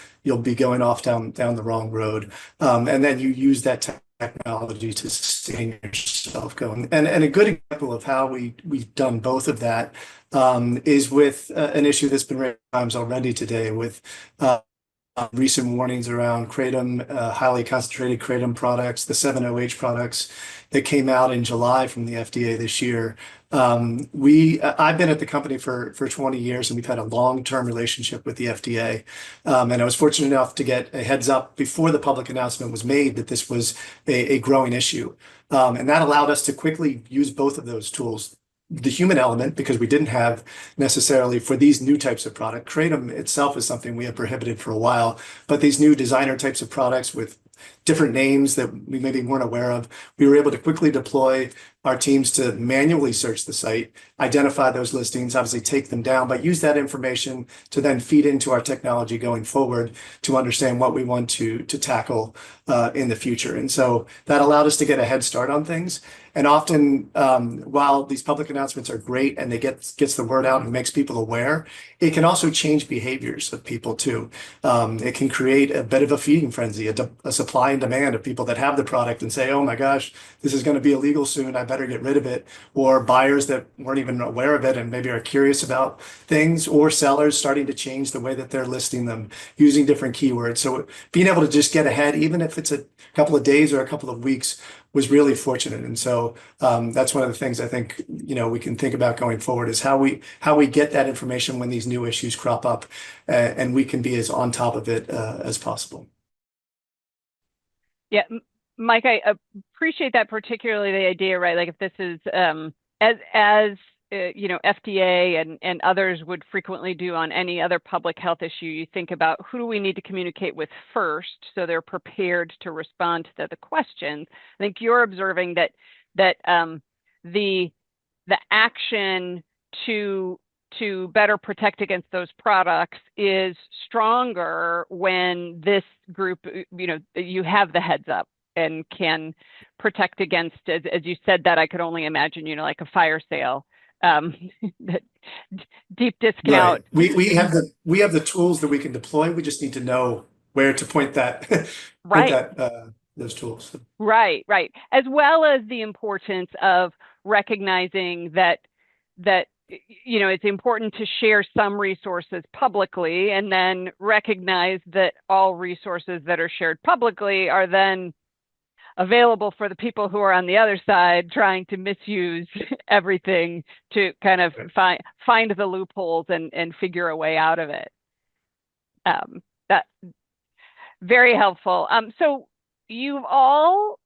be going off down the wrong road. And then you use that technology to sustain yourself going. And a good example of how we've done both of that is with an issue that's been raised times already today with recent warnings around kratom, highly concentrated kratom products, the 7-OH products that came out in July from the FDA this year. I've been at the company for 20 years, and we've had a long-term relationship with the FDA. And I was fortunate enough to get a heads up before the public announcement was made that this was a growing issue. And that allowed us to quickly use both of those tools. The human element, because we didn't have necessarily for these new types of product. Kratom itself is something we have prohibited for a while, but these new designer types of products with different names that we maybe weren't aware of, we were able to quickly deploy our teams to manually search the site, identify those listings, obviously take them down, but use that information to then feed into our technology going forward to understand what we want to tackle in the future. And so that allowed us to get a head start on things. And often, while these public announcements are great and they gets the word out and makes people aware, it can also change behaviors of people too. It can create a bit of a feeding frenzy. A supply and demand of people that have the product and say, oh my gosh, this is going to be illegal soon, I better get rid of it. Or buyers that weren't even aware of it and maybe are curious about things, or sellers starting to change the way that they're listing them using different keywords. So being able to just get ahead, even if it's a couple of days or a couple of weeks, was really fortunate. And so that's one of the things I think, we can think about going forward, is how we get that information when these new issues crop up, and we can be as on top of it as possible. Yeah, Mike, I appreciate that, particularly the idea, right? Like if this is as FDA and others would frequently do on any other public health issue, you think about who do we need to communicate with first so they're prepared to respond to the questions. I think you're observing that the action to better protect against those products is stronger when this group, you have the heads up and can protect against, as you said, that I could only imagine, like a fire sale, deep discount. Right. We have the tools that we can deploy. We just need to know where to point that, right. Those tools. Right. As well as the importance of recognizing that it's important to share some resources publicly, and then recognize that all resources that are shared publicly are then available for the people who are on the other side trying to misuse everything to kind of find the loopholes and figure a way out of it. That very helpful. So you've all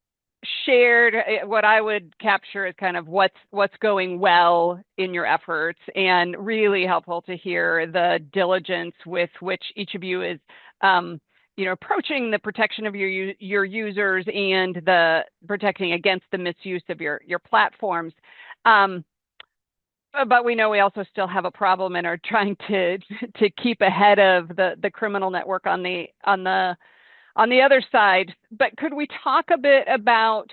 shared what I would capture as kind of what's going well in your efforts, and really helpful to hear the diligence with which each of you is approaching the protection of your users and the protecting against the misuse of your platforms. But we know we also still have a problem and are trying to keep ahead of the criminal network on the other side. But could we talk a bit about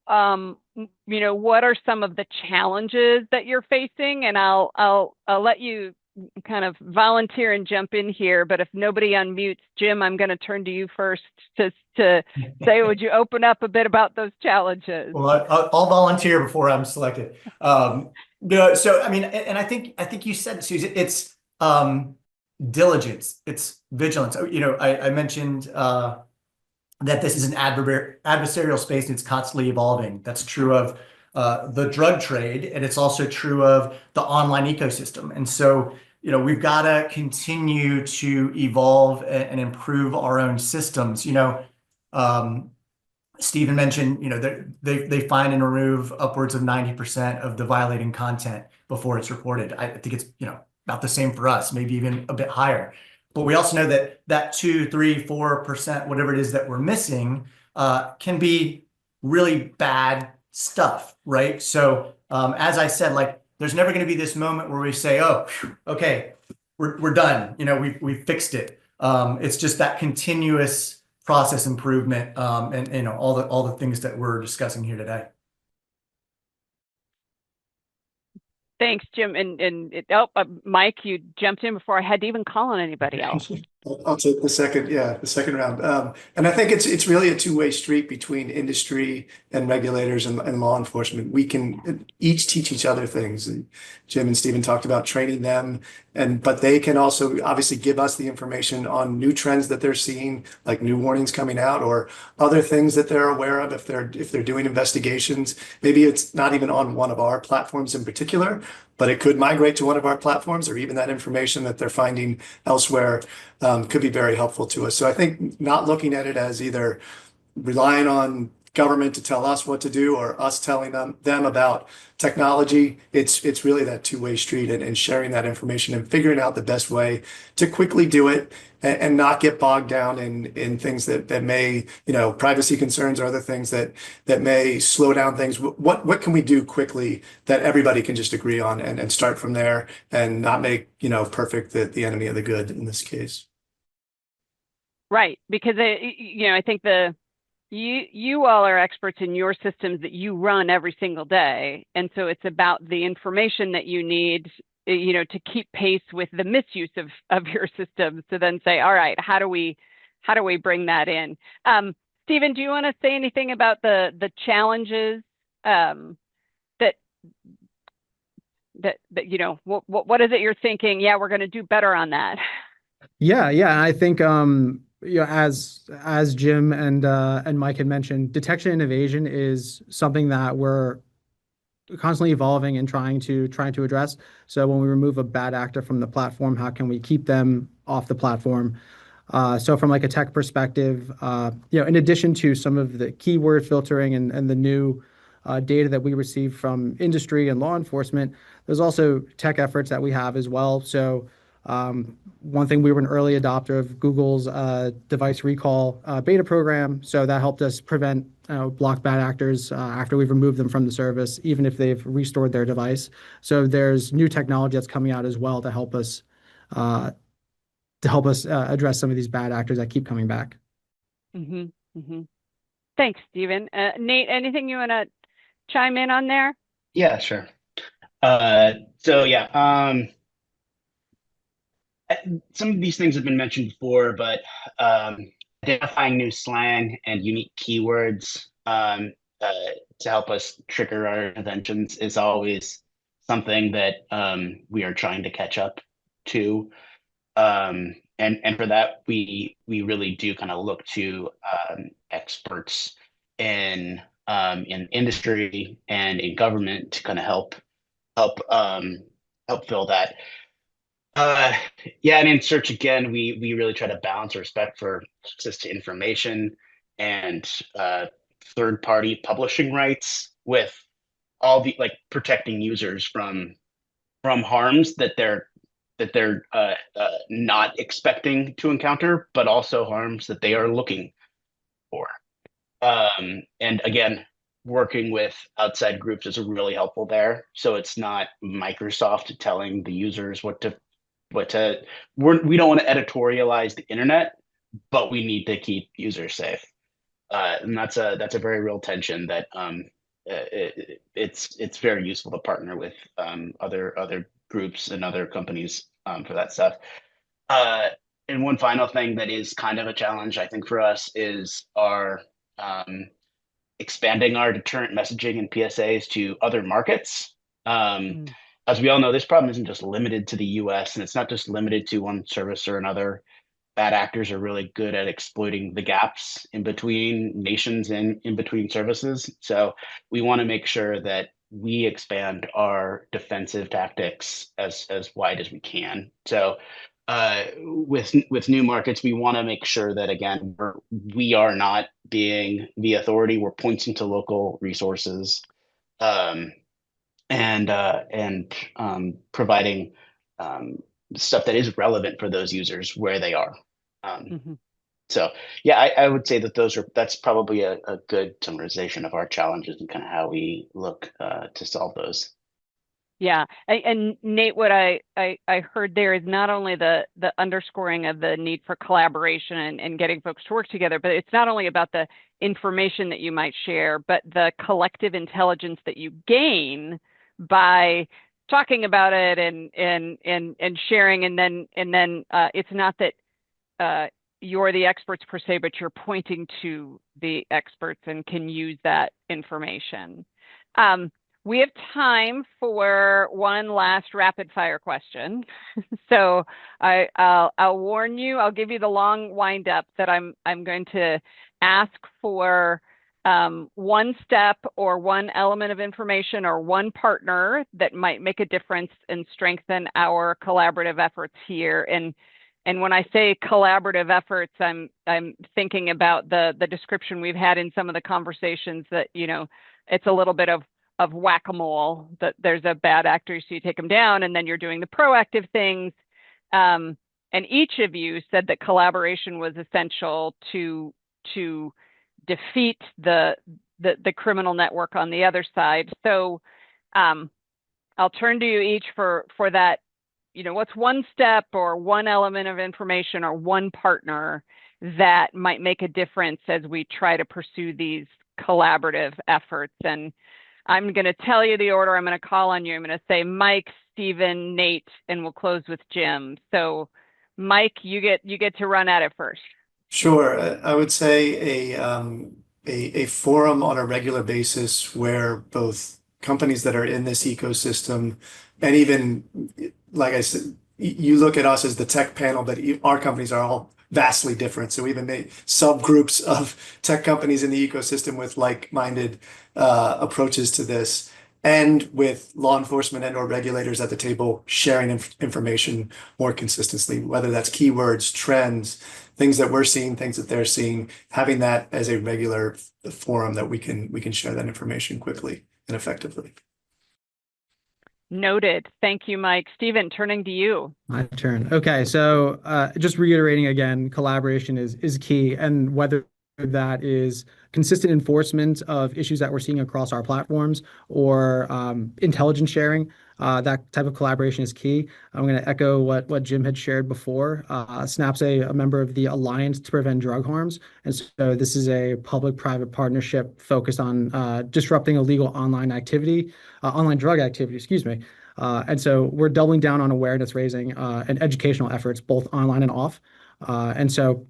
what are some of the challenges that you're facing? And I'll let you kind of volunteer and jump in here, but if nobody unmutes, Jim, I'm going to turn to you first to say, would you open up a bit about those challenges? Well, I'll volunteer before I'm selected. So I mean, and I think you said, Susan, it's diligence, it's vigilance. I mentioned that this is an adversarial space and it's constantly evolving. That's true of the drug trade, and it's also true of the online ecosystem. And so, we've got to continue to evolve and improve our own systems. Stephen mentioned, they find and remove upwards of 90% of the violating content before it's reported. I think it's, about the same for us, maybe even a bit higher. But we also know that 2, 3, 4%, whatever it is that we're missing, can be really bad stuff, right? So as I said, like, there's never going to be this moment where we say, oh, okay, we're done. We fixed it. It's just that continuous process improvement, and all the things that we're discussing here today. Thanks, Jim. And Mike, you jumped in before I had to even call on anybody else. I'll take the second round. And I think it's really a two-way street between industry and regulators and law enforcement. We can each teach each other things. And Jim and Stephen talked about training them, but they can also obviously give us the information on new trends that they're seeing, like new warnings coming out or other things that they're aware of if they're doing investigations. Maybe it's not even on one of our platforms in particular, but it could migrate to one of our platforms, or even that information that they're finding elsewhere could be very helpful to us. So I think not looking at it as either relying on government to tell us what to do or us telling them about technology, it's really that two-way street and sharing that information and figuring out the best way to quickly do it and not get bogged down in things that may, privacy concerns or other things that may slow down things. What can we do quickly that everybody can just agree on and start from there and not make, perfect the enemy of the good in this case? Right, because I think you all are experts in your systems that you run every single day, and so it's about the information that you need, to keep pace with the misuse of your systems. To then say, all right, how do we bring that in? Stephen, do you want to say anything about the challenges that you know, what is it you're thinking? Yeah, we're going to do better on that. Yeah, and I think as Jim and Mike had mentioned, detection and evasion is something that we're constantly evolving and trying to address. So when we remove a bad actor from the platform, how can we keep them off the platform? So from like a tech perspective, in addition to some of the keyword filtering and the new data that we receive from industry and law enforcement, there's also tech efforts that we have as well. So one thing, we were an early adopter of Google's device recall beta program. So that helped us prevent block bad actors after we've removed them from the service, even if they've restored their device. So there's new technology that's coming out as well to help us address some of these bad actors that keep coming back. Thanks, Stephen. Nate, anything you want to chime in on there? Yeah, sure. So yeah, some of these things have been mentioned before, but identifying new slang and unique keywords to help us trigger our interventions is always something that we are trying to catch up to. And for that, we really do kind of look to experts in industry and in government to kind of help fill that. Yeah, and in search again, we really try to balance respect for access to information and third-party publishing rights with all the protecting users from harms that they're not expecting to encounter, but also harms that they are looking for. And again, working with outside groups is really helpful there. So it's not Microsoft telling the users we don't want to editorialize the internet, but we need to keep users safe. And that's a very real tension that it's very useful to partner with other groups and other companies for that stuff. And one final thing that is kind of a challenge, I think, for us is our expanding our deterrent messaging and PSAs to other markets. As we all know, this problem isn't just limited to the US, and it's not just limited to one service or another. Bad actors are really good at exploiting the gaps in between nations and in between services. So we want to make sure that we expand our defensive tactics as wide as we can. So with new markets, we want to make sure that, again, we are not being the authority. We're pointing to local resources and providing stuff that is relevant for those users where they are. So yeah, I would say that that's probably a good summarization of our challenges and kind of how we look to solve those. Yeah, and Nate, what I heard there is not only the underscoring of the need for collaboration and getting folks to work together, but it's not only about the information that you might share, but the collective intelligence that you gain by talking about it and sharing, and then it's not that you're the experts per se, but you're pointing to the experts and can use that information. We have time for one last rapid fire question. So I'll warn you, I'll give you the long wind up that I'm going to ask for one step or one element of information or one partner that might make a difference and strengthen our collaborative efforts here. And when I say collaborative efforts, I'm thinking about the description we've had in some of the conversations that, it's a little bit of whack-a-mole, that there's a bad actor, so you take them down, and then you're doing the proactive things. And each of you said that collaboration was essential to defeat the criminal network on the other side. So I'll turn to you each for that. What's one step or one element of information or one partner that might make a difference as we try to pursue these collaborative efforts? And I'm going to tell you the order I'm going to call on you. I'm going to say Mike, Stephen, Nate, and we'll close with Jim. So Mike, you get to run at it first. Sure. I would say a forum on a regular basis where both companies that are in this ecosystem and even, like I said, you look at us as the tech panel, but our companies are all vastly different. So we even made subgroups of tech companies in the ecosystem with like-minded approaches to this, and with law enforcement and/or regulators at the table sharing information more consistently, whether that's keywords, trends, things that we're seeing, things that they're seeing, having that as a regular forum that we can share that information quickly and effectively. Noted. Thank you, Mike. Stephen, turning to you. My turn. Okay, so just reiterating again, collaboration is key, and whether that is consistent enforcement of issues that we're seeing across our platforms or intelligence sharing, that type of collaboration is key. I'm going to echo what Jim had shared before. SNAP's a member of the Alliance to Prevent Drug Harms, and so this is a public-private partnership focused on disrupting illegal online drug activity, excuse me. And so we're doubling down on awareness raising and educational efforts, both online and off. And so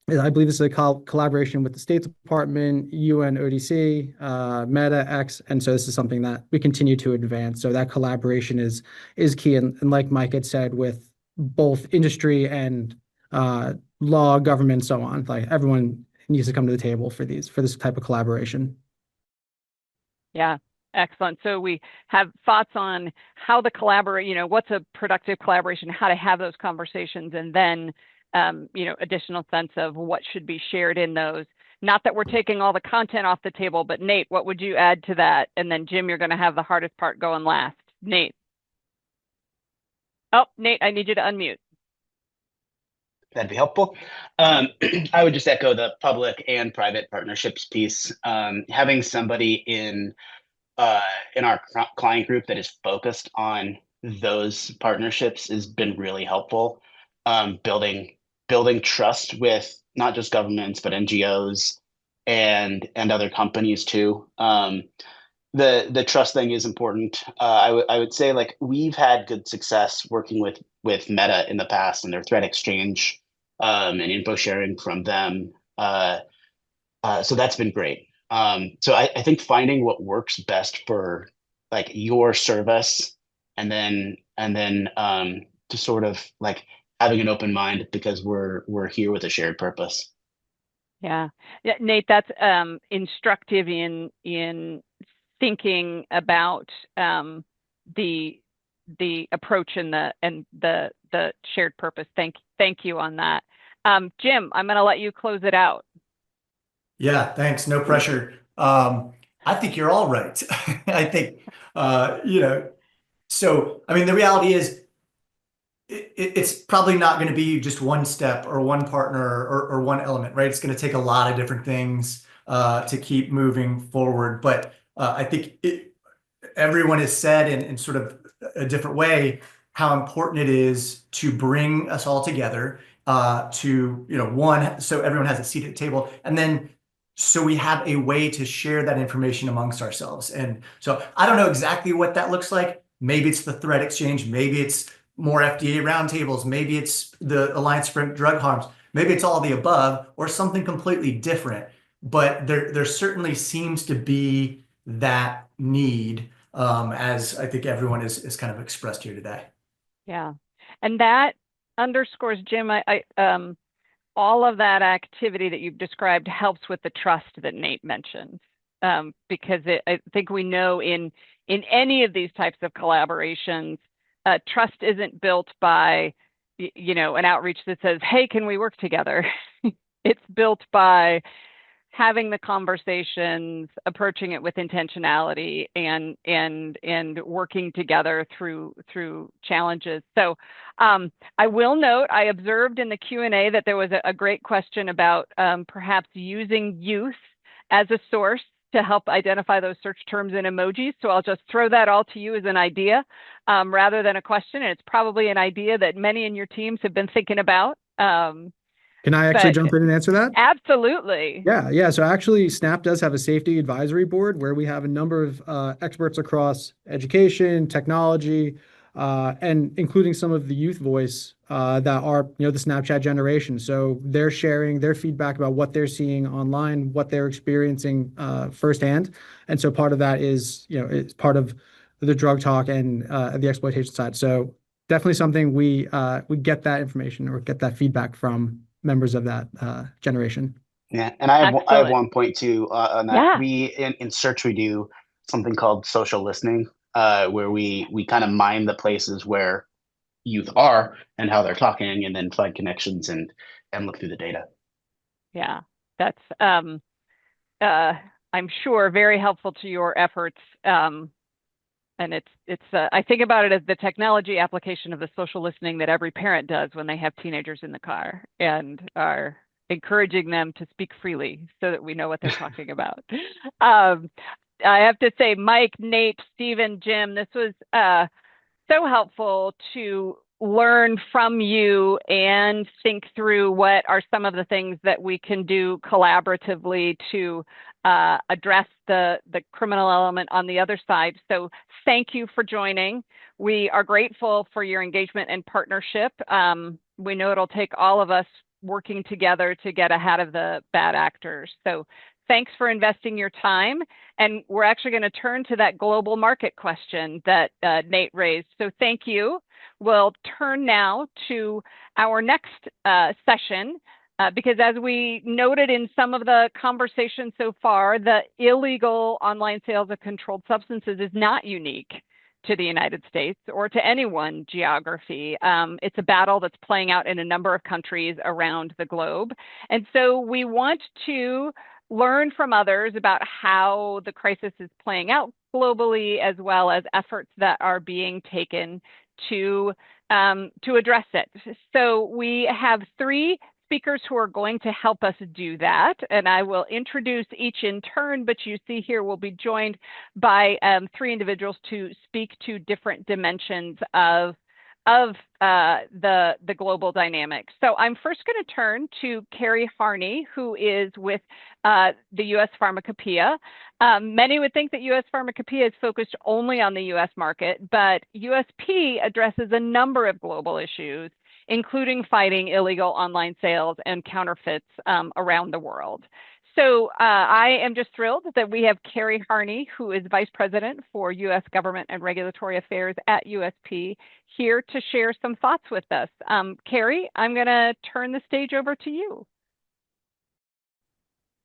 I believe this is a collaboration with the State Department, UN, ODC, Meta, X, and so this is something that we continue to advance. So that collaboration is key, and like Mike had said, with both industry and law, government, so on. Like everyone needs to come to the table for this type of collaboration. Yeah. Excellent. So we have thoughts on how the what's a productive collaboration, how to have those conversations, and then, additional sense of what should be shared in those. Not that we're taking all the content off the table, but Nate, what would you add to that? And then Jim, you're going to have the hardest part going last. Nate. Oh, Nate, I need you to unmute. That'd be helpful. I would just echo the public and private partnerships piece. Having somebody in our client group that is focused on those partnerships has been really helpful. Building trust with not just governments, but NGOs and other companies too. The trust thing is important. I would say, like, we've had good success working with Meta in the past and their threat exchange and info sharing from them. So that's been great. So I think finding what works best for like your service, and then to sort of like having an open mind, because we're here with a shared purpose. Yeah, Nate, that's instructive in thinking about the approach and the shared purpose. Thank you on that. Jim, I'm going to let you close it out. Yeah, thanks. No pressure. I think you're all right. I think, so, I mean, the reality is it's probably not going to be just one step or one partner or one element, right? It's going to take a lot of different things to keep moving forward. But I think everyone has said in sort of a different way how important it is to bring us all together to, one, so everyone has a seat at the table, and then so we have a way to share that information amongst ourselves. And so I don't know exactly what that looks like. Maybe it's the threat exchange. Maybe it's more FDA roundtables. Maybe it's the Alliance to Prevent Drug Harms. Maybe it's all the above or something completely different. But there certainly seems to be that need, as I think everyone is kind of expressed here today. Yeah, and that underscores, Jim, all of that activity that you've described helps with the trust that Nate mentioned, because I think we know in any of these types of collaborations, trust isn't built by, an outreach that says, hey, can we work together? It's built by having the conversations, approaching it with intentionality, and working together through challenges. So I will note, I observed in the Q&A that there was a great question about perhaps using youth as a source to help identify those search terms in emojis. So I'll just throw that all to you as an idea rather than a question. And it's probably an idea that many in your teams have been thinking about. Can I actually jump in and answer that? Absolutely. Yeah. So actually, SNAP does have a safety advisory board where we have a number of experts across education, technology, and including some of the youth voice that are, the Snapchat generation. So they're sharing their feedback about what they're seeing online, what they're experiencing firsthand. And so part of that is, it's part of the drug talk and the exploitation side. So definitely something we get that information or get that feedback from members of that generation. Yeah, and I have one point too on that. Yeah. We in search we do something called social listening, where we kind of mine the places where youth are and how they're talking, and then find connections and look through the data. Yeah, that's I'm sure very helpful to your efforts. And it's I think about it as the technology application of the social listening that every parent does when they have teenagers in the car and are encouraging them to speak freely so that we know what they're talking about. I have to say, Mike, Nate, Stephen, Jim, this was so helpful to learn from you and think through what are some of the things that we can do collaboratively to address the criminal element on the other side. So thank you for joining. We are grateful for your engagement and partnership. We know it'll take all of us working together to get ahead of the bad actors. So thanks for investing your time. And we're actually going to turn to that global market question that Nate raised. So thank you. We'll turn now to our next session, because as we noted in some of the conversation so far, the illegal online sales of controlled substances is not unique to the United States or to any one geography. It's a battle that's playing out in a number of countries around the globe. And so we want to learn from others about how the crisis is playing out globally, as well as efforts that are being taken to address it. So we have three speakers who are going to help us do that, and I will introduce each in turn, but you see here we'll be joined by three individuals to speak to different dimensions of the global dynamics. So I'm first going to turn to Carrie Harney, who is with the U.S. Pharmacopoeia. Many would think that U.S. Pharmacopoeia is focused only on the U.S. market, but USP addresses a number of global issues, including fighting illegal online sales and counterfeits around the world. So I am just thrilled that we have Carrie Harney, who is Vice President for U.S. Government and Regulatory Affairs at USP, here to share some thoughts with us. Carrie, I'm going to turn the stage over to you.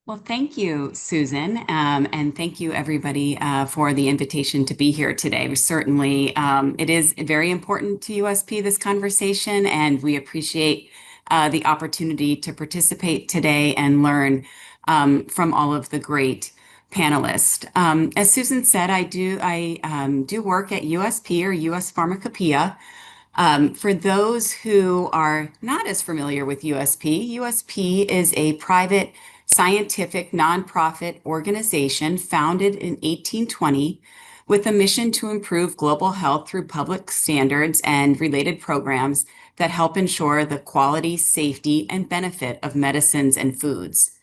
Well, thank you, Susan, and thank you, everybody, for the invitation to be here today. We certainly, it is very important to USP, this conversation, and we appreciate the opportunity to participate today and learn from all of the great panelists. As Susan said, I do work at USP, or U.S. Pharmacopoeia. For those who are not as familiar with USP, USP is a private scientific nonprofit organization founded in 1820 with a mission to improve global health through public standards and related programs that help ensure the quality, safety, and benefit of medicines and foods.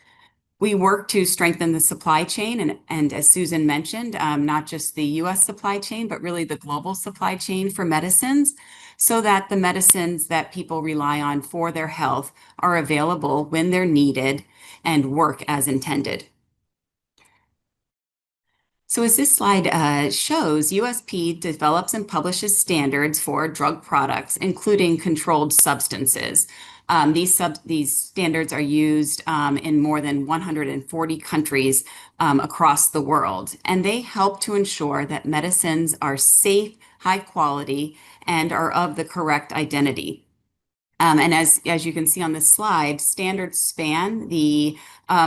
We work to strengthen the supply chain and as Susan mentioned, not just the US supply chain, but really the global supply chain for medicines, so that the medicines that people rely on for their health are available when they're needed and work as intended. So as this slide shows, USP develops and publishes standards for drug products, including controlled substances. These standards are used in more than 140 countries across the world, and they help to ensure that medicines are safe, high quality, and are of the correct identity. And as you can see on this slide, standards span the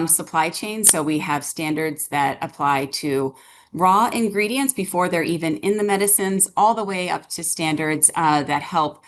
supply chain. So we have standards that apply to raw ingredients before they're even in the medicines, all the way up to standards that help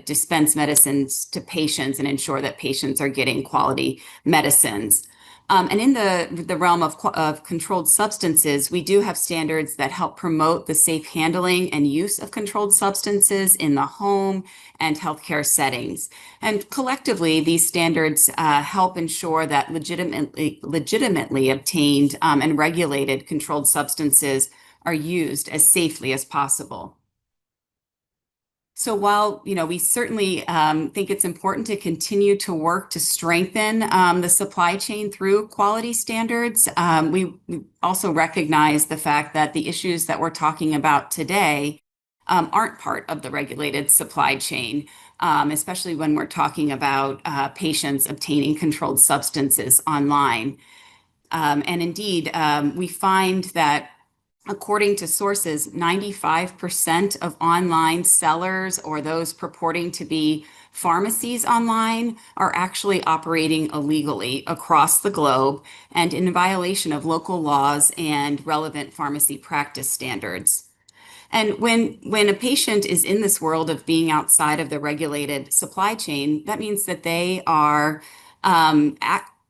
dispense medicines to patients and ensure that patients are getting quality medicines. And in the realm of controlled substances, we do have standards that help promote the safe handling and use of controlled substances in the home and healthcare settings. And collectively, these standards help ensure that legitimately obtained and regulated controlled substances are used as safely as possible. So while, we certainly think it's important to continue to work to strengthen the supply chain through quality standards, we also recognize the fact that the issues that we're talking about today aren't part of the regulated supply chain, especially when we're talking about patients obtaining controlled substances online. And indeed, we find that according to sources, 95% of online sellers or those purporting to be pharmacies online are actually operating illegally across the globe and in violation of local laws and relevant pharmacy practice standards. And when a patient is in this world of being outside of the regulated supply chain, that means that they are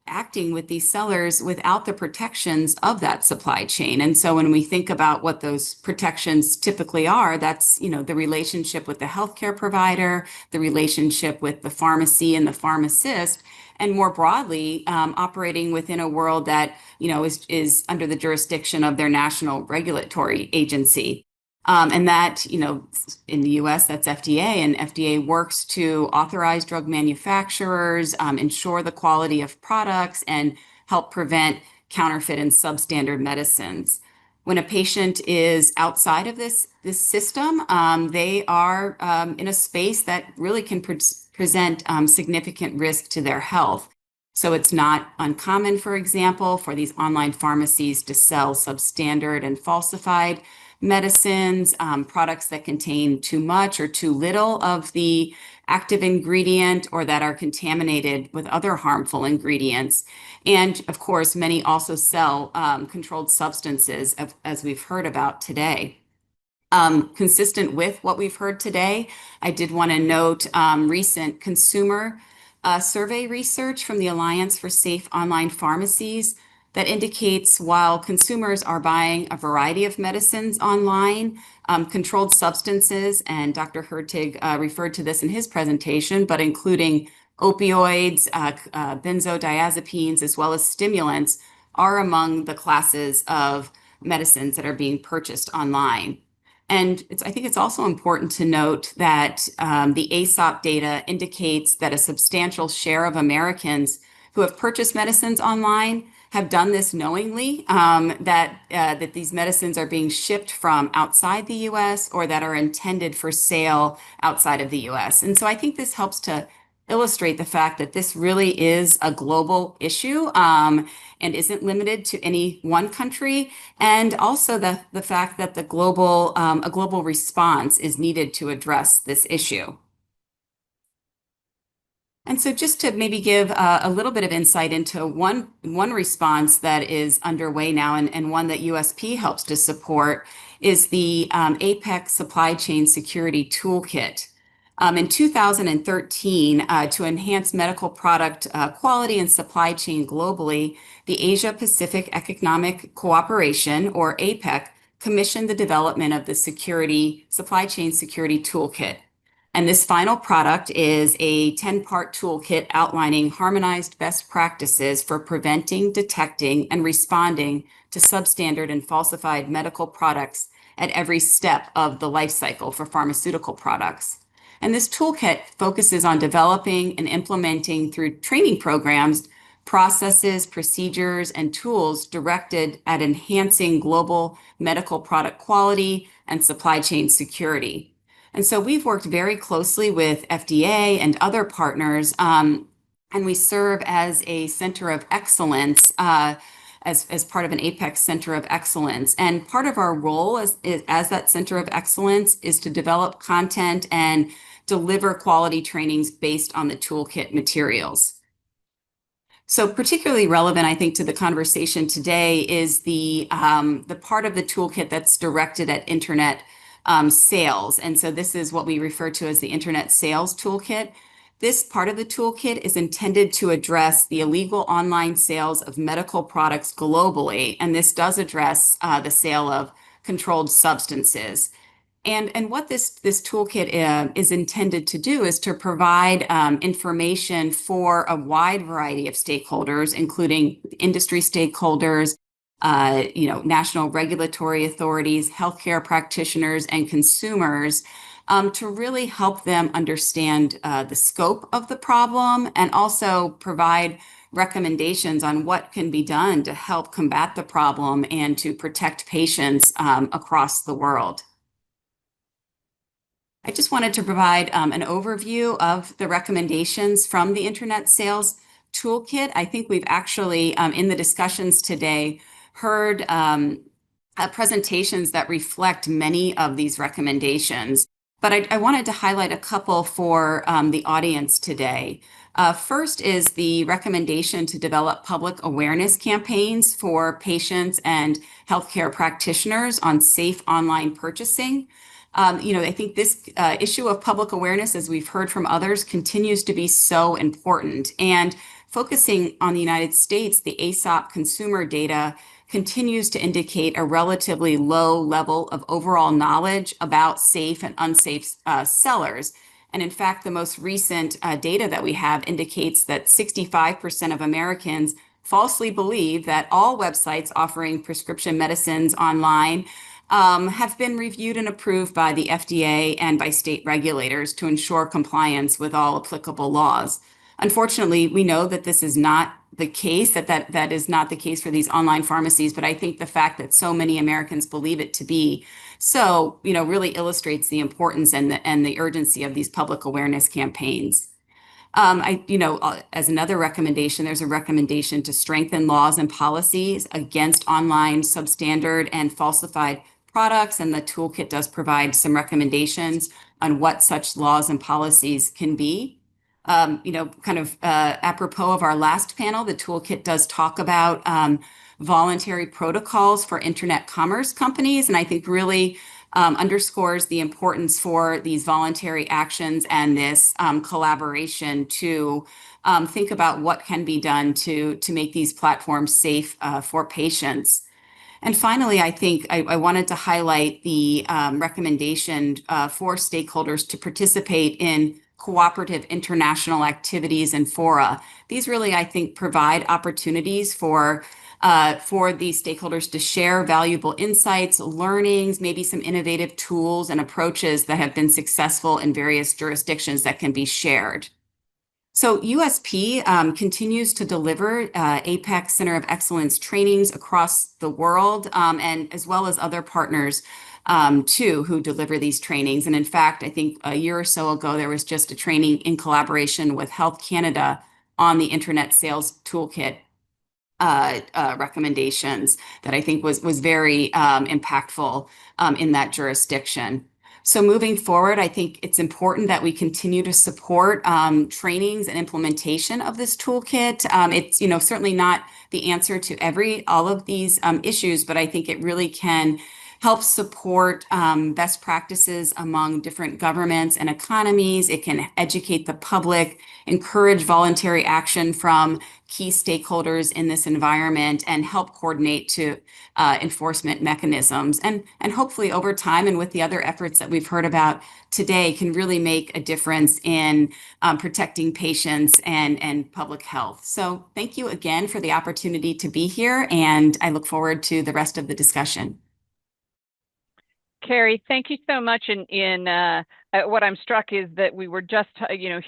acting with these sellers without the protections of that supply chain. And so when we think about what those protections typically are, that's, the relationship with the healthcare provider, the relationship with the pharmacy and the pharmacist, and more broadly, operating within a world that, is under the jurisdiction of their national regulatory agency. And that, in the US, that's FDA, and FDA works to authorize drug manufacturers, ensure the quality of products, and help prevent counterfeit and substandard medicines. When a patient is outside of this system, they are in a space that really can present significant risk to their health. So it's not uncommon, for example, for these online pharmacies to sell substandard and falsified medicines, products that contain too much or too little of the active ingredient or that are contaminated with other harmful ingredients. And of course, many also sell controlled substances, as we've heard about today. Consistent with what we've heard today, I did want to note recent consumer survey research from the Alliance for Safe Online Pharmacies that indicates while consumers are buying a variety of medicines online, controlled substances, and Dr. Hertig referred to this in his presentation, but including opioids, benzodiazepines, as well as stimulants, are among the classes of medicines that are being purchased online. And I think it's also important to note that the ASOP data indicates that a substantial share of Americans who have purchased medicines online have done this knowingly, that these medicines are being shipped from outside the US or that are intended for sale outside of the US. And so I think this helps to illustrate the fact that this really is a global issue and isn't limited to any one country, and also the fact that a global response is needed to address this issue. And so just to maybe give a little bit of insight into one response that is underway now and one that USP helps to support is the APEC Supply Chain Security Toolkit. In 2013, to enhance medical product quality and supply chain globally, the Asia Pacific Economic Cooperation, or APEC, commissioned the development of the Supply Chain Security Toolkit. And this final product is a 10-part toolkit outlining harmonized best practices for preventing, detecting, and responding to substandard and falsified medical products at every step of the life cycle for pharmaceutical products. And this toolkit focuses on developing and implementing through training programs, processes, procedures, and tools directed at enhancing global medical product quality and supply chain security. And so we've worked very closely with FDA and other partners, and we serve as a center of excellence, as part of an APEC Center of Excellence. And part of our role as that Center of Excellence is to develop content and deliver quality trainings based on the toolkit materials. So particularly relevant, I think, to the conversation today is the part of the toolkit that's directed at internet sales. And so this is what we refer to as the Internet Sales Toolkit. This part of the toolkit is intended to address the illegal online sales of medical products globally. And this does address the sale of controlled substances. And what this toolkit is intended to do is to provide information for a wide variety of stakeholders, including industry stakeholders, national regulatory authorities, healthcare practitioners, and consumers to really help them understand the scope of the problem and also provide recommendations on what can be done to help combat the problem and to protect patients across the world. I just wanted to provide an overview of the recommendations from the Internet Sales Toolkit. I think we've actually, in the discussions today, heard presentations that reflect many of these recommendations. But I wanted to highlight a couple for the audience today. First is the recommendation to develop public awareness campaigns for patients and healthcare practitioners on safe online purchasing. I think this issue of public awareness, as we've heard from others, continues to be so important. And focusing on the United States, the ASOP consumer data continues to indicate a relatively low level of overall knowledge about safe and unsafe sellers. And in fact, the most recent data that we have indicates that 65% of Americans falsely believe that all websites offering prescription medicines online have been reviewed and approved by the FDA and by state regulators to ensure compliance with all applicable laws. Unfortunately, we know that this is not the case, that is not the case for these online pharmacies, but I think the fact that so many Americans believe it to be so, really illustrates the importance and the urgency of these public awareness campaigns. As another recommendation, there's a recommendation to strengthen laws and policies against online substandard and falsified products, and the toolkit does provide some recommendations on what such laws and policies can be. Apropos of our last panel, the toolkit does talk about voluntary protocols for internet commerce companies, and I think really underscores the importance for these voluntary actions and this collaboration to think about what can be done to make these platforms safe for patients. And finally, I think I wanted to highlight the recommendation for stakeholders to participate in cooperative international activities and fora. These really, I think, provide opportunities for these stakeholders to share valuable insights, learnings, maybe some innovative tools and approaches that have been successful in various jurisdictions that can be shared. So USP continues to deliver APEC Center of Excellence trainings across the world, and as well as other partners too, who deliver these trainings. And in fact, I think a year or so ago, there was just a training in collaboration with Health Canada on the Internet Sales Toolkit recommendations that I think was very impactful in that jurisdiction. So moving forward, I think it's important that we continue to support trainings and implementation of this toolkit. It's certainly not the answer to all of these issues, but I think it really can help support best practices among different governments and economies. It can educate the public, encourage voluntary action from key stakeholders in this environment, and help coordinate to enforcement mechanisms. And hopefully over time, and with the other efforts that we've heard about today, can really make a difference in protecting patients and public health. So thank you again for the opportunity to be here, and I look forward to the rest of the discussion. Carrie, thank you so much. What I'm struck is that we were just,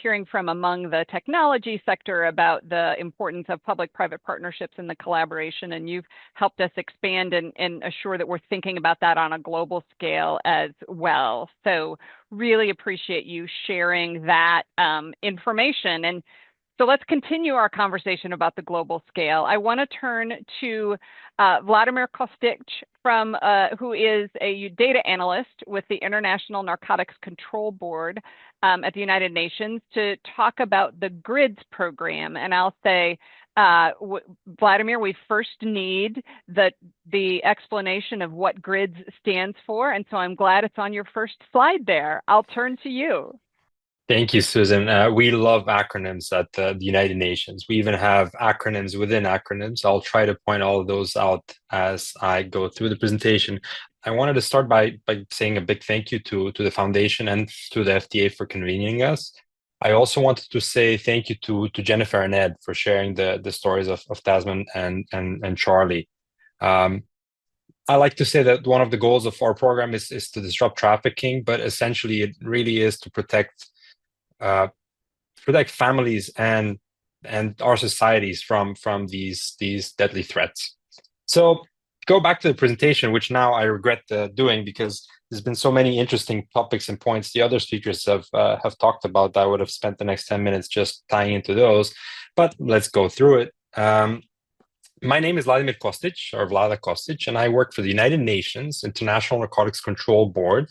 hearing from among the technology sector about the importance of public-private partnerships and the collaboration, and you've helped us expand and assure that we're thinking about that on a global scale as well. So really appreciate you sharing that information. And so let's continue our conversation about the global scale. I want to turn to Vladimir Kostic, who is a data analyst with the International Narcotics Control Board at the United Nations, to talk about the GRIDS program. And I'll say, Vladimir, we first need the explanation of what GRIDS stands for. And so I'm glad it's on your first slide there. I'll turn to you. Thank you, Susan. We love acronyms at the United Nations. We even have acronyms within acronyms. I'll try to point all of those out as I go through the presentation. I wanted to start by saying a big thank you to the foundation and to the FDA for convening us. I also wanted to say thank you to Jennifer and Ed for sharing the stories of Tasman and Charlie. I like to say that one of the goals of our program is to disrupt trafficking, but essentially it really is to protect families and our societies from these deadly threats. So go back to the presentation, which now I regret doing because there's been so many interesting topics and points the other speakers have talked about that I would have spent the next 10 minutes just tying into those. But let's go through it. My name is Vladimir Kostic, or Vlada Kostic, and I work for the United Nations International Narcotics Control Board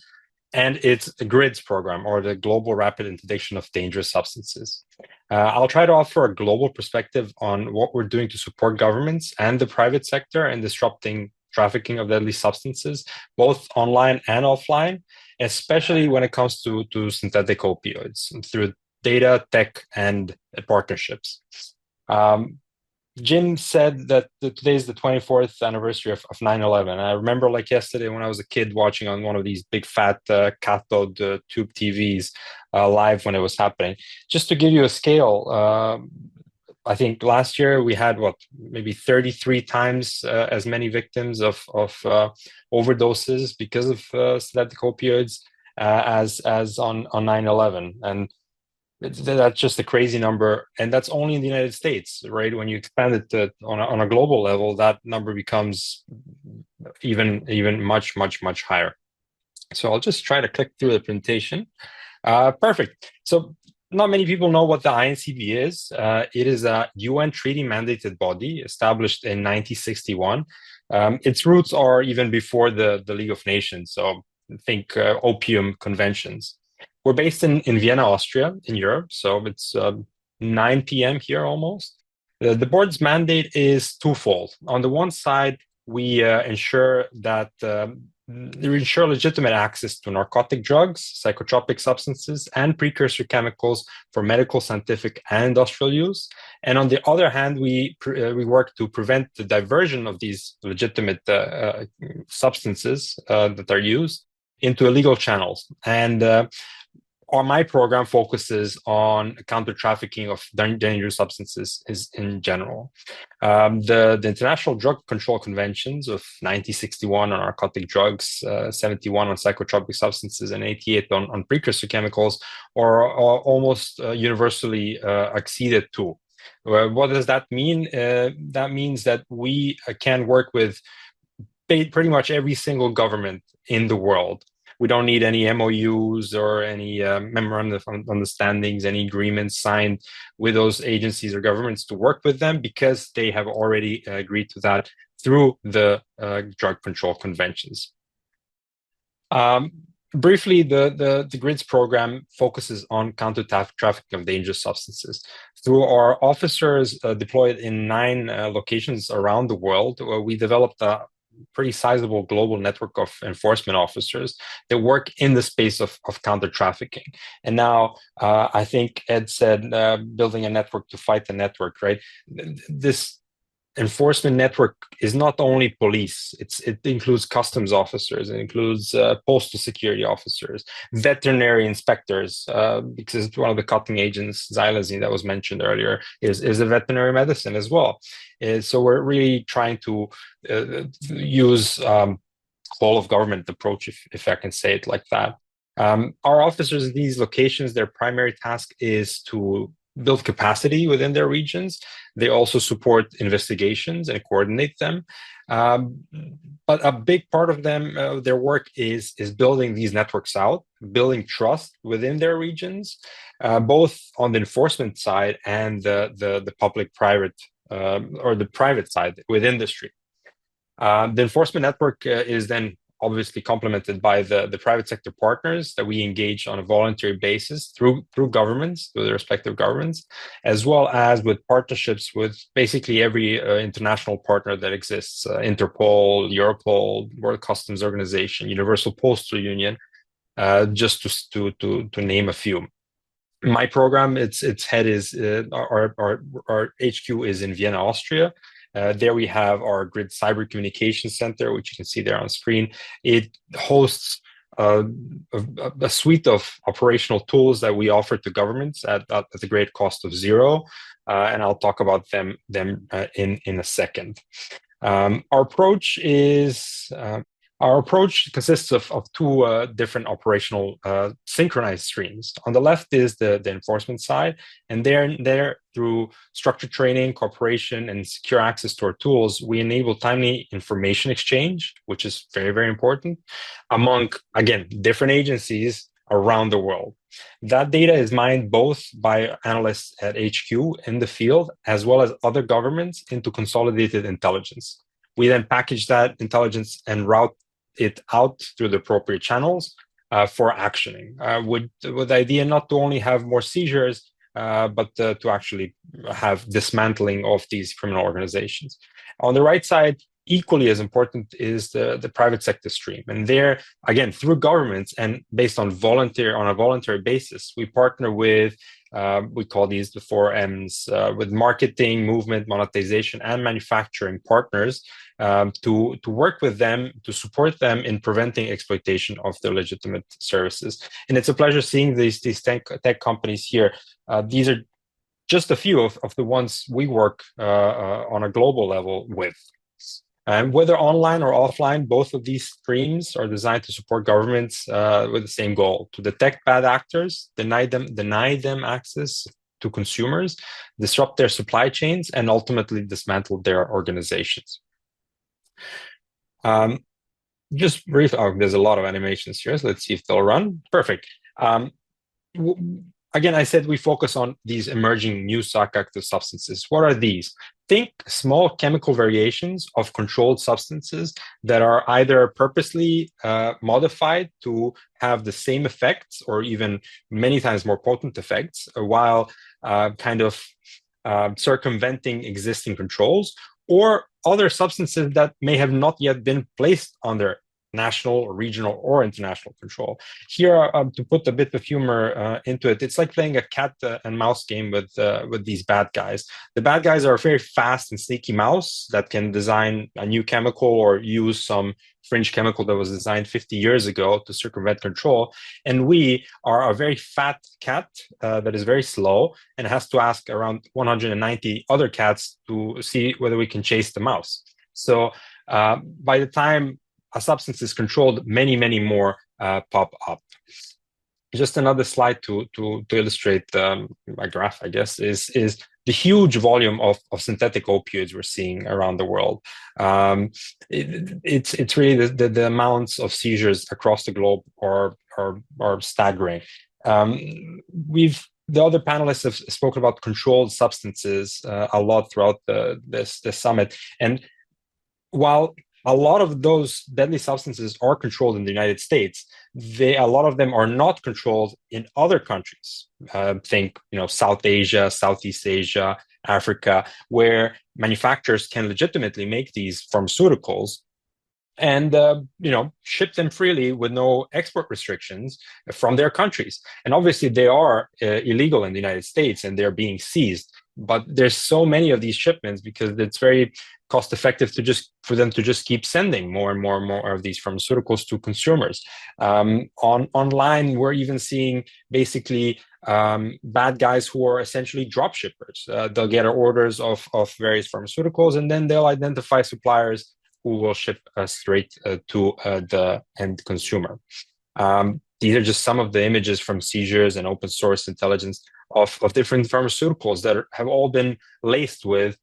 and its GRIDS program, or the Global Rapid Interdiction of Dangerous Substances. I'll try to offer a global perspective on what we're doing to support governments and the private sector in disrupting trafficking of deadly substances, both online and offline, especially when it comes to synthetic opioids through data, tech, and partnerships. Jim said that today is the 24th anniversary of 9/11. I remember like yesterday when I was a kid watching on one of these big fat cathode tube TVs live when it was happening. Just to give you a scale, I think last year we had maybe 33 times as many victims of overdoses because of synthetic opioids as on 9/11. And that's just a crazy number, and that's only in the United States, right? When you expand it on a global level, that number becomes even much higher. So I'll just try to click through the presentation. Perfect. So not many people know what the INCB is. It is a UN treaty mandated body established in 1961. Its roots are even before the League of Nations. So think opium conventions. We're based in Vienna, Austria, in Europe. So it's 9 p.m. here almost. The board's mandate is twofold. On the one side, we ensure legitimate access to narcotic drugs, psychotropic substances, and precursor chemicals for medical, scientific, and industrial use. And on the other hand, we work to prevent the diversion of these legitimate substances that are used into illegal channels. And my program focuses on counter trafficking of dangerous substances in general. The International Drug Control Conventions of 1961 on narcotic drugs, 71 on psychotropic substances, and 88 on precursor chemicals are almost universally acceded to. What does that mean? That means that we can work with pretty much every single government in the world. We don't need any MOUs or any memorandum of understandings, any agreements signed with those agencies or governments to work with them because they have already agreed to that through the drug control conventions. Briefly, the GRIDS program focuses on counter trafficking of dangerous substances. Through our officers deployed in 9 locations around the world, we developed a pretty sizable global network of enforcement officers that work in the space of counter trafficking. And now I think Ed said building a network to fight the network, right? This enforcement network is not only police, it includes customs officers, it includes postal security officers, veterinary inspectors, because one of the cutting agents, xylazine, that was mentioned earlier, is a veterinary medicine as well. So we're really trying to use whole of government approach, if I can say it like that. Our officers in these locations, their primary task is to build capacity within their regions. They also support investigations and coordinate them. But a big part of their work is building these networks out, building trust within their regions, both on the enforcement side and the public-private or the private side with industry. The enforcement network is then obviously complemented by the private sector partners that we engage on a voluntary basis through governments, through the respective governments, as well as with partnerships with basically every international partner that exists, Interpol, Europol, World Customs Organization, Universal Postal Union, just to name a few. My program, its head is our HQ is in Vienna, Austria. There we have our GRID Cyber Communications Center, which you can see there on screen. It hosts a suite of operational tools that we offer to governments at the great cost of zero, and I'll talk about them in a second. Our approach consists of two different operational synchronized streams. On the left is the enforcement side, and there through structured training, cooperation, and secure access to our tools, we enable timely information exchange, which is very, very important, among, again, different agencies around the world. That data is mined both by analysts at HQ in the field, as well as other governments into consolidated intelligence. We then package that intelligence and route it out through the appropriate channels for actioning, with the idea not to only have more seizures, but to actually have dismantling of these criminal organizations. On the right side, equally as important is the private sector stream. And there, again, through governments and based on a voluntary basis, we partner with, we call these the 4 M's, with marketing, movement, monetization, and manufacturing partners to work with them, to support them in preventing exploitation of their legitimate services. And it's a pleasure seeing these tech companies here. These are just a few of the ones we work on a global level with. And whether online or offline, both of these streams are designed to support governments with the same goal: to detect bad actors, deny them access to consumers, disrupt their supply chains, and ultimately dismantle their organizations. Just brief. Oh, there's a lot of animations here, so let's see if they'll run. Perfect. Again, I said we focus on these emerging new psychoactive substances. What are these? Think small chemical variations of controlled substances that are either purposely modified to have the same effects or even many times more potent effects, while circumventing existing controls, or other substances that may have not yet been placed under national, regional, or international control. Here, to put a bit of humor into it, it's like playing a cat and mouse game with these bad guys. The bad guys are a very fast and sneaky mouse that can design a new chemical or use some fringe chemical that was designed 50 years ago to circumvent control. And we are a very fat cat that is very slow and has to ask around 190 other cats to see whether we can chase the mouse. So by the time a substance is controlled, many, many more pop up. Just another slide to illustrate my graph, I guess, is the huge volume of synthetic opioids we're seeing around the world. It's really the amounts of seizures across the globe are staggering. The other panelists have spoken about controlled substances a lot throughout this summit, and while a lot of those deadly substances are controlled in the United States, a lot of them are not controlled in other countries. Think, South Asia, Southeast Asia, Africa, where manufacturers can legitimately make these pharmaceuticals and ship them freely with no export restrictions from their countries. And obviously they are illegal in the United States and they're being seized. But there's so many of these shipments because it's very cost effective for them to just keep sending more and more and more of these pharmaceuticals to consumers. Online, we're even seeing basically bad guys who are essentially drop shippers. They'll get orders of various pharmaceuticals, and then they'll identify suppliers who will ship straight to the end consumer. These are just some of the images from seizures and open source intelligence of different pharmaceuticals that have all been laced with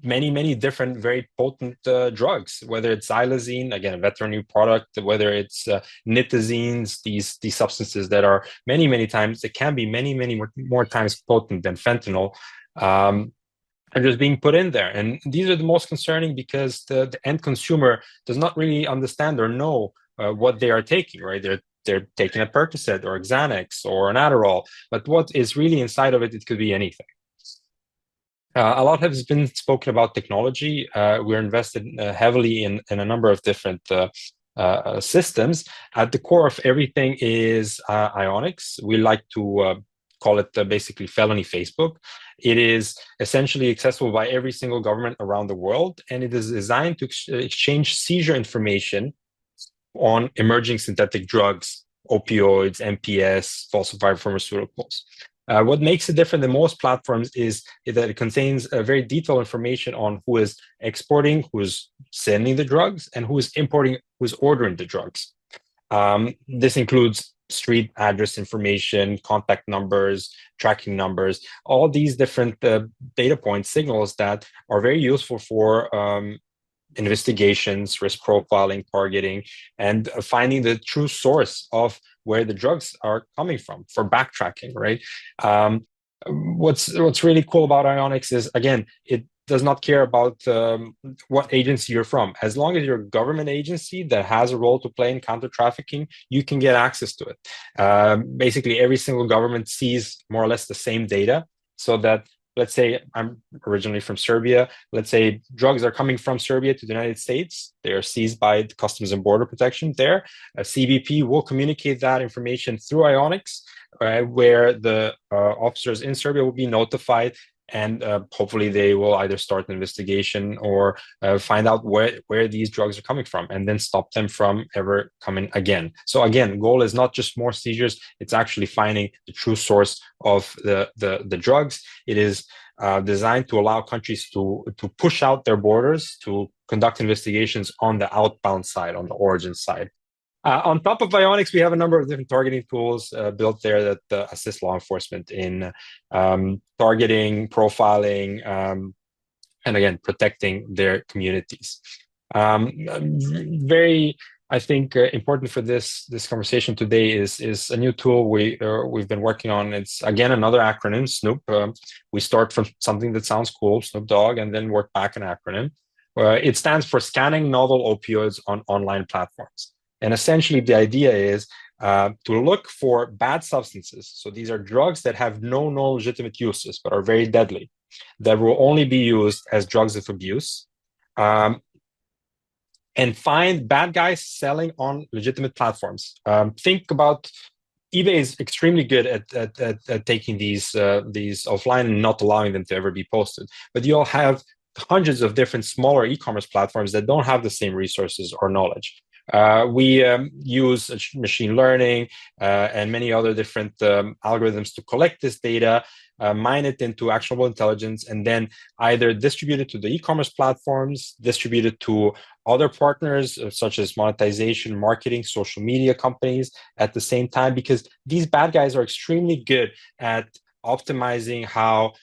many, many different very potent drugs, whether it's xylazine, again, a veterinary product, whether it's nitazines, these substances that are many, many times, it can be many, many more times potent than fentanyl, are just being put in there. And these are the most concerning because the end consumer does not really understand or know what they are taking, right? They're taking a Percocet or a Xanax or an Adderall, but what is really inside of it, it could be anything. A lot has been spoken about technology. We're invested heavily in a number of different systems. At the core of everything is ionics. We like to call it basically felony Facebook. It is essentially accessible by every single government around the world, and it is designed to exchange seizure information on emerging synthetic drugs, opioids, MPS, falsified pharmaceuticals. What makes it different than most platforms is that it contains very detailed information on who is exporting, who is sending the drugs, and who is importing, who is ordering the drugs. This includes street address information, contact numbers, tracking numbers, all these different data points, signals that are very useful for investigations, risk profiling, targeting, and finding the true source of where the drugs are coming from for backtracking, right? What's really cool about Ionix is, again, it does not care about what agency you're from. As long as you're a government agency that has a role to play in counter trafficking, you can get access to it. Basically, every single government sees more or less the same data, so that, let's say I'm originally from Serbia. Let's say drugs are coming from Serbia to the United States. They are seized by the Customs and Border Protection there. CBP will communicate that information through Ionix, where the officers in Serbia will be notified, and hopefully they will either start an investigation or find out where these drugs are coming from, and then stop them from ever coming again. So again, goal is not just more seizures, it's actually finding the true source of the drugs. It is designed to allow countries to push out their borders, to conduct investigations on the outbound side, on the origin side. On top of Ionix, we have a number of different targeting tools built there that assist law enforcement in targeting, profiling, and again, protecting their communities. Very, I think, important for this conversation today is a new tool we've been working on. It's, again, another acronym, Snoop. We start from something that sounds cool, Snoop Dogg, and then work back an acronym. It stands for Scanning Novel Opioids on Online Platforms. And essentially, the idea is to look for bad substances. So these are drugs that have no known legitimate uses, but are very deadly, that will only be used as drugs of abuse, and find bad guys selling on legitimate platforms. Think about eBay is extremely good at taking these offline and not allowing them to ever be posted. But you'll have hundreds of different smaller e-commerce platforms that don't have the same resources or knowledge. We use machine learning and many other different algorithms to collect this data, mine it into actionable intelligence, and then either distribute it to the e-commerce platforms, distribute it to other partners such as monetization, marketing, social media companies at the same time, because these bad guys are extremely good at optimizing how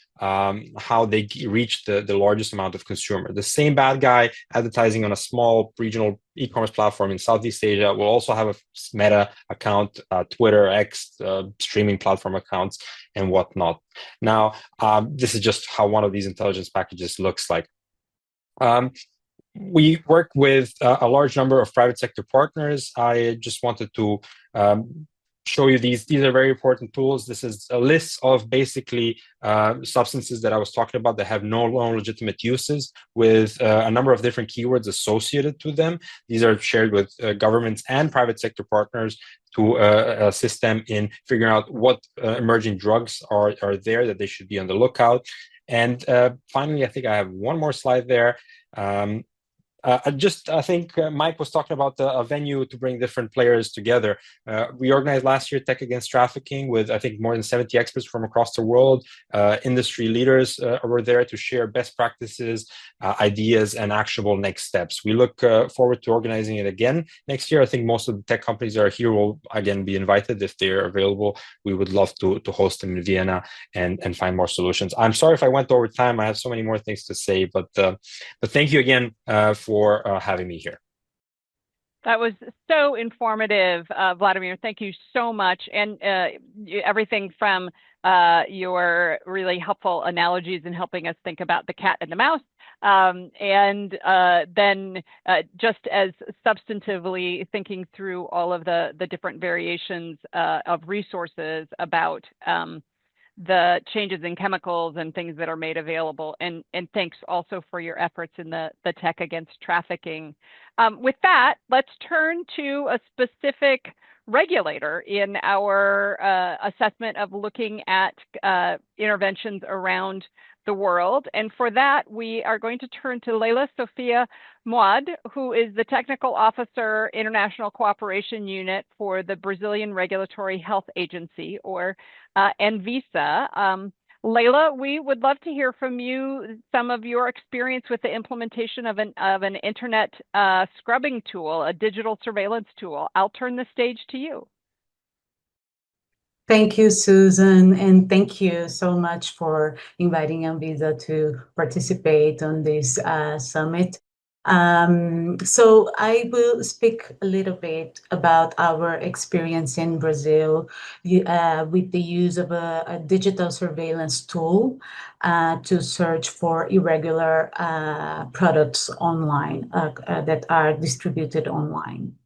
they reach the largest amount of consumer. The same bad guy advertising on a small regional e-commerce platform in Southeast Asia will also have a Meta account, Twitter, X, streaming platform accounts, and whatnot. Now, this is just how one of these intelligence packages looks like. We work with a large number of private sector partners. I just wanted to show you these. These are very important tools. This is a list of basically substances that I was talking about that have no legitimate uses, with a number of different keywords associated to them. These are shared with governments and private sector partners to assist them in figuring out what emerging drugs are there that they should be on the lookout. And finally, I think I have one more slide there. I think Mike was talking about a venue to bring different players together. We organized last year Tech Against Trafficking with, I think, more than 70 experts from across the world. Industry leaders were there to share best practices, ideas, and actionable next steps. We look forward to organizing it again next year. I think most of the tech companies that are here will, again, be invited if they're available. We would love to host them in Vienna and find more solutions. I'm sorry if I went over time. I have so many more things to say, but thank you again for having me here. That was so informative, Vladimir. Thank you so much. And everything from your really helpful analogies in helping us think about the cat and the mouse, and then just as substantively thinking through all of the different variations of resources about the changes in chemicals and things that are made available. And thanks also for your efforts in the Tech Against Trafficking. With that, let's turn to a specific regulator in our assessment of looking at interventions around the world. And for that, we are going to turn to Leila Sofia Moad, who is the Technical Officer, International Cooperation Unit for the Brazilian Regulatory Health Agency, or Anvisa. Leila, we would love to hear from you some of your experience with the implementation of an internet scrubbing tool, a digital surveillance tool. I'll turn the stage to you. Thank you, Susan, and thank you so much for inviting Anvisa to participate on this summit. So I will speak a little bit about our experience in Brazil with the use of a digital surveillance tool to search for irregular products online that are distributed online.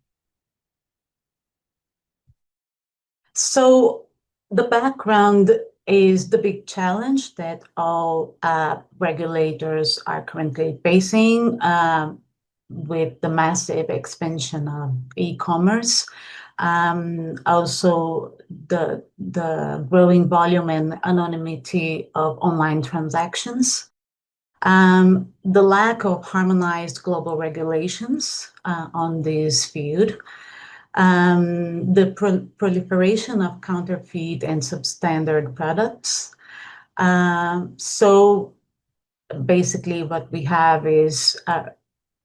So the background is the big challenge that all regulators are currently facing with the massive expansion of e-commerce. Also, the growing volume and anonymity of online transactions. The lack of harmonized global regulations on this field. The proliferation of counterfeit and substandard products. So basically what we have is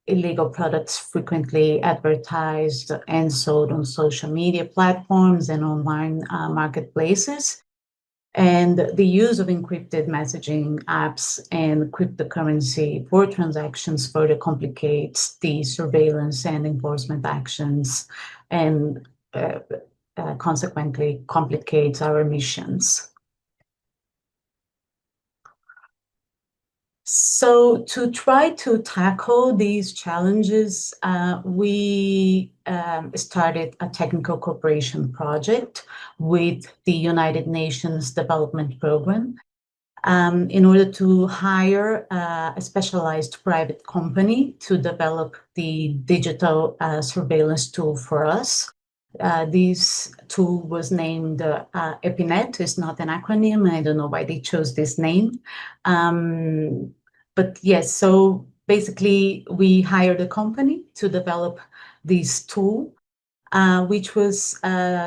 illegal products frequently advertised and sold on social media platforms and online marketplaces. And the use of encrypted messaging apps and cryptocurrency for transactions further complicates the surveillance and enforcement actions and consequently complicates our missions. So to try to tackle these challenges, we started a technical cooperation project with the United Nations Development Program in order to hire a specialized private company to develop the digital surveillance tool for us. This tool was named EpiNet. It's not an acronym. I don't know why they chose this name. But yes, so basically we hired a company to develop this tool, which was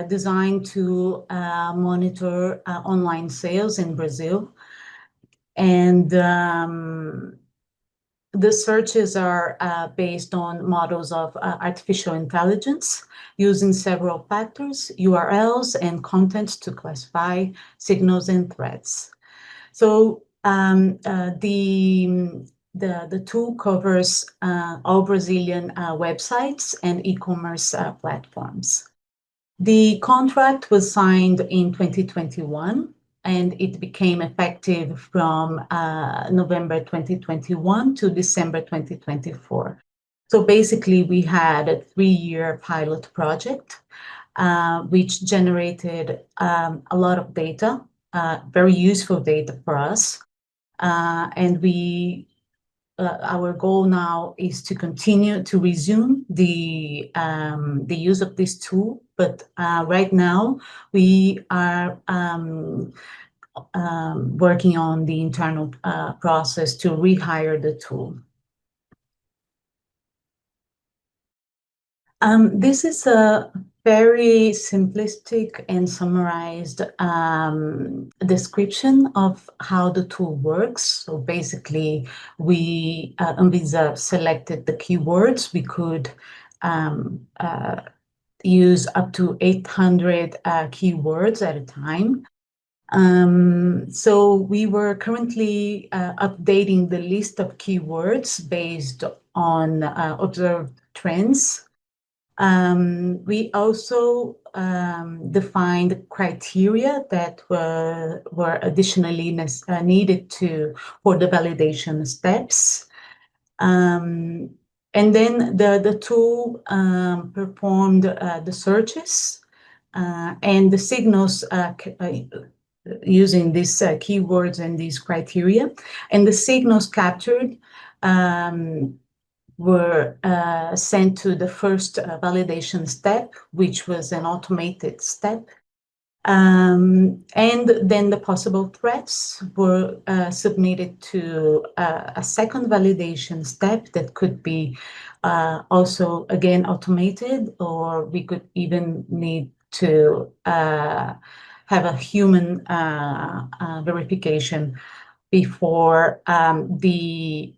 designed to monitor online sales in Brazil. And the searches are based on models of artificial intelligence using several factors, URLs and contents to classify signals and threats. So the tool covers all Brazilian websites and e-commerce platforms. The contract was signed in 2021, and it became effective from November 2021 to December 2024. So basically, we had a 3-year pilot project, which generated a lot of data, very useful data for us. And our goal now is to continue to resume the use of this tool, but right now we are working on the internal process to rehire the tool. This is a very simplistic and summarized description of how the tool works. So basically, we Anvisa selected the keywords. We could use up to 800 keywords at a time. So we were currently updating the list of keywords based on observed trends. We also defined criteria that were additionally needed for the validation steps. And then the tool performed the searches and the signals using these keywords and these criteria. And the signals captured were sent to the first validation step, which was an automated step. And then the possible threats were submitted to a second validation step that could be also, again, automated, or we could even need to have a human verification before the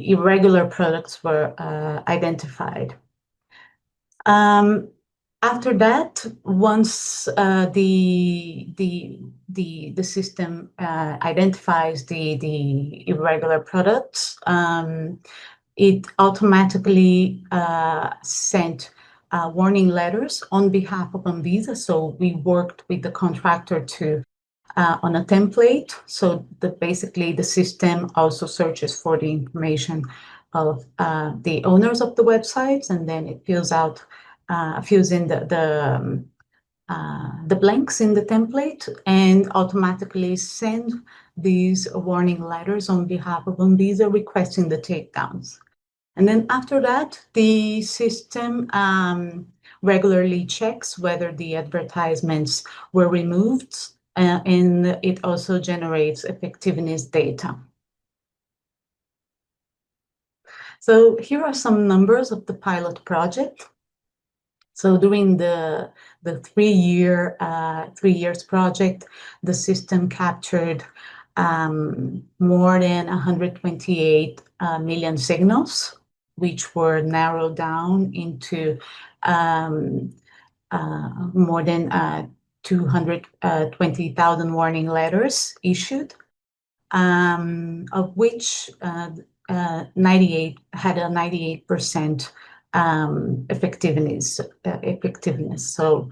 irregular products were identified. After that, once the system identifies the irregular products, it automatically sent warning letters on behalf of Anvisa. So we worked with the contractor to on a template. So basically the system also searches for the information of the owners of the websites, and then it fills in the blanks in the template and automatically send these warning letters on behalf of Anvisa requesting the takedowns. And then after that, the system regularly checks whether the advertisements were removed, and it also generates effectiveness data. So here are some numbers of the pilot project. So during the 3 years project, the system captured more than 128 million signals, which were narrowed down into more than 220,000 warning letters issued, of which 98 had a 98% effectiveness. So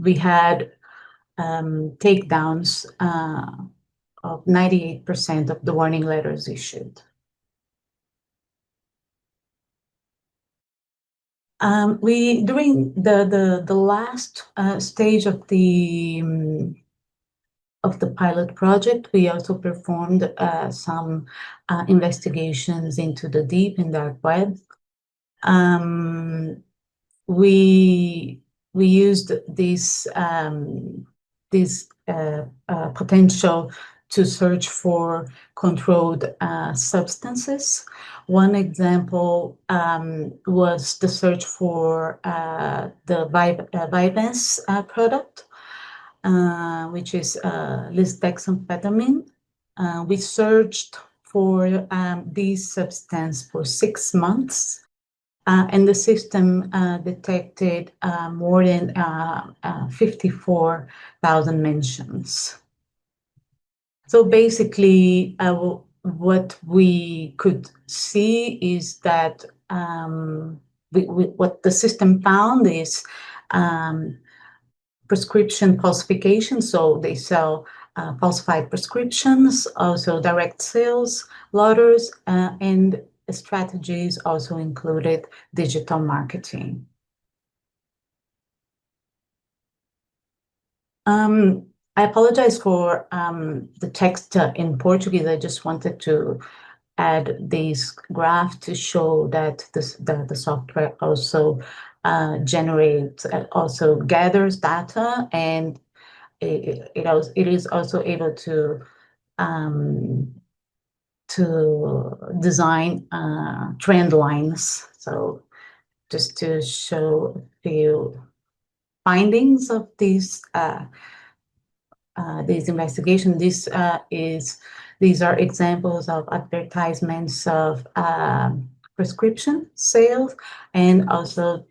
we had takedowns of 98% of the warning letters issued. During the last stage of the pilot project, we also performed some investigations into the deep and dark web. We used this potential to search for controlled substances. One example was the search for the Vyvanse product, which is lisdexamfetamine. We searched for this substance for 6 months, and the system detected more than 54,000 mentions. So basically, what we could see is that what the system found is prescription falsification. So they sell falsified prescriptions, also direct sales, lotters, and strategies also included digital marketing. I apologize for the text in Portuguese. I just wanted to add this graph to show that the software also generates, also gathers data, and it is also able to design trend lines. So just to show a few findings of these investigations, these are examples of advertisements of prescription sales and also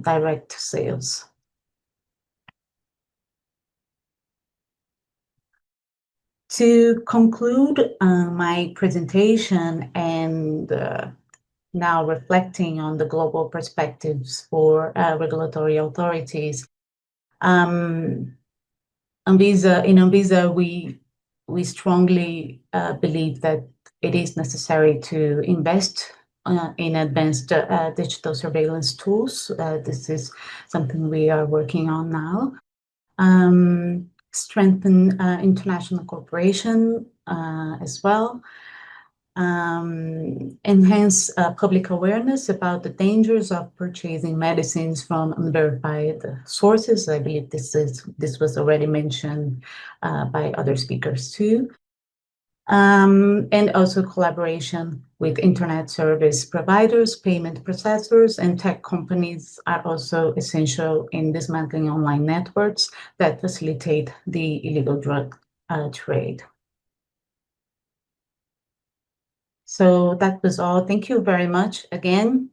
direct sales. To conclude my presentation and now reflecting on the global perspectives for regulatory authorities, in Anvisa, we strongly believe that it is necessary to invest in advanced digital surveillance tools. This is something we are working on now. Strengthen international cooperation as well, enhance public awareness about the dangers of purchasing medicines from unverified sources. I believe this was already mentioned by other speakers too. And also collaboration with internet service providers, payment processors, and tech companies are also essential in dismantling online networks that facilitate the illegal drug trade. So that was all. Thank you very much again.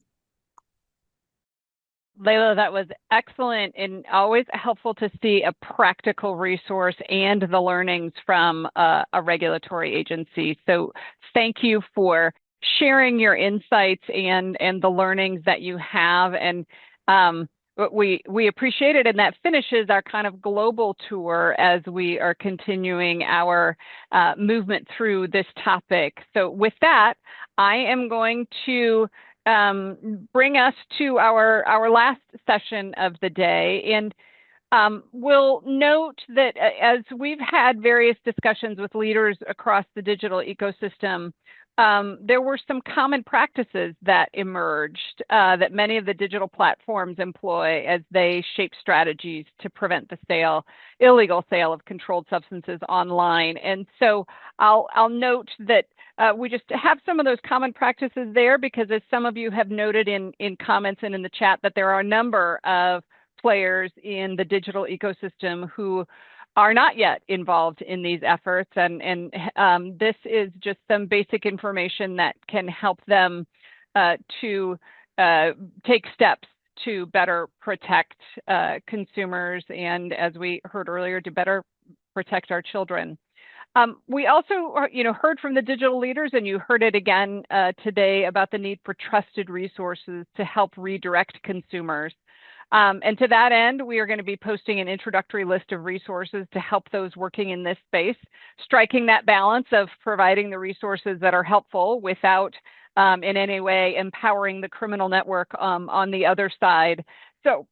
Layla, that was excellent and always helpful to see a practical resource and the learnings from a regulatory agency. So thank you for sharing your insights and the learnings that you have. And we appreciate it. And that finishes our kind of global tour as we are continuing our movement through this topic. So with that, I am going to bring us to our last session of the day. And we'll note that as we've had various discussions with leaders across the digital ecosystem, there were some common practices that emerged that many of the digital platforms employ as they shape strategies to prevent the illegal sale of controlled substances online. And so I'll note that we just have some of those common practices there because, as some of you have noted in comments and in the chat, that there are a number of players in the digital ecosystem who are not yet involved in these efforts. And this is just some basic information that can help them to take steps to better protect consumers and, as we heard earlier, to better protect our children. We also, heard from the digital leaders, and you heard it again today, about the need for trusted resources to help redirect consumers. And to that end, we are going to be posting an introductory list of resources to help those working in this space, striking that balance of providing the resources that are helpful without in any way empowering the criminal network on the other side. So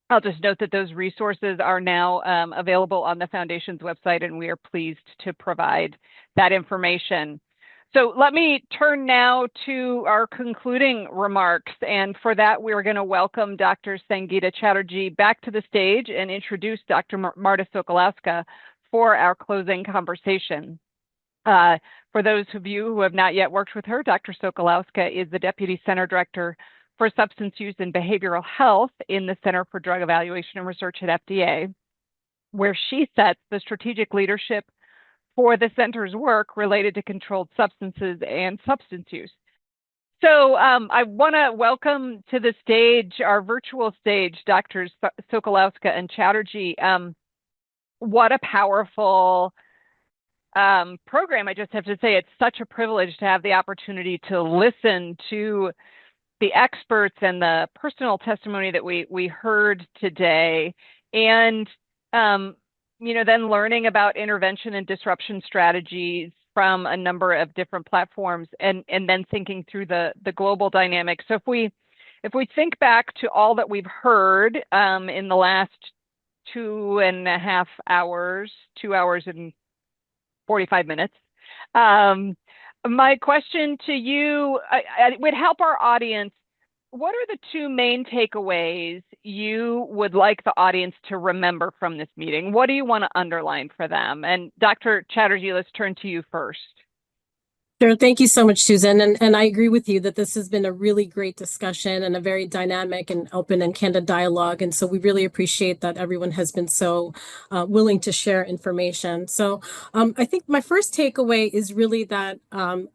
I'll just note that those resources are now available on the Foundation's website, and we are pleased to provide that information. So let me turn now to our concluding remarks. And for that, we're going to welcome Dr. Sangeeta Chatterjee back to the stage and introduce Dr. Marta Sokolowska for our closing conversation. For those of you who have not yet worked with her, Dr. Sokolowska is the Deputy Center Director for Substance Use and Behavioral Health in the Center for Drug Evaluation and Research at FDA, where she sets the strategic leadership for the center's work related to controlled substances and substance use. So I want to welcome to the stage, our virtual stage, Drs. Sokolowska and Chatterjee. What a powerful program. I just have to say it's such a privilege to have the opportunity to listen to the experts and the personal testimony that we heard today, and then learning about intervention and disruption strategies from a number of different platforms, and then thinking through the global dynamics. So if we think back to all that we've heard in the last 2.5 hours, 2 hours and 45 minutes, my question to you would help our audience. What are the two main takeaways you would like the audience to remember from this meeting? What do you want to underline for them? And Dr. Chatterjee, let's turn to you first. Sure. Thank you so much, Susan. And I agree with you that this has been a really great discussion and a very dynamic and open and candid dialogue. And so we really appreciate that everyone has been so willing to share information. So I think my first takeaway is really that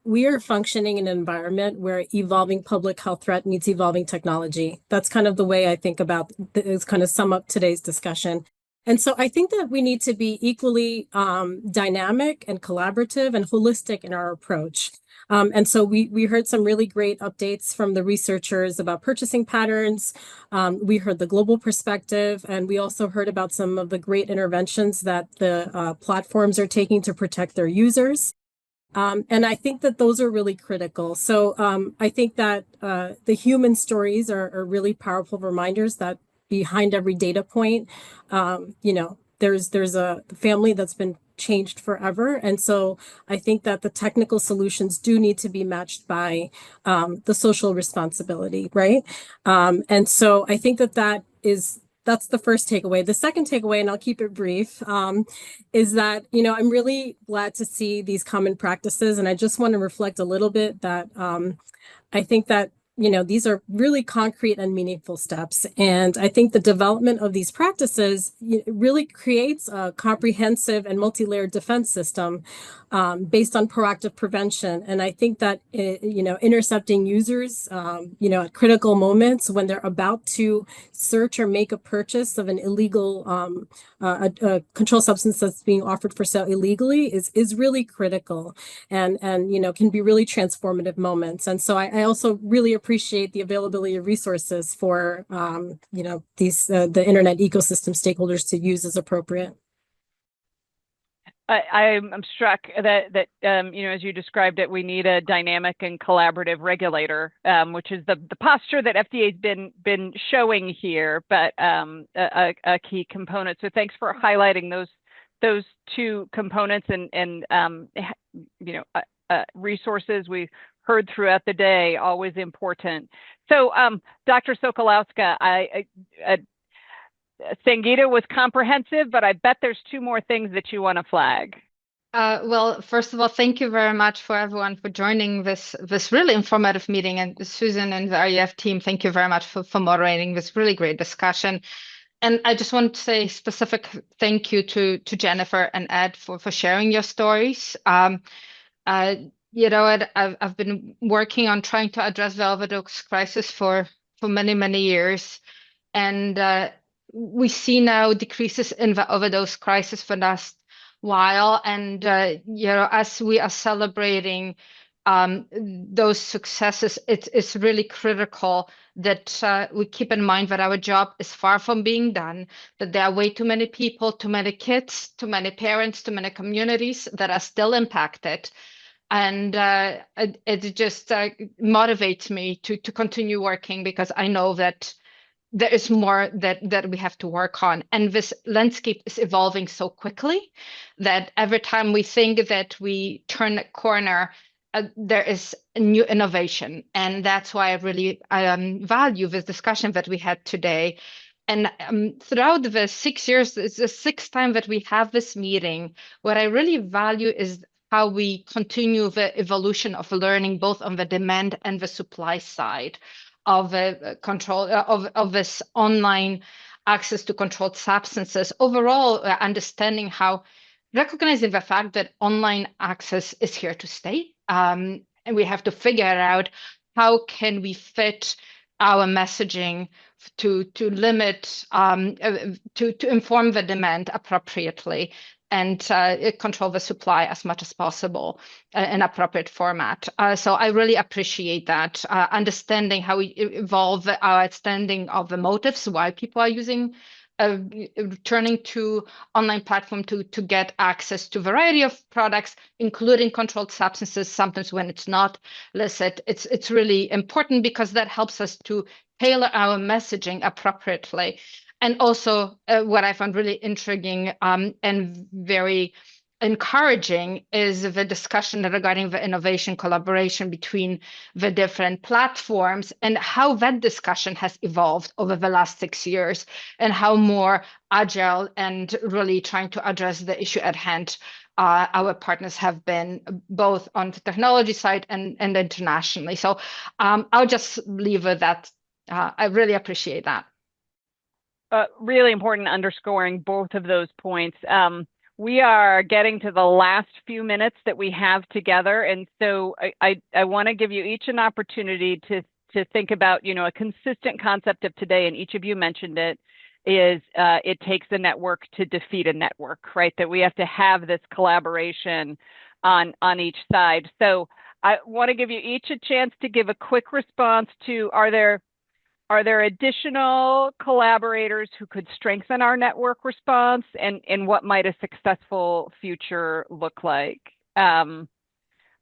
we are functioning in an environment where evolving public health threat meets evolving technology. That's kind of the way I think about this, kind of sum up today's discussion. And so I think that we need to be equally dynamic and collaborative and holistic in our approach. And so we heard some really great updates from the researchers about purchasing patterns. We heard the global perspective, and we also heard about some of the great interventions that the platforms are taking to protect their users. And I think that those are really critical. So I think that the human stories are really powerful reminders that behind every data point, there's a family that's been changed forever. And so I think that the technical solutions do need to be matched by the social responsibility, right? And so I think that that's the first takeaway. The second takeaway, and I'll keep it brief, is that, I'm really glad to see these common practices. And I just want to reflect a little bit that I think that, these are really concrete and meaningful steps. And I think the development of these practices really creates a comprehensive and multi-layered defense system based on proactive prevention. And I think that, intercepting users, at critical moments when they're about to search or make a purchase of an illegal a controlled substance that's being offered for sale illegally is really critical and can be really transformative moments. And so I also really appreciate the availability of resources for these the internet ecosystem stakeholders to use as appropriate. I'm struck that as you described it, we need a dynamic and collaborative regulator, which is the posture that FDA has been showing here, but a key component. So thanks for highlighting those two components and resources we heard throughout the day, always important. So Dr. Sokolowska, Sangeeta was comprehensive, but I bet there's two more things that you want to flag. Well, first of all, thank you very much for everyone for joining this really informative meeting. And Susan and the REF team, thank you very much for moderating this really great discussion. And I just want to say specific thank you to Jennifer and Ed for sharing your stories. I've been working on trying to address the overdose crisis for many, many years. And we see now decreases in the overdose crisis for the last while. And, as we are celebrating those successes, it's really critical that we keep in mind that our job is far from being done, that there are way too many people, too many kids, too many parents, too many communities that are still impacted. And it just motivates me to continue working, because I know that there is more that we have to work on. And this landscape is evolving so quickly that every time we think that we turn a corner, there is a new innovation. And that's why I really value this discussion that we had today. And throughout the 6 years, it's the sixth time that we have this meeting. What I really value is how we continue the evolution of learning, both on the demand and the supply side of control of this online access to controlled substances. Overall, understanding how, recognizing the fact that online access is here to stay, and we have to figure out how can we fit our messaging to limit to inform the demand appropriately, and control the supply as much as possible in appropriate format. So I really appreciate that, understanding how we evolve our understanding of the motives, why people are using, turning to online platform to get access to a variety of products, including controlled substances, sometimes when it's not illicit. It's really important, because that helps us to tailor our messaging appropriately. And also what I found really intriguing and very encouraging is the discussion regarding the innovation collaboration between the different platforms, and how that discussion has evolved over the last 6 years, and how more agile and really trying to address the issue at hand our partners have been, both on the technology side and internationally. So I'll just leave with that. I really appreciate that. Really important underscoring both of those points. We are getting to the last few minutes that we have together. And so I want to give you each an opportunity to think about, a consistent concept of today, and each of you mentioned it, is it takes a network to defeat a network, right? That we have to have this collaboration on each side. So I want to give you each a chance to give a quick response to, are there additional collaborators who could strengthen our network response, and what might a successful future look like? All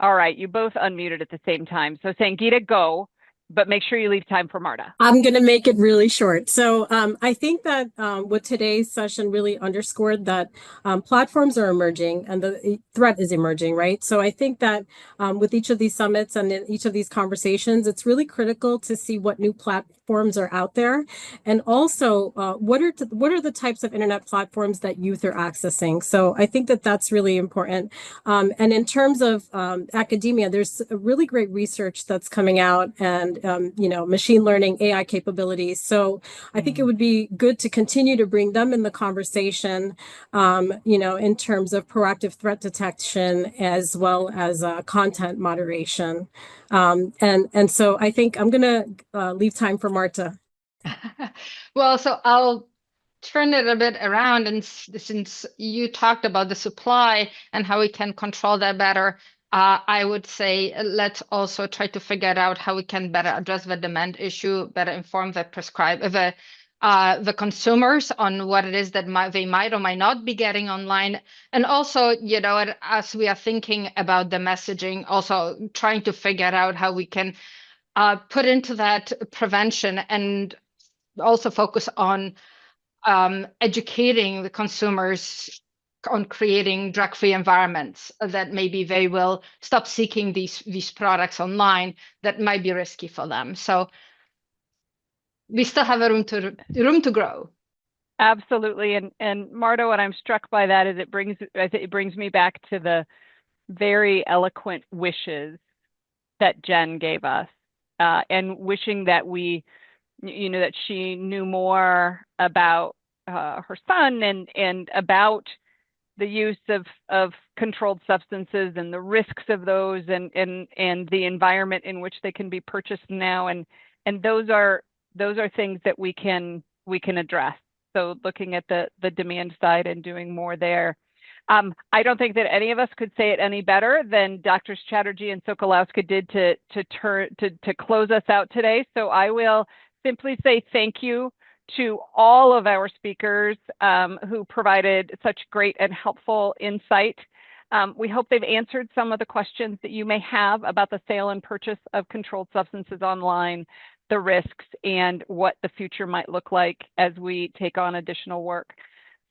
right, you both unmuted at the same time. So Sangeeta, go. but make sure you leave time for Marta. I'm going to make it really short. So I think that with today's session really underscored that platforms are emerging and the threat is emerging, right? So I think that with each of these summits and in each of these conversations, it's really critical to see what new platforms are out there, and also what are the types of internet platforms that youth are accessing. So I think that that's really important. And in terms of academia, there's a really great research that's coming out, and machine learning, AI capabilities. So I think it would be good to continue to bring them in the conversation, in terms of proactive threat detection as well as content moderation. And so I think I'm going to leave time for Marta. Well, so I'll turn it a bit around, and since you talked about the supply and how we can control that better, I would say let's also try to figure out how we can better address the demand issue, better inform the consumers on what it is that they might or might not be getting online. And also, as we are thinking about the messaging, also trying to figure out how we can put into that prevention and also focus on educating the consumers on creating drug-free environments that maybe they will stop seeking these products online that might be risky for them. So we still have a room to grow. Absolutely. And Marta, what I'm struck by that is it brings me back to the very eloquent wishes that Jen gave us, and wishing that that she knew more about her son and about the use of controlled substances and the risks of those, and the environment in which they can be purchased now, and those are things that we can address. So looking at the demand side and doing more there. I don't think that any of us could say it any better than Drs. Chatterjee and Sokolowska did to close us out today. So I will simply say thank you to all of our speakers who provided such great and helpful insight. We hope they've answered some of the questions that you may have about the sale and purchase of controlled substances online, the risks, and what the future might look like as we take on additional work.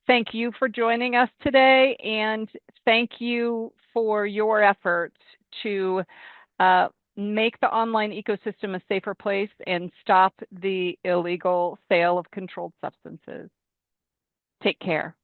Thank you for joining us today, and thank you for your efforts to make the online ecosystem a safer place and stop the illegal sale of controlled substances. Take care.